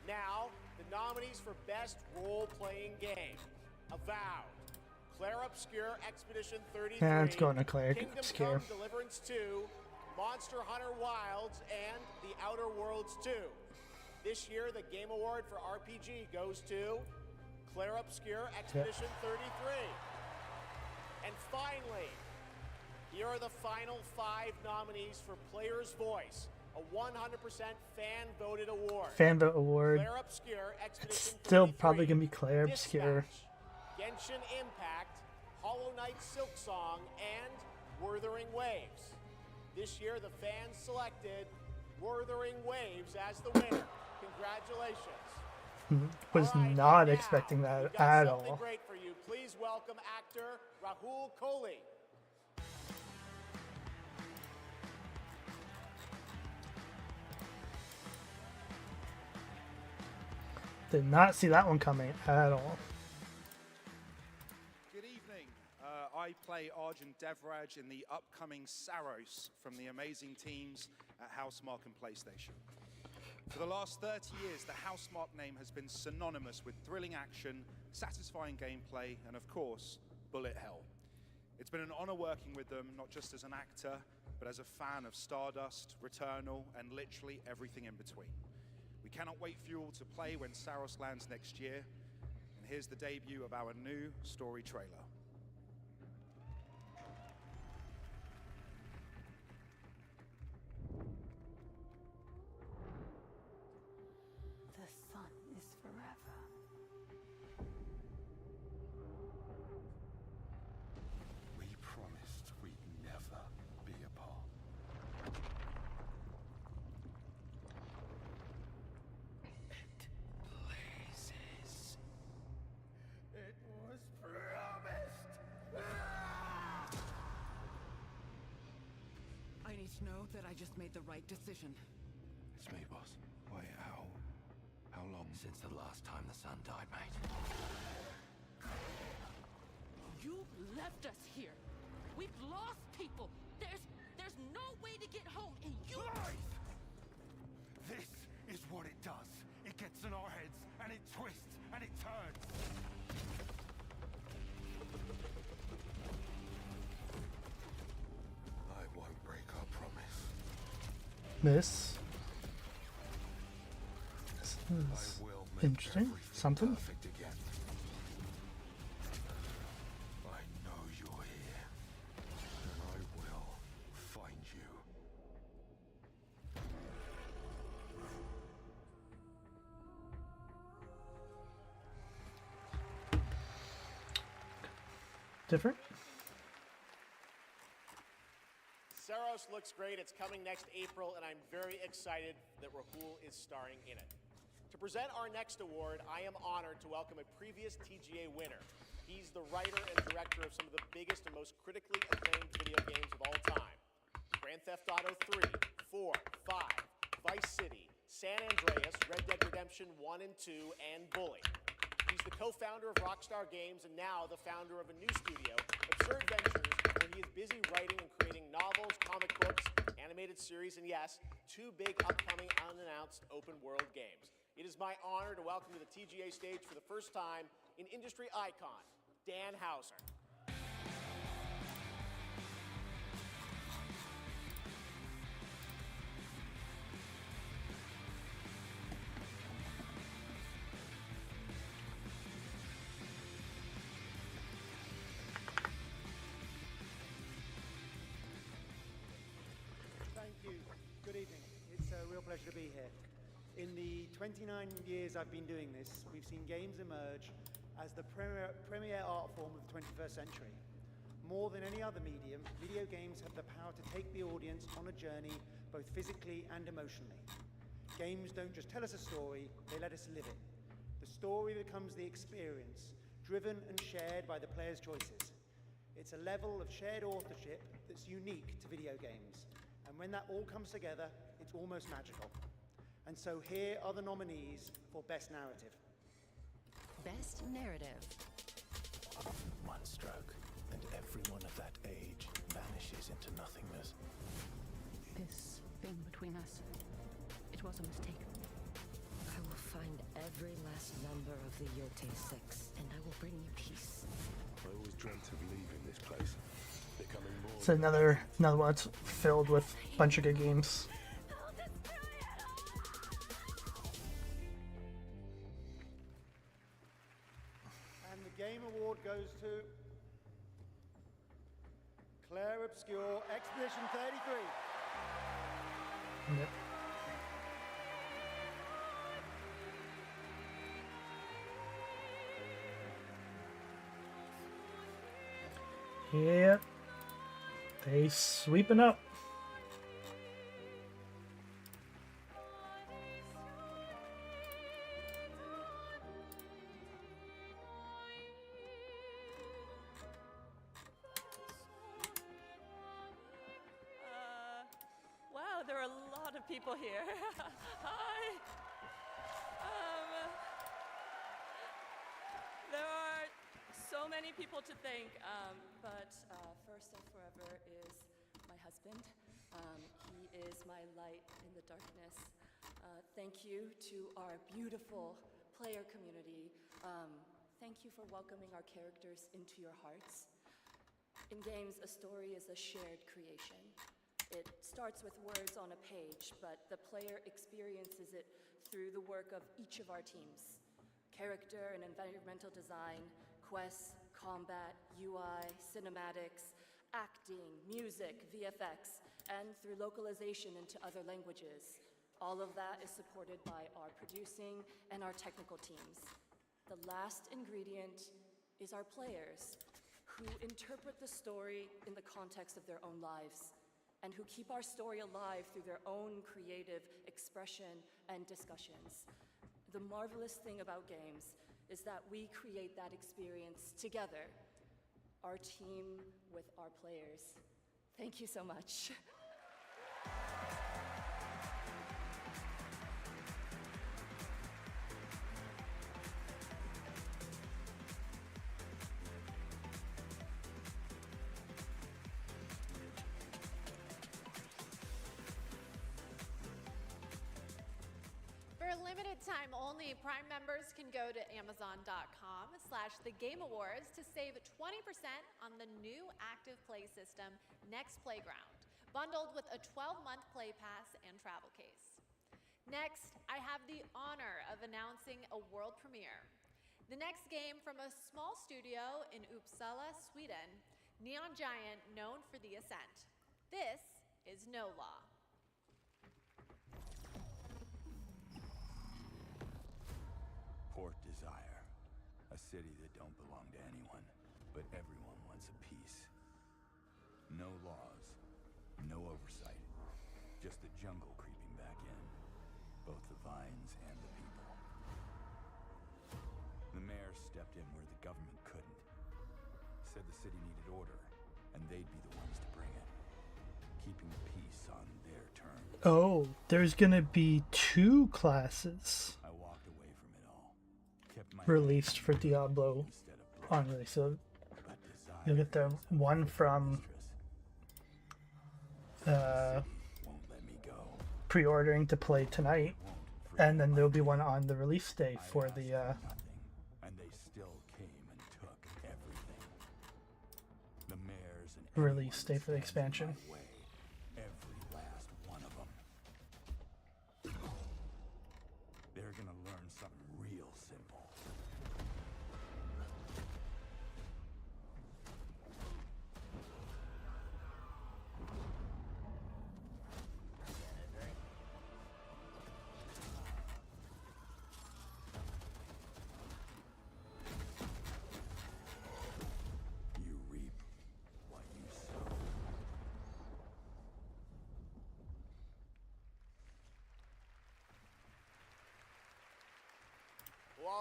Now, the nominees for Best Role-Playing Game: Avowed, Claire Obscure Expedition 33, Yeah, it's going to Claire Kingdom Obscure. Come Deliverance 2, Monster Hunter Wilds, and The Outer Worlds 2. This year, the Game Award for RPG goes to Claire Obscure Expedition 33. And finally, here are the final 5 nominees for Player's Voice, a 100% fan-voted award. Fan vote award. Claire Obscure Expedition Still 33, probably gonna be Claire Obscure. Genshin Impact, Hollow Knight Silksong, and Wuthering Waves. This year, the fans selected Wuthering Waves as the winner. Congratulations. Was not expecting that We've got at something all. great for you. Please welcome actor Rahul Kohli. Did not see that one coming at all. Good evening. I play Arjun Devraj in the upcoming Saros from the amazing teams at Housemarque and PlayStation. For the last 30 years, the Housemarque name has been synonymous with thrilling action, satisfying gameplay, and of course, bullet hell. It's been an honor working with them, not just as an actor, but as a fan of Stardust, Returnal, and literally everything in between. We cannot wait for you all to play when Saros lands next year, and here's the debut of our new story trailer. The sun is forever. We promised we'd never be apart. Blazes. It was promised. I need to know that I just made the right decision. It's me, boss. Wait, how long? Since the last time the sun died, mate. You left us here. We've lost people. There's no way to get home, and you... Lies! This is what it does. It gets in our heads, and it twists, and it turns. I won't break our promise. This is interesting. Something. Perfect again. I know you're here, and I will find you. Different. Saros looks great. It's coming next April, and I'm very excited that Rahul is starring in it. To present our next award, I am honored to welcome a previous TGA winner. He's the writer and director of some of the biggest and most critically acclaimed video games of all time: Grand Theft Auto 3, 4, 5, Vice City, San Andreas, Red Dead Redemption 1 and 2, and Bully. He's the co-founder of Rockstar Games and now the founder of a new studio, Absurd Ventures, where he is busy writing and creating novels, comic books, animated series, and yes, 2 big upcoming unannounced open-world games. It is my honor to welcome to the TGA stage for the first time an industry icon, Dan Houser. you. Good evening. It's a real pleasure to be here. In the 29 years I've been doing this, we've seen games emerge as the premier art form of the 21st century. More than any other medium, video games have the power to take the audience on a journey, both physically and emotionally. Games don't just tell us a story, they let us live it. The story becomes the experience, driven and shared by the player's choices. It's a level of shared authorship that's unique to video games. And when that all comes together, it's almost magical. And so here are the nominees for Best Narrative. Best Narrative. One stroke, and everyone of that age vanishes into nothingness. This thing between us, it was a mistake. I will find every last member of the Yote Six, and I will bring you peace. I always dreamt of leaving this place. Becoming more... It's another one that's filled with a bunch of good games. And the Game Award goes to Claire Obscure, Expedition 33. Yep. Yep. They sweeping up. Wow, there are a lot of people here. Hi. There are so many people to thank, but first and forever is my husband. He is my light in the darkness. Thank you to our beautiful player community. Thank you for welcoming our characters into your hearts. In games, a story is a shared creation. It starts with words on a page, but the player experiences it through the work of each of our teams. Character and environmental design, quests, combat, UI, cinematics, acting, music, VFX, and through localization into other languages. All of that is supported by our producing and our technical teams. The last ingredient is our players, who interpret the story in the context of their own lives, and who keep our story alive through their own creative expression and discussions. The marvelous thing about games is that we create that experience together, our team with our players. Thank you so much. For a limited time only, Prime members can go to Amazon.com/thegameawards to save 20% on the new active play system, Next Playground, bundled with a 12-month play pass and travel case. Next, I have the honor of announcing a world premiere. The next game from a small studio in Uppsala, Sweden, Neon Giant, known for The Ascent. This is No Law. Port Desire. A city that don't belong to anyone, but everyone wants a piece. No laws, no oversight. Just the jungle creeping back in. Both the vines and the people. The mayor stepped in where the government couldn't. Said the city needed order, and they'd be the ones to bring it. Keeping the peace on their terms. Oh, there's gonna be 2 classes I walked away from it all. Kept my released for Diablo on release. So you'll get the one from pre-ordering to play tonight, and then there'll be one on the release day for the and they still came and took everything. The mayors and release day for the expansion. every last one of them. They're gonna learn something real simple.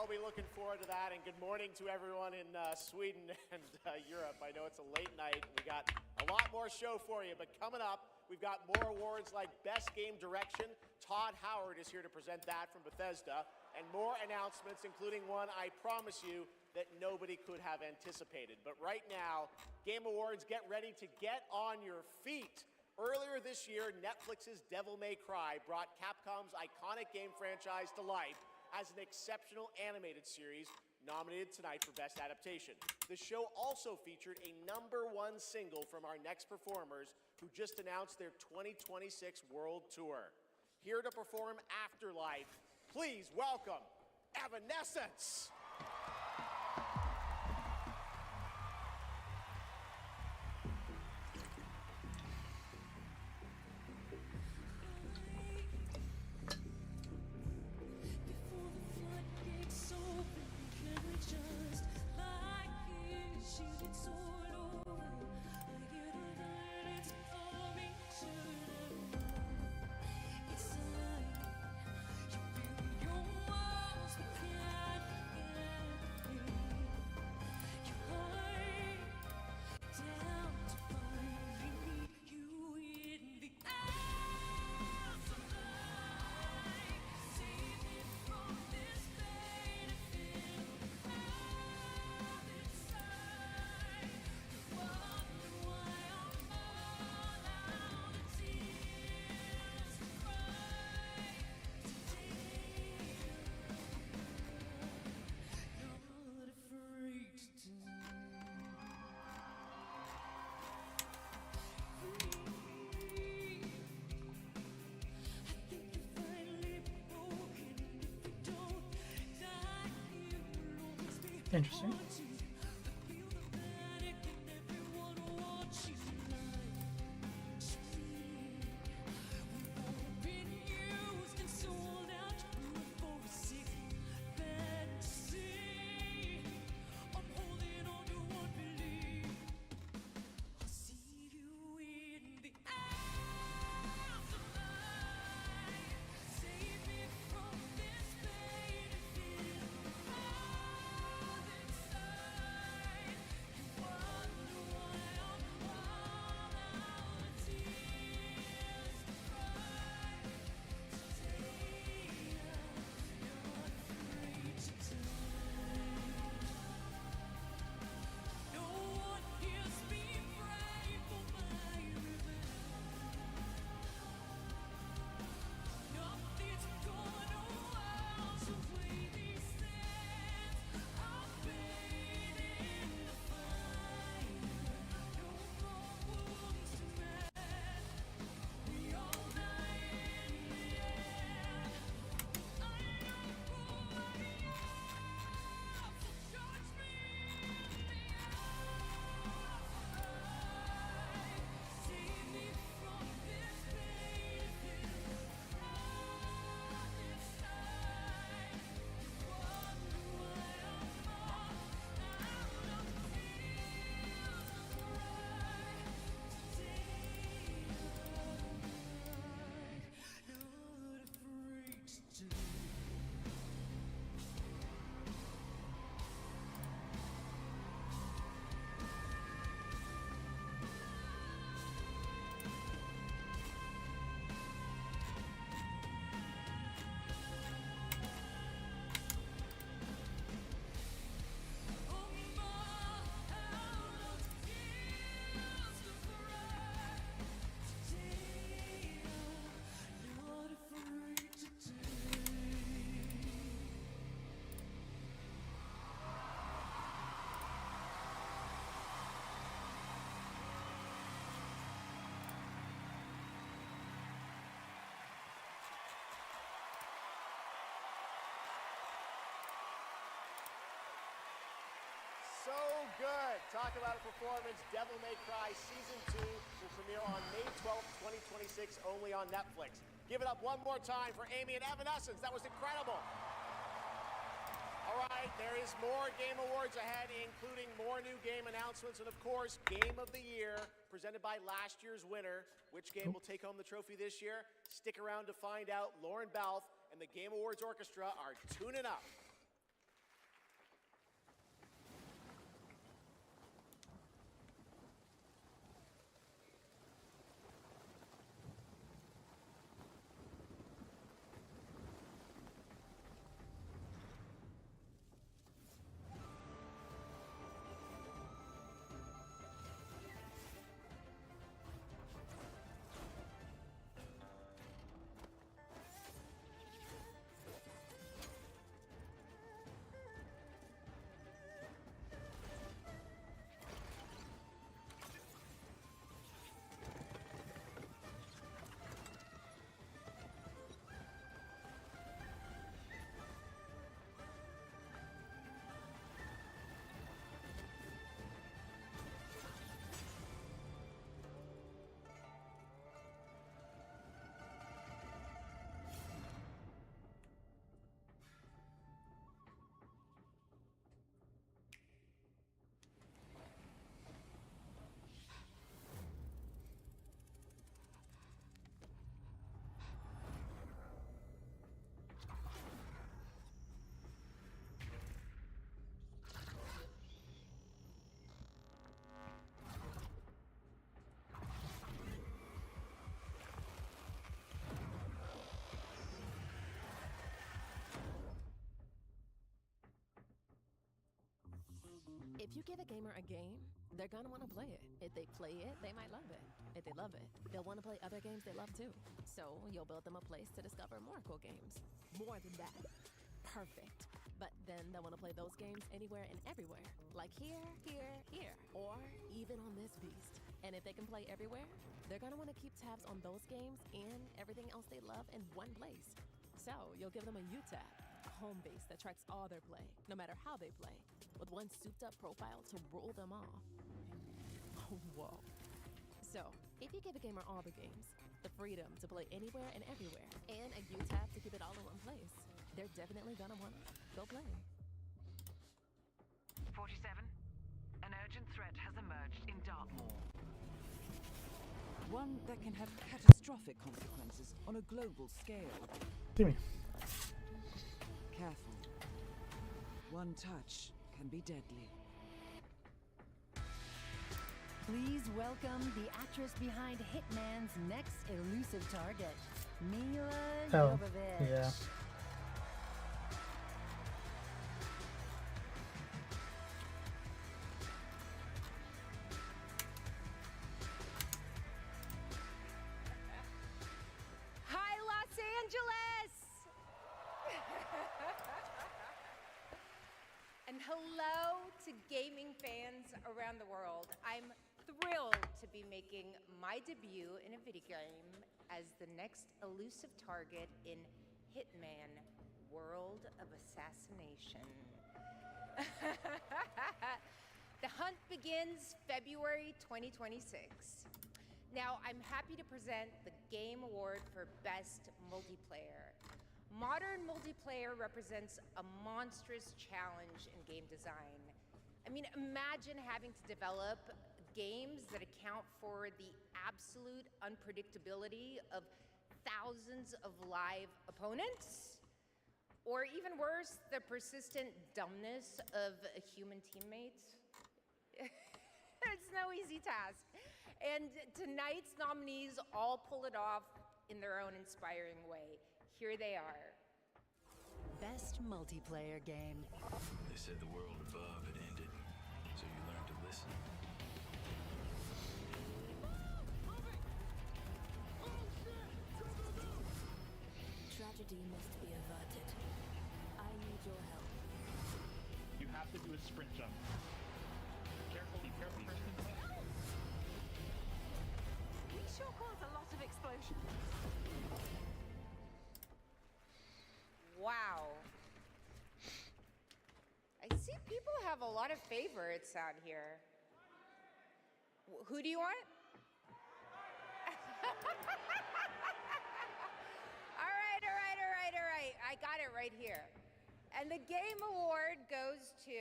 all be looking forward to that. And good morning to everyone in Sweden and Europe. I know it's a late night. We got a lot more show for you, but coming up, we've got more awards like Best Game Direction. Todd Howard is here to present that from Bethesda, and more announcements, including one I promise you that nobody could have anticipated. But right now, Game Awards, get ready to get on your feet. Earlier this year, Netflix's Devil May Cry brought Capcom's iconic game franchise to life as an exceptional animated series nominated tonight for Best Adaptation. The show also featured a #1 single from our next performers who just announced their 2026 World Tour. Here to perform Afterlife, please welcome Evanescence! Interesting. So good. Talk about a performance. Devil May Cry Season 2 will premiere on May 12th, 2026, only on Netflix. Give it up one more time for Amy and Evanescence. That was incredible. All right, there is more Game Awards ahead, including more new game announcements and, of course, Game of the Year, presented by last year's winner. Which game will take home the trophy this year? Stick around to find out. Lauren Balfe and the Game Awards Orchestra are tuning up. If you give a gamer a game, they're gonna want to play it. If they play it, they might love it. If they love it, they'll want to play other games they love too. So you'll build them a place to discover more cool games. More than that. Perfect. But then they'll want to play those games anywhere and everywhere. Like here, here. Or even on this beast. And if they can play everywhere, they're gonna want to keep tabs on those games and everything else they love in one place. So you'll give them a U-tab, a home base that tracks all their play, no matter how they play, with one souped-up profile to rule them all. Whoa. So, if you give a gamer all the games, the freedom to play anywhere and everywhere, and a U-tab to keep it all in one place, they're definitely gonna want to go play. 47. An urgent threat has emerged in Dartmoor. One that can have catastrophic consequences on a global scale. Gimme. Careful. One touch can be deadly. Please welcome the actress behind Hitman's next elusive target, Mila Jovovich. Yeah. Hi, Los Angeles! And hello to gaming fans around the world. I'm thrilled to be making my debut in a video game as the next elusive target in Hitman World of Assassination. The hunt begins February 2026. Now, I'm happy to present the Game Award for Best Multiplayer. Modern multiplayer represents a monstrous challenge in game design. I mean, imagine having to develop games that account for the absolute unpredictability of thousands of live opponents, or even worse, the persistent dumbness of human teammates. It's no easy task. And tonight's nominees all pull it off in their own inspiring way. Here they are. Best multiplayer game. They said the world above had ended, so you learned to listen. Tragedy must be averted. I need your help. You have to do a sprint jump. Careful, be careful. We sure cause a lot of explosion. Wow. I see people have a lot of favorites out here. Who do you want? All right. I got it right here. And the Game Award goes to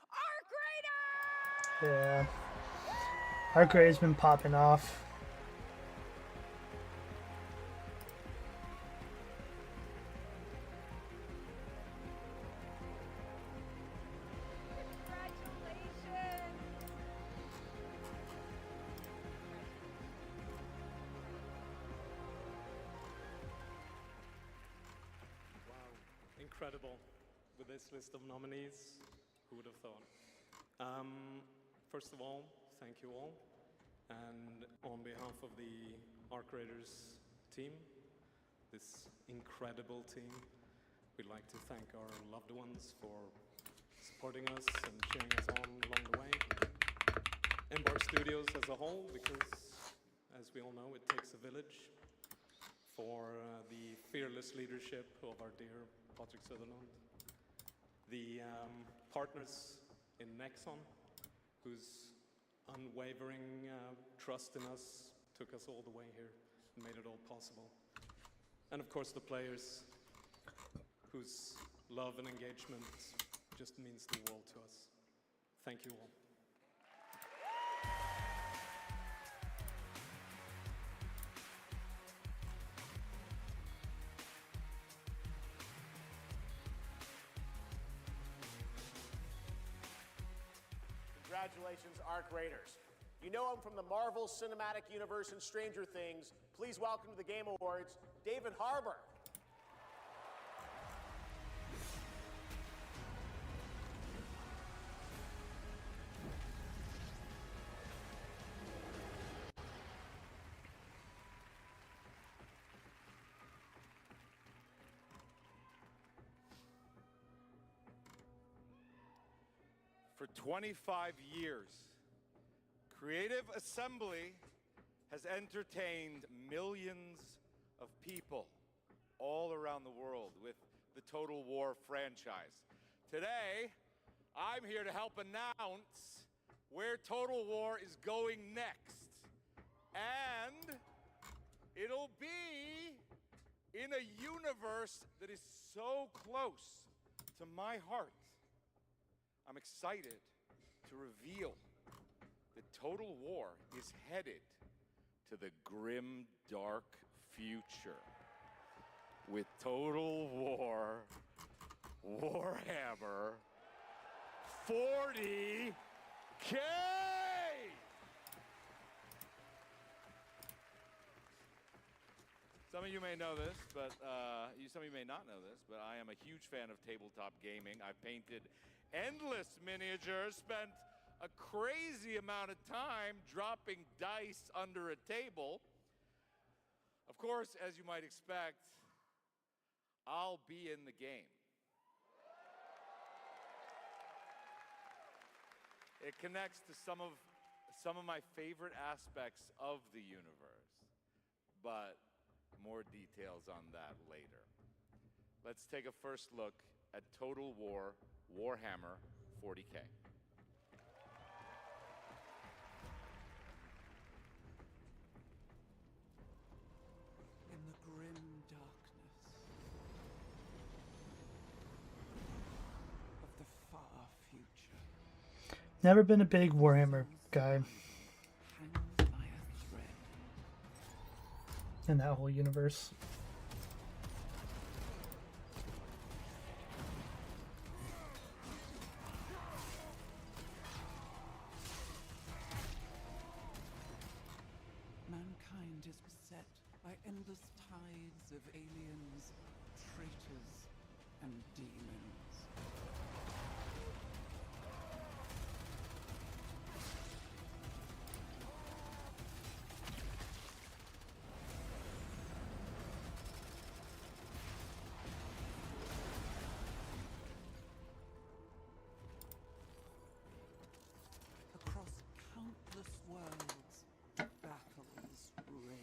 Arc Raiders! Yeah. Arc Raiders been popping off. Incredible. With this list of nominees, who would have thought? First of all, thank you all. And on behalf of the Arc Raiders team, this incredible team, we'd like to thank our loved ones for supporting us and cheering us on along the way. Embark Studios as a whole, because as we all know, it takes a village, for the fearless leadership of our dear Patrick Sutherland, the partners in Nexon, whose unwavering trust in us took us all the way here and made it all possible. And of course the players, whose love and engagement just means the world to us. Thank you all. Congratulations, Arc Raiders. You know him from the Marvel Cinematic Universe and Stranger Things. Please welcome to the Game Awards, David Harbour. For 25 years, Creative Assembly has entertained millions of people all around the world with the Total War franchise. Today, I'm here to help announce where Total War is going next. And it'll be in a universe that is so close to my heart. I'm excited to reveal that Total War is headed to the grim, dark future with Total War Warhammer 40K! Some of you may know this, but some of you may not know this, but I am a huge fan of tabletop gaming. I've painted endless miniatures, spent a crazy amount of time dropping dice under a table. Of course, as you might expect, I'll be in the game. It connects to some of my favorite aspects of the universe, but more details on that later. Let's take a first look at Total War Warhammer 40K. In the grim darkness of the far future, Never been a big Warhammer guy hangs by a thread. in that whole universe. Mankind is beset by endless tides of aliens, traitors, and demons. Across countless worlds, battles rage.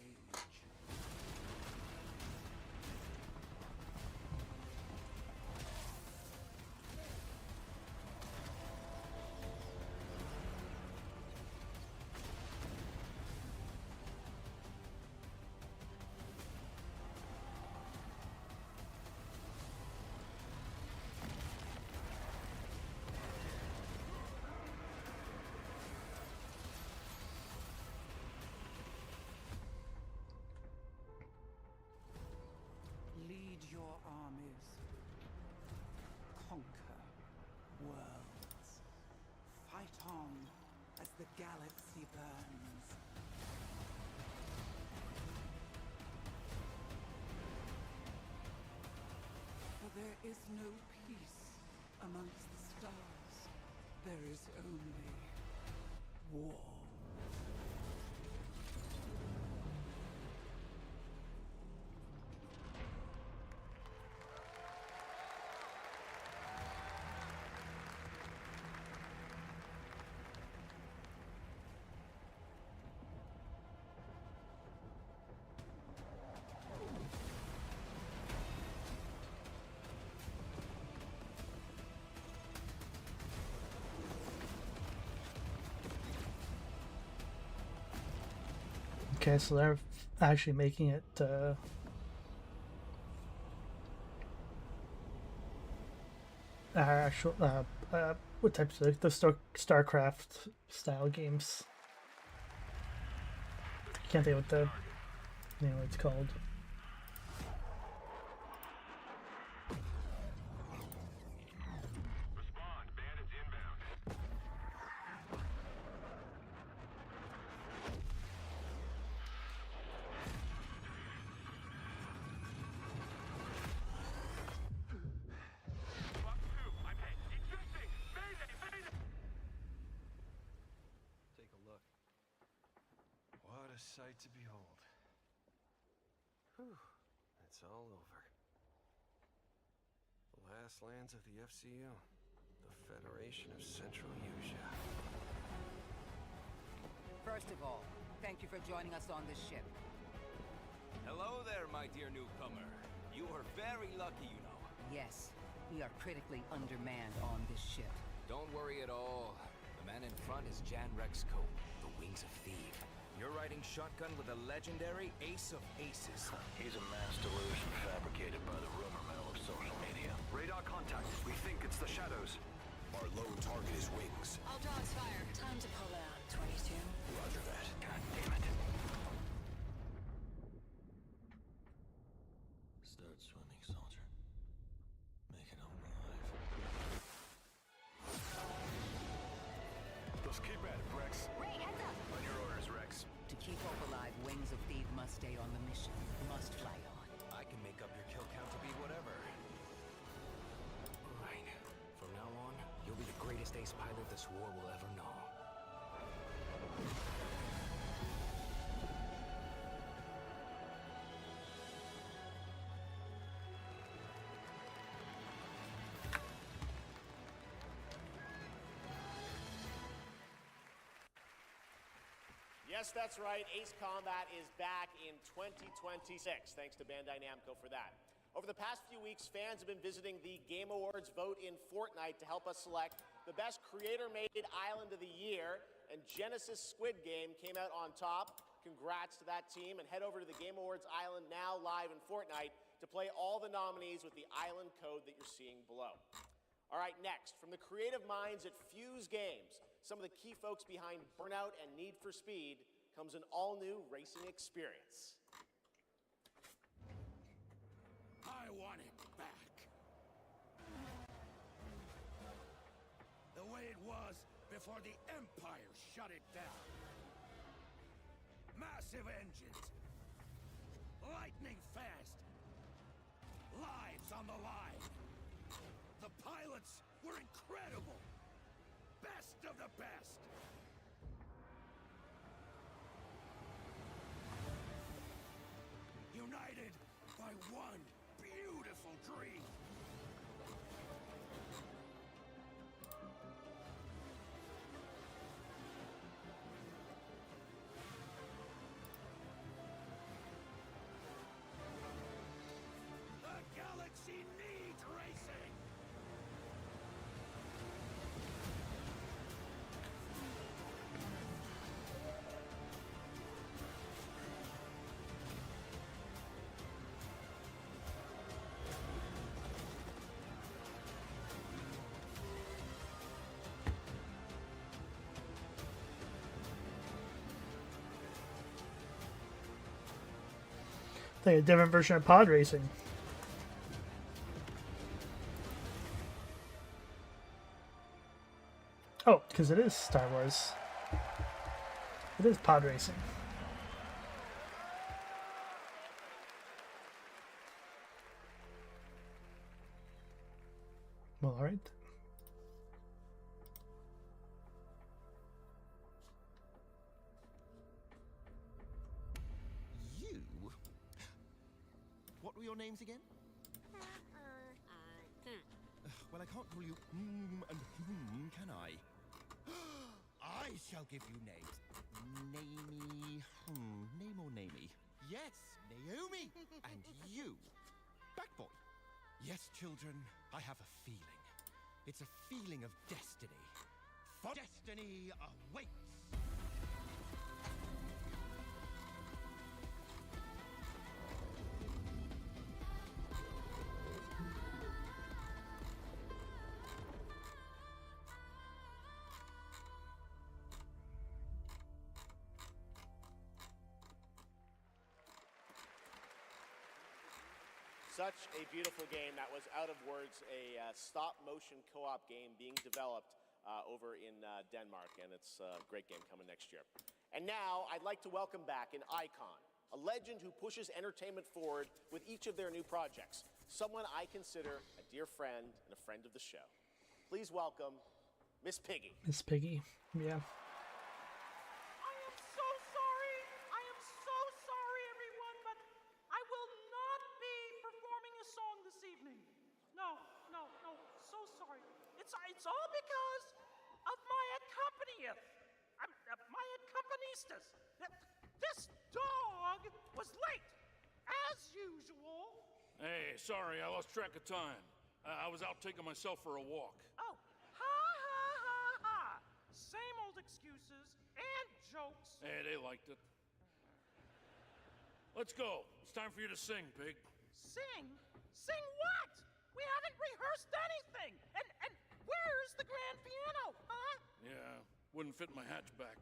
Lead your armies. Conquer worlds. Fight on as the galaxy burns. For there is no peace amongst the stars. There is only war. Okay, so they're actually making it actual what types of the StarCraft style games? Can't think what the what it's called. Take a look. What a sight to behold. Whew, it's all over. The last lands of the FCU. The Federation of Central Asia. First of all, thank you for joining us on this ship. Hello there, my dear newcomer. You are very lucky, you know. Yes, we are critically undermanned on this ship. Don't worry at all. The man in front is Jan Rexco, the Wings of Thief. You're riding shotgun with a legendary ace of aces. He's a mass delusion fabricated by the rumor mill of social media. Radar contact. We think it's the shadows. Our lone target is Wings. All dogs fire. Time to pull out. 22. Roger that. God damn it. Start swimming, soldier. Make it home alive. Just keep at it, Rex. Ray, heads up! On your orders, Rex. To keep hope alive, Wings of Thief must stay on the mission. Must fly on. I can make up your kill count to be whatever. Right. From now on, you'll be the greatest ace pilot this war will ever know. Yes, that's right. Ace Combat is back in 2026, thanks to Bandai Namco for that. Over the past few weeks, fans have been visiting the Game Awards vote in Fortnite to help us select the best creator-made island of the year, and Genesis Squid Game came out on top. Congrats to that team, and head over to the Game Awards island now live in Fortnite to play all the nominees with the island code that you're seeing below. All right, next, from the creative minds at Fuse Games, some of the key folks behind Burnout and Need for Speed, comes an all-new racing experience. I want it back. The way it was before the Empire shut it down. Massive engines. Lightning fast. Lives on the line. The pilots were incredible. Best of the best. United by one beautiful dream. The galaxy needs racing. Like a different version of pod racing. Oh, because it is Star Wars. It is pod racing. Well, all right. You? What were your names again? Well, I can't call you and can I? I shall give you names. Namey. Name or namey? Yes, Naomi. And you, Backboy. Yes, children, I have a feeling. It's a feeling of destiny. For destiny awaits. Such a beautiful game. That was Out of Words, a stop-motion co-op game being developed over in Denmark, and it's a great game coming next year. And now, I'd like to welcome back an icon, a legend who pushes entertainment forward with each of their new projects, someone I consider a dear friend and a friend of the show. Please welcome Miss Piggy. Miss Piggy, yeah. it's all because of my my accompanista. This dog was late, as usual. Hey, sorry, I lost track of time. I was out taking myself for a walk. Oh, ha. Same old excuses and jokes. Hey, they liked it. Let's go. It's time for you to sing, pig. Sing? Sing what? We haven't rehearsed anything. And where's the grand piano, huh? Yeah, wouldn't fit my hatchback.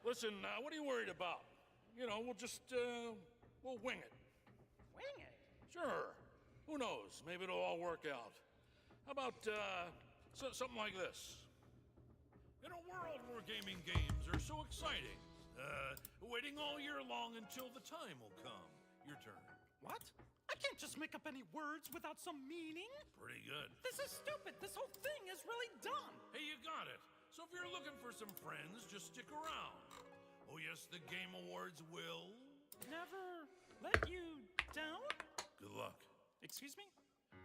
Listen, what are you worried about? You know, we'll just, we'll wing it. Wing it? Sure. Who knows? Maybe it'll all work out. How about, something like this? In a world where gaming games are so exciting, waiting all year long until the time will come. Your turn. What? I can't just make up any words without some meaning. Pretty good. This is stupid. This whole thing is really dumb. Hey, you got it. So if you're looking for some friends, just stick around. Oh yes, the Game Awards will... Never let you down? Good luck. Excuse me?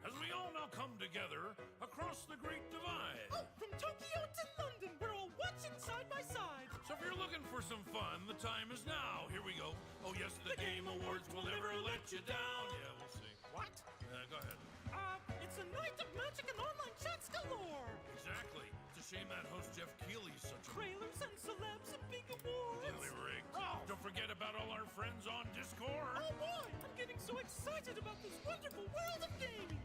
As we all now come together across the Great Divide. Oh, from Tokyo to London, we're all watching side by side. So if you're looking for some fun, the time is now. Here we go. Oh yes, the Game Awards will never let you down. Yeah, we'll see. What? Go ahead. It's a night of magic and online chats galore. Exactly. It's a shame that host Jeff Keighley's such a... Trailers and celebs and big awards. Really rigged. Oh. Don't forget about all our friends on Discord. Oh boy, I'm getting so excited about this wonderful world of gaming.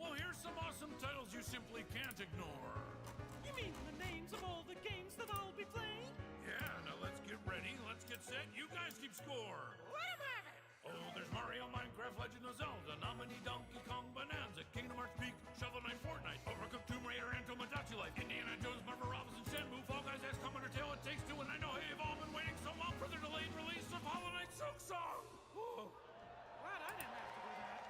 Well, here's some awesome titles you simply can't ignore. You mean the names of all the games that I'll be playing? Yeah, now let's get ready, let's get set. You guys keep score. Let 'em have it. Oh, there's Mario, Minecraft, Legend of Zelda, Nominee, Donkey Kong, Bonanza, Kingdom Hearts Peak, Shovel Knight, Fortnite, Overcooked, Tomb Raider, and Tomodachi Life, Indiana Jones, Marvel Robinson, Shenmue, Fall Guys, XCOM, Undertale, It Takes Two, and I know you've all been waiting so long for the delayed release of Hollow Knight Silk Song. Whoa. Glad I didn't have to do that.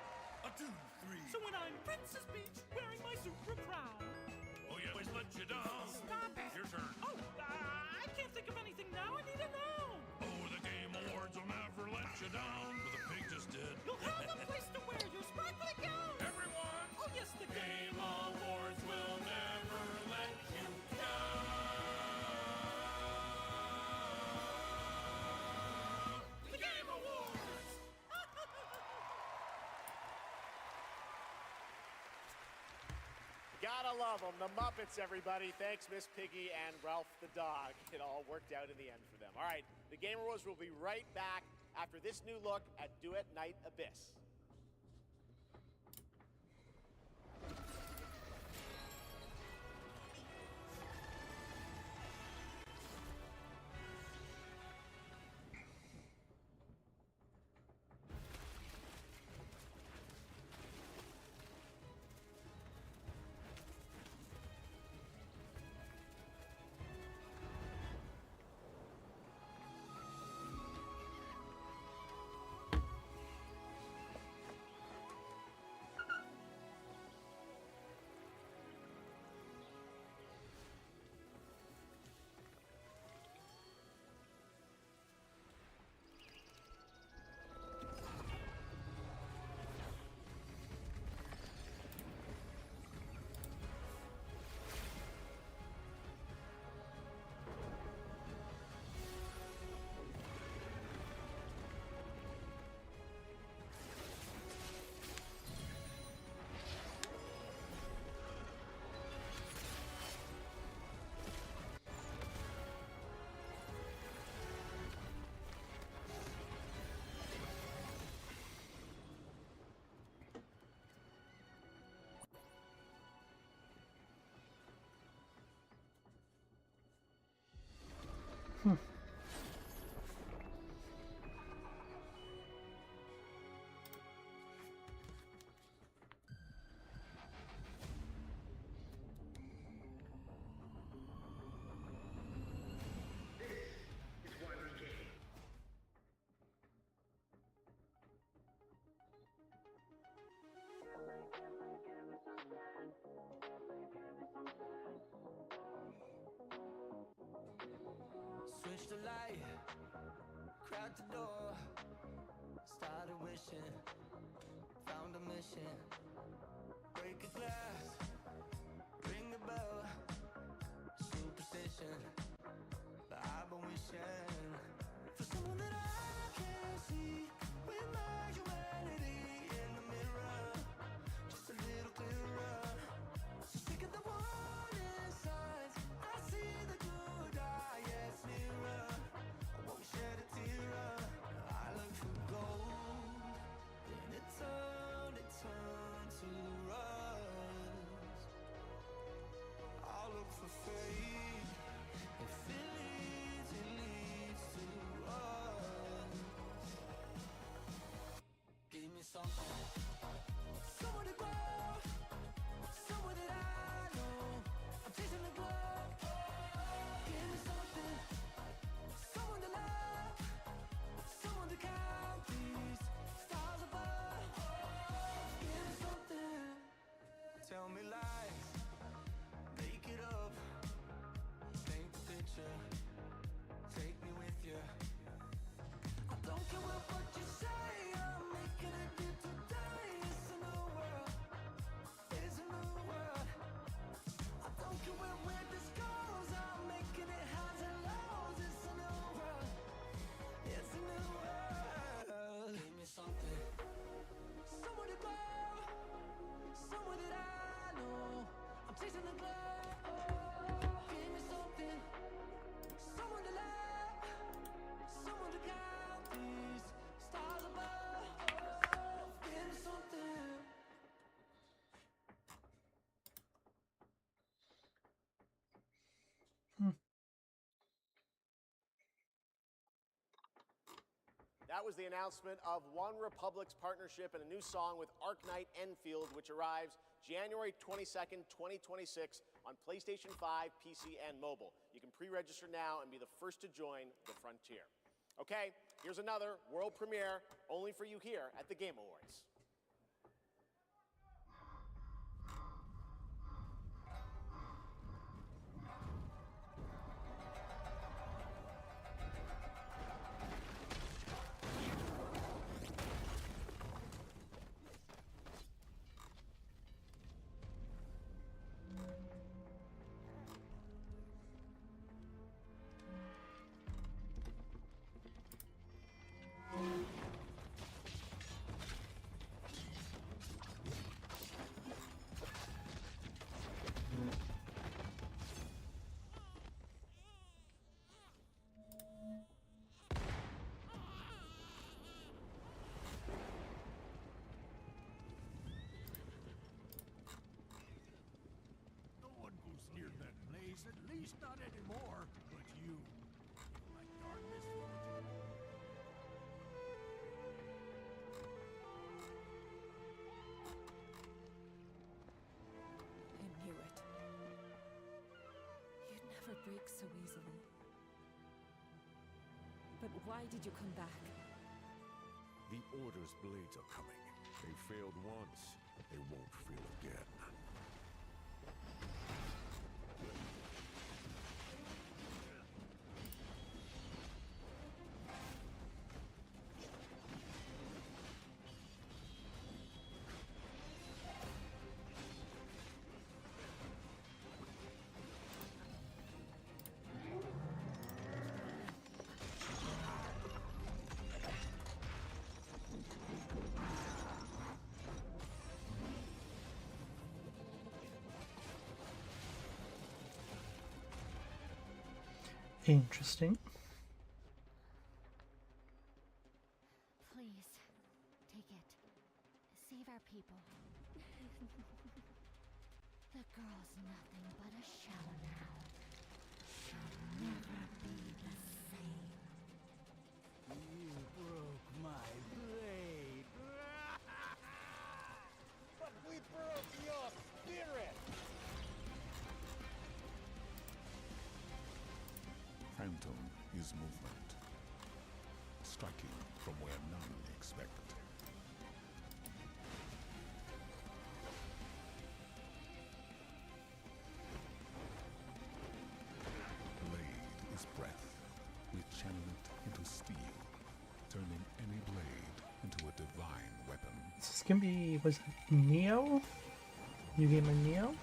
A 2, 3. So when I'm Princess Peach wearing my super crown. Oh yeah, always let you down. Stop it. Your turn. Oh, I can't think of anything now. I need to know. Oh, the Game Awards will never let you down. But the pig just did. You'll have a place to wear your sparkly gown. Everyone. Oh yes, the Game Awards will never let you down. The Game Awards. Gotta love them. The Muppets, everybody. Thanks, Miss Piggy and Ralph the dog. It all worked out in the end for them. All right, the Game Awards will be right back after this new look at Duet Night Abyss. Switch the light, crack the door, started wishing, found a mission, break a glass, mission, but I've been wishing for someone that I can see with my humanity in the mirror, just a little clearer. So sick of the warning signs, I see the good eye, yes, nearer. I won't shed a tear. I look for gold, then it turned to rust. I'll look for fate, if it leads to us. Give me something, somewhere to go, somewhere that I know. I'm chasing the glow. Give me something, someone to love, someone to count these stars above. Give me something, tell me lies, make it up, paint the picture, take me with you. I don't care what you say, I'm making it here today. It's a new world, it's a new world. I don't care where this goes, I'm making it highs and lows. It's a new world, it's a new world. Give me something, somewhere to go, somewhere that I know. I'm chasing the glow. Give me something, someone to love, someone to count these stars above. Give me something. That was the announcement of One Republic's partnership and a new song with Arknight Enfield, which arrives January 22nd, 2026 on PlayStation 5, PC, and mobile. You can pre-register now and be the first to join the frontier. Okay, here's another world premiere only for you here at the Game Awards. No one goes near that place, at least not anymore. But you, my darn misfortune. I knew it. You'd never break so easily. But why did you come back? The Order's blades are coming. They failed once, they won't fail again. Interesting. Please, take it. Save our people. The girl's nothing but a shell now. She'll never be the same. You broke my blade. But we broke your spirit! Phantom is movement, striking from where none expect. Blade is breath. We channel it into steel, turning any blade into a divine weapon. This can be, was it Neo? New game of Neo?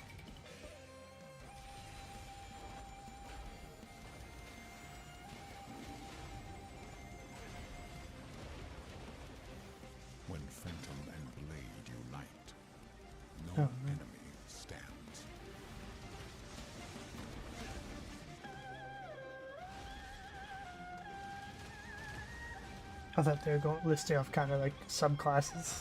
I thought they were going listing off kind of like subclasses.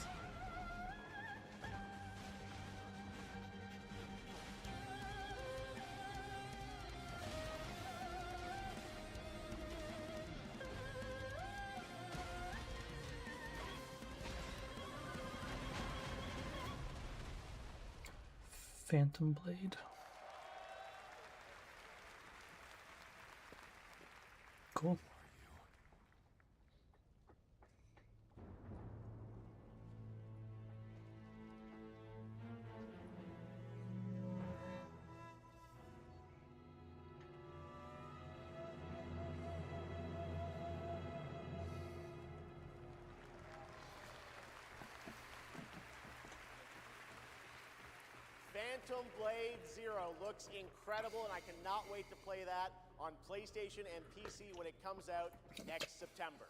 Phantom Blade. Cool. Phantom Blade Zero looks incredible, and I cannot wait to play that on PlayStation and PC when it comes out next September.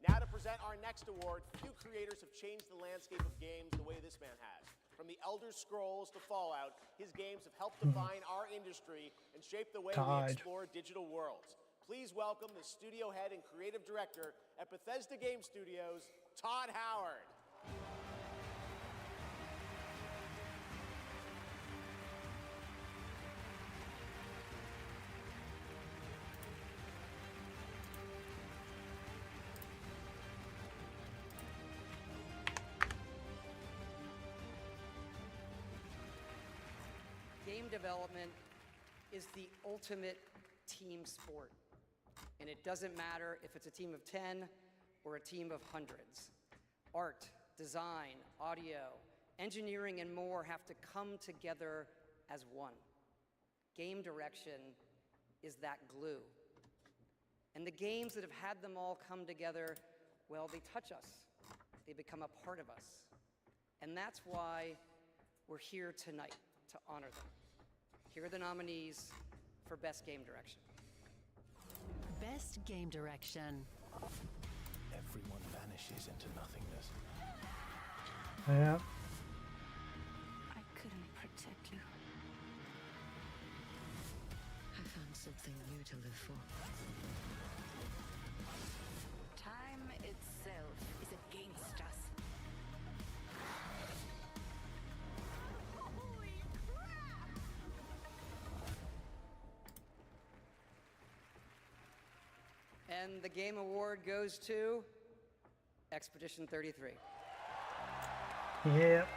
Now to present our next award, few creators have changed the landscape of games the way this man has. From the Elder Scrolls to Fallout, his games have helped define our industry and shape the way we explore digital worlds. Please welcome the studio head and creative director at Bethesda Game Studios, Todd Howard. Game development is the ultimate team sport. And it doesn't matter if it's a team of 10 or a team of hundreds. Art, design, audio, engineering, and more have to come together as one. Game direction is that glue. And the games that have had them all come together, well, they touch us. They become a part of us. And that's why we're here tonight, to honor them. Here are the nominees for Best Game Direction. Best Game Direction. Everyone vanishes into nothingness. Yeah. I couldn't protect you. I found something new to live for. Time itself is against us. And the Game Award goes to Expedition 33. Yep.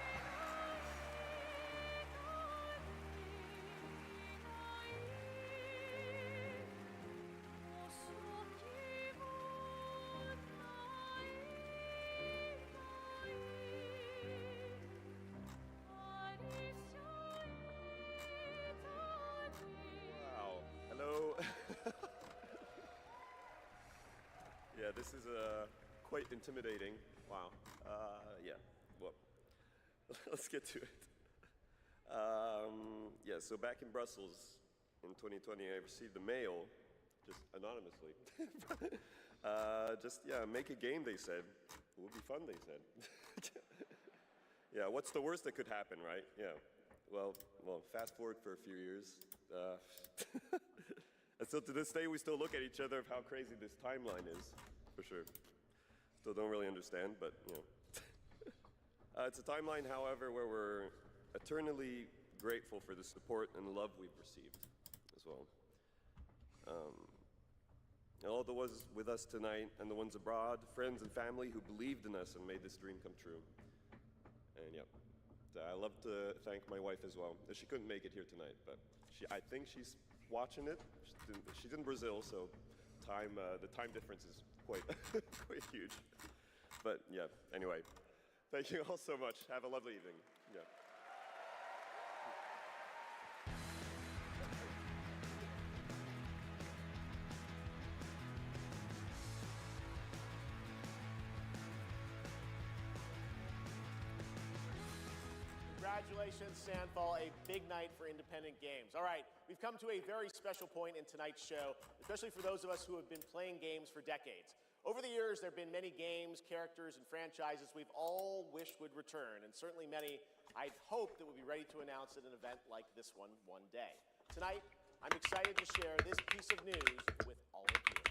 Wow. Hello. Yeah, this is quite intimidating. Wow. Yeah. Well, let's get to it. Yeah. So back in Brussels in 2020, I received a mail, just anonymously. Make a game. They said it would be fun. They said. Yeah. What's the worst that could happen, right? Yeah. Well. Fast forward for a few years. And so to this day, we still look at each other of how crazy this timeline is, for sure. Still don't really understand, but you know. It's a timeline, however, where we're eternally grateful for the support and love we've received as well. All the ones with us tonight and the ones abroad, friends and family who believed in us and made this dream come true. And yeah, I love to thank my wife as well. She couldn't make it here tonight, but I think she's watching it. She's in Brazil, so the time difference is quite quite huge. But yeah, anyway, thank you all so much. Have a lovely evening. Yeah. Congratulations, Sandfall, a big night for independent games. All right, we've come to a very special point in tonight's show, especially for those of us who have been playing games for decades. Over the years, there have been many games, characters, and franchises we've all wished would return, and certainly many I'd hoped that would be ready to announce at an event like this one day. Tonight, I'm excited to share this piece of news with all of you.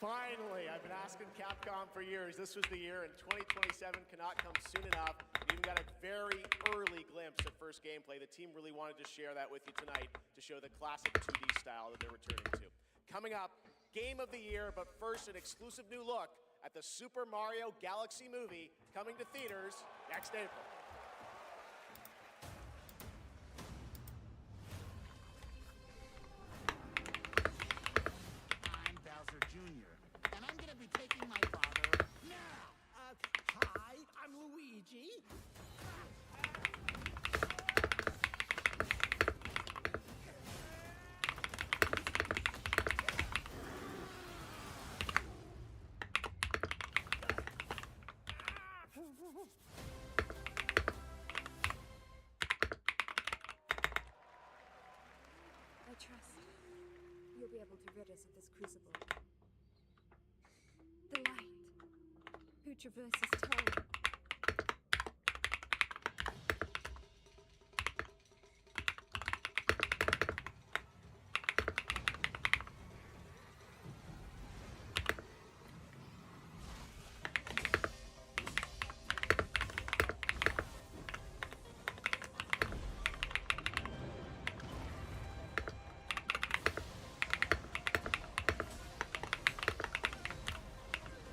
Finally, I've been asking Capcom for years. This was the year, and 2027 cannot come soon enough. We even got a very early glimpse at first gameplay. The team really wanted to share that with you tonight to show the classic 2D style that they're returning to. Coming up, Game of the Year, but first an exclusive new look at the Super Mario Galaxy movie coming to theaters next April. I'm Bowser Jr., and I'm gonna be taking my father now. Hi, I'm Luigi. I trust you'll be able to rid us of this crucible. The light, who traverses time.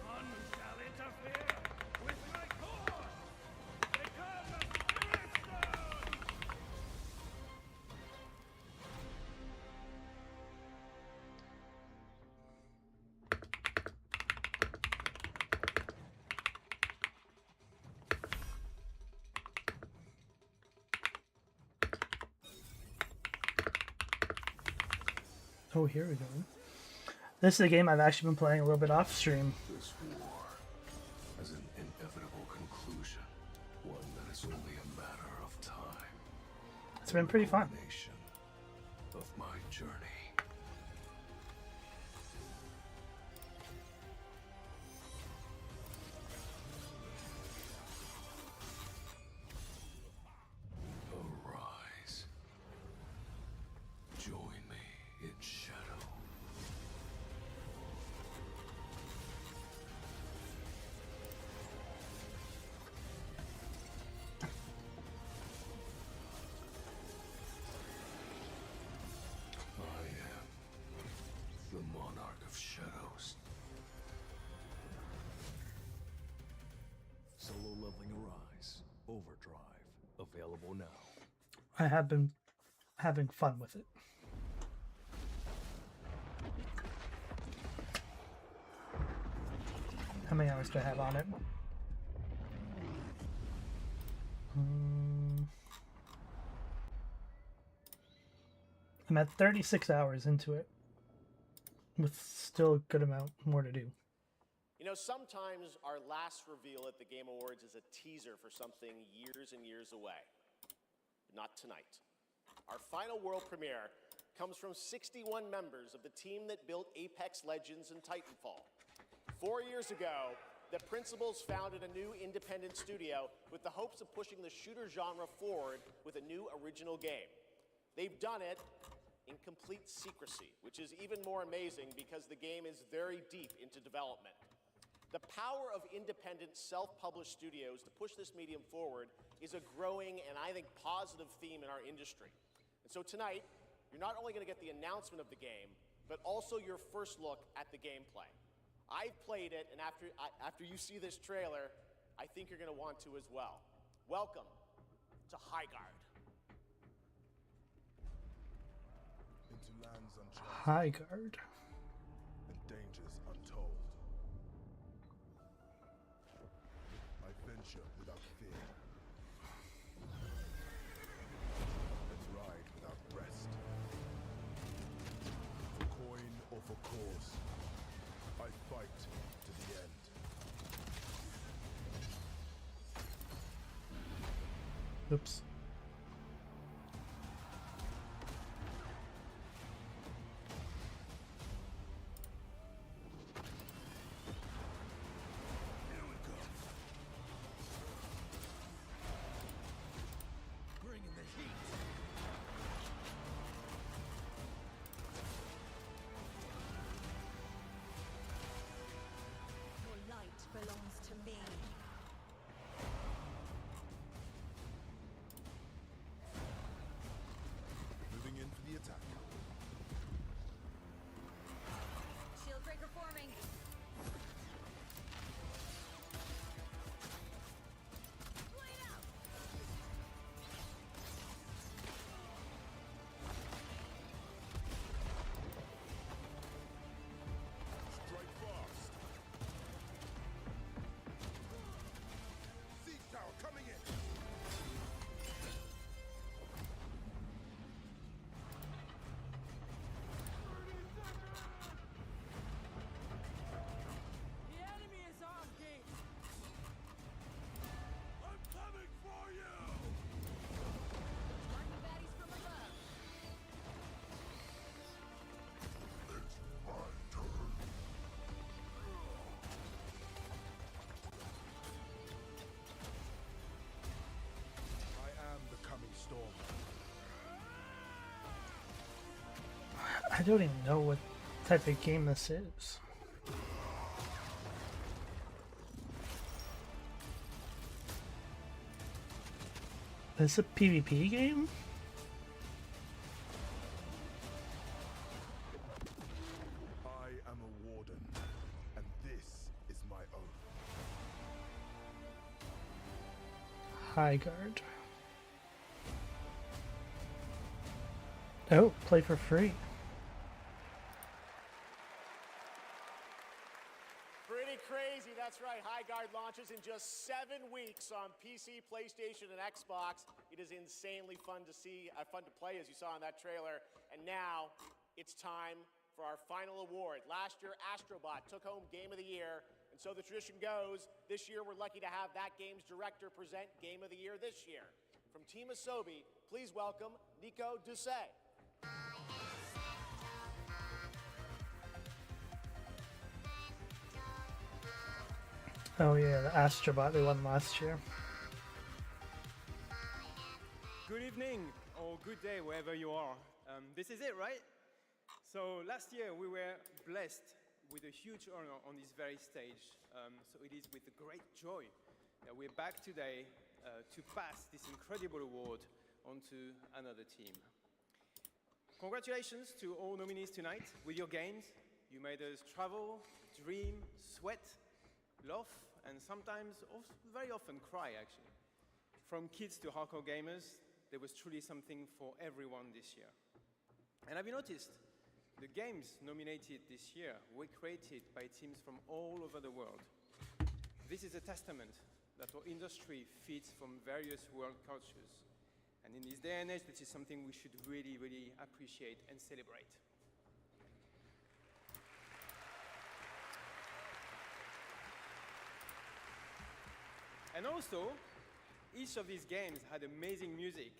None shall interfere with my cause! Become a Spirit Stone! Oh, here we go. This is a game I've actually been playing a little bit off stream. This war has an inevitable conclusion, one that is only a matter of time. It's been pretty fun. Culmination of my journey. Arise. Join me in shadow. I am the Monarch of Shadows. Solo leveling Arise. Overdrive. Available now. I have been having fun with it. How many hours do I have on it? I'm at 36 hours into it, with still a good amount more to do. You know, sometimes our last reveal at the Game Awards is a teaser for something years and years away. But not tonight. Our final world premiere comes from 61 members of the team that built Apex Legends and Titanfall. 4 years ago, the principals founded a new independent studio with the hopes of pushing the shooter genre forward with a new original game. They've done it in complete secrecy, which is even more amazing because the game is very deep into development. The power of independent, self-published studios to push this medium forward is a growing and I think positive theme in our industry. And so tonight, you're not only going to get the announcement of the game, but also your first look at the gameplay. I've played it, and after you see this trailer, I think you're going to want to as well. Welcome to Highguard. Into lands uncharted Highguard. and dangers untold. I venture without fear and ride without rest. For coin or for cause, I fight to the end. Oops. Bring in the heat! I don't even know what type of game this is. Is this a PvP game? I am a warden, and this is my oath. High guard. Oh, play for free. Pretty crazy, that's right. High Guard launches in just 7 weeks on PC, PlayStation, and Xbox. It is insanely fun to see, fun to play, as you saw in that trailer. And now it's time for our final award. Last year, Astrobot took home Game of the Year, and so the tradition goes, this year we're lucky to have that game's director present Game of the Year this year. From Team Asobi, please welcome Nico Doucet. Oh yeah, the Astrobot, they won last year. Good evening, or good day, wherever you are. This is it, right? So last year we were blessed with a huge honor on this very stage. So it is with great joy that we're back today to pass this incredible award onto another team. Congratulations to all nominees tonight. With your games, you made us travel, dream, sweat, laugh, and sometimes, also very often, cry, actually. From kids to hardcore gamers, there was truly something for everyone this year. And have you noticed? The games nominated this year were created by teams from all over the world. This is a testament that our industry feeds from various world cultures. And in this day and age, this is something we should really, really appreciate and celebrate. And also, each of these games had amazing music.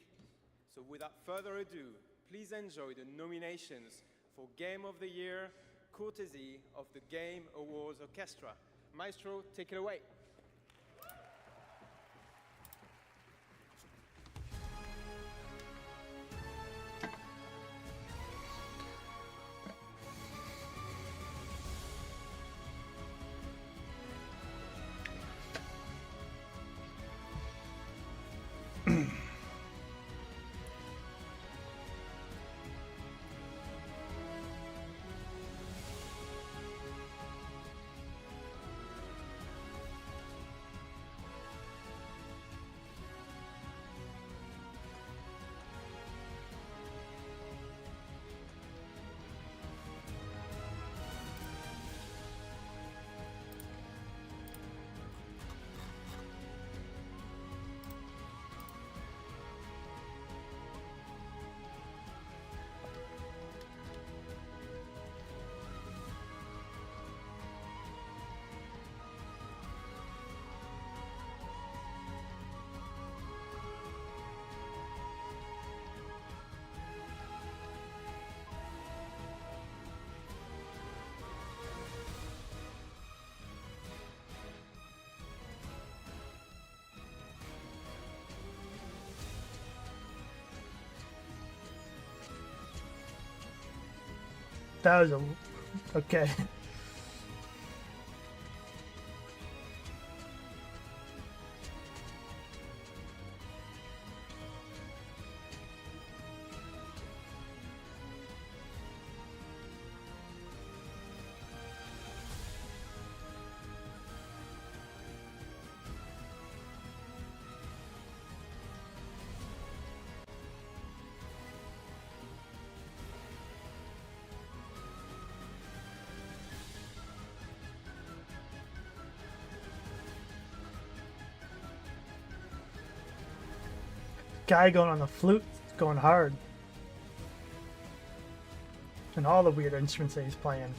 So without further ado, please enjoy the nominations for Game of the Year, courtesy of the Game Awards Orchestra. Maestro, take it away. That was a... okay. Guy going on the flute, going hard. And all the weird instruments that he's playing.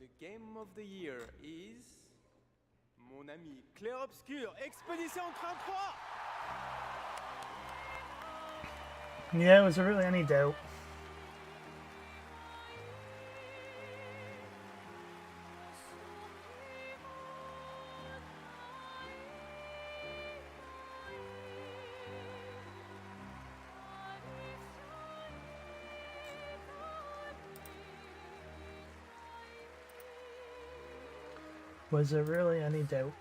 The game of the year is mon ami Clair Obscur, Expédition 33. Yeah, was there really any doubt? Was there really any doubt?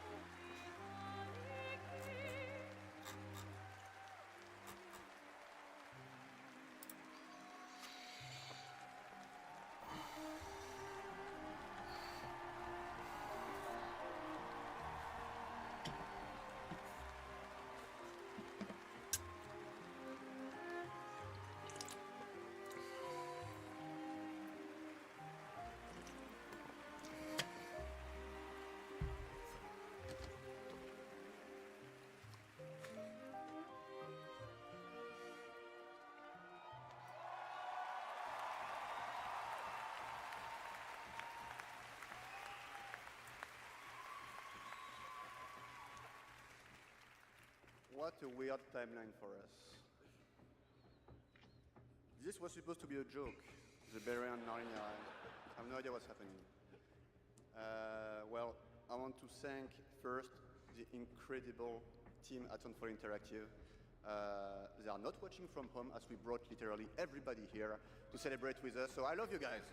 What a weird timeline for us. This was supposed to be a joke, the Berian Narnia. I have no idea what's happening. Well, I want to thank first the incredible team at Unfold Interactive. They are not watching from home as we brought literally everybody here to celebrate with us, so I love you guys.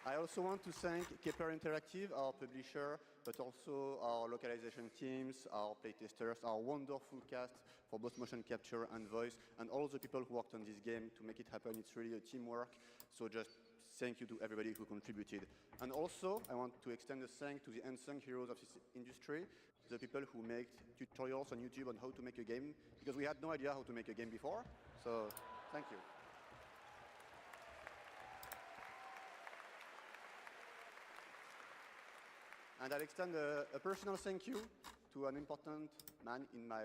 I also want to thank Kepler Interactive, our publisher, but also our localization teams, our playtesters, our wonderful cast for both motion capture and voice, and all the people who worked on this game to make it happen. It's really a teamwork, so just thank you to everybody who contributed. And also, I want to extend a thank to the unsung heroes of this industry, the people who make tutorials on YouTube on how to make a game, because we had no idea how to make a game before, so thank you. And I'll extend a personal thank you to an important man in my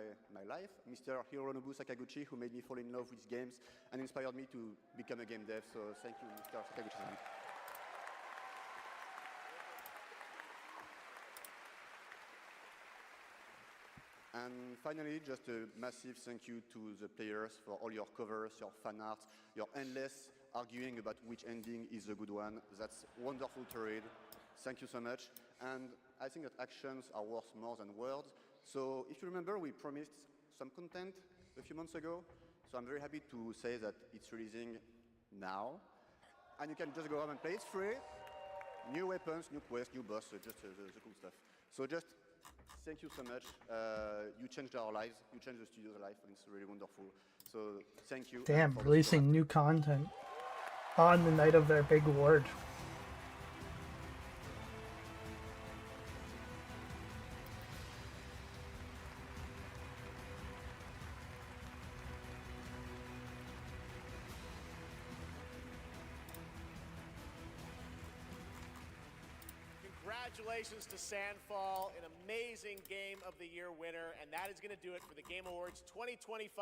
life, Mr. Hironobu Sakaguchi, who made me fall in love with games and inspired me to become a game dev. So thank you, Mr. Sakaguchi-san. And finally, just a massive thank you to the players for all your covers, your fan art, your endless arguing about which ending is the good one. That's wonderful to read. Thank you so much. And I think that actions are worth more than words. So if you remember, we promised some content a few months ago. So I'm very happy to say that it's releasing now. And you can just go home and play. It's free. New weapons, new quests, new boss, just the cool stuff. So just thank you so much. You changed our lives. You changed the studio's life, and it's really wonderful. So thank you. Damn, releasing new content on the night of their big award. Congratulations to Sandfall, an amazing Game of the Year winner, and that is going to do it for the Game Awards 2025.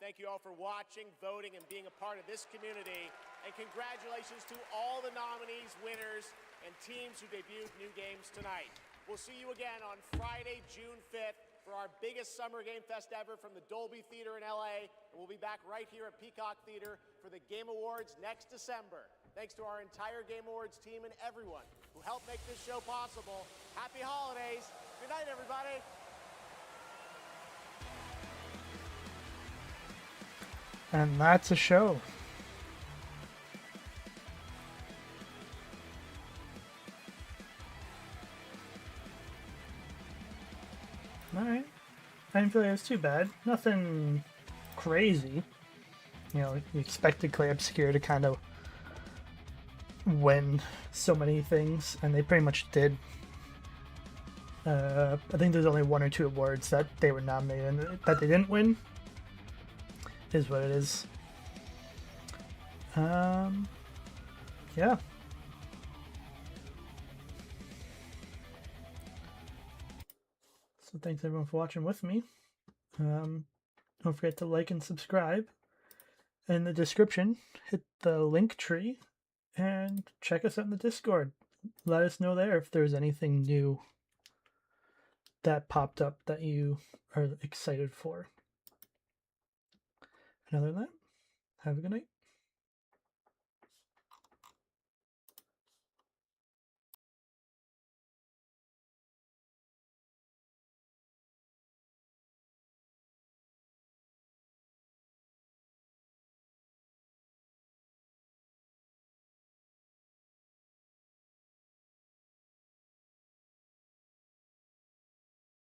Thank you all for watching, voting, and being a part of this community. And congratulations to all the nominees, winners, and teams who debuted new games tonight. We'll see you again on Friday, June 5th for our biggest summer game fest ever from the Dolby Theater in LA. And we'll be back right here at Peacock Theater for the Game Awards next December. Thanks to our entire Game Awards team and everyone who helped make this show possible. Happy holidays. Good night, everybody. And that's a show. Alright. I didn't feel like it was too bad. Nothing crazy. You know, you expected Clay Obscure to kind of win so many things, and they pretty much did. I think there's only one or two awards that they were nominated and that they didn't win. is what it is. Yeah. So thanks everyone for watching with me. Don't forget to like and subscribe. In the description, hit the link tree and check us out in the Discord. Let us know there if there's anything new that popped up that you are excited for. And other than that, have a good night.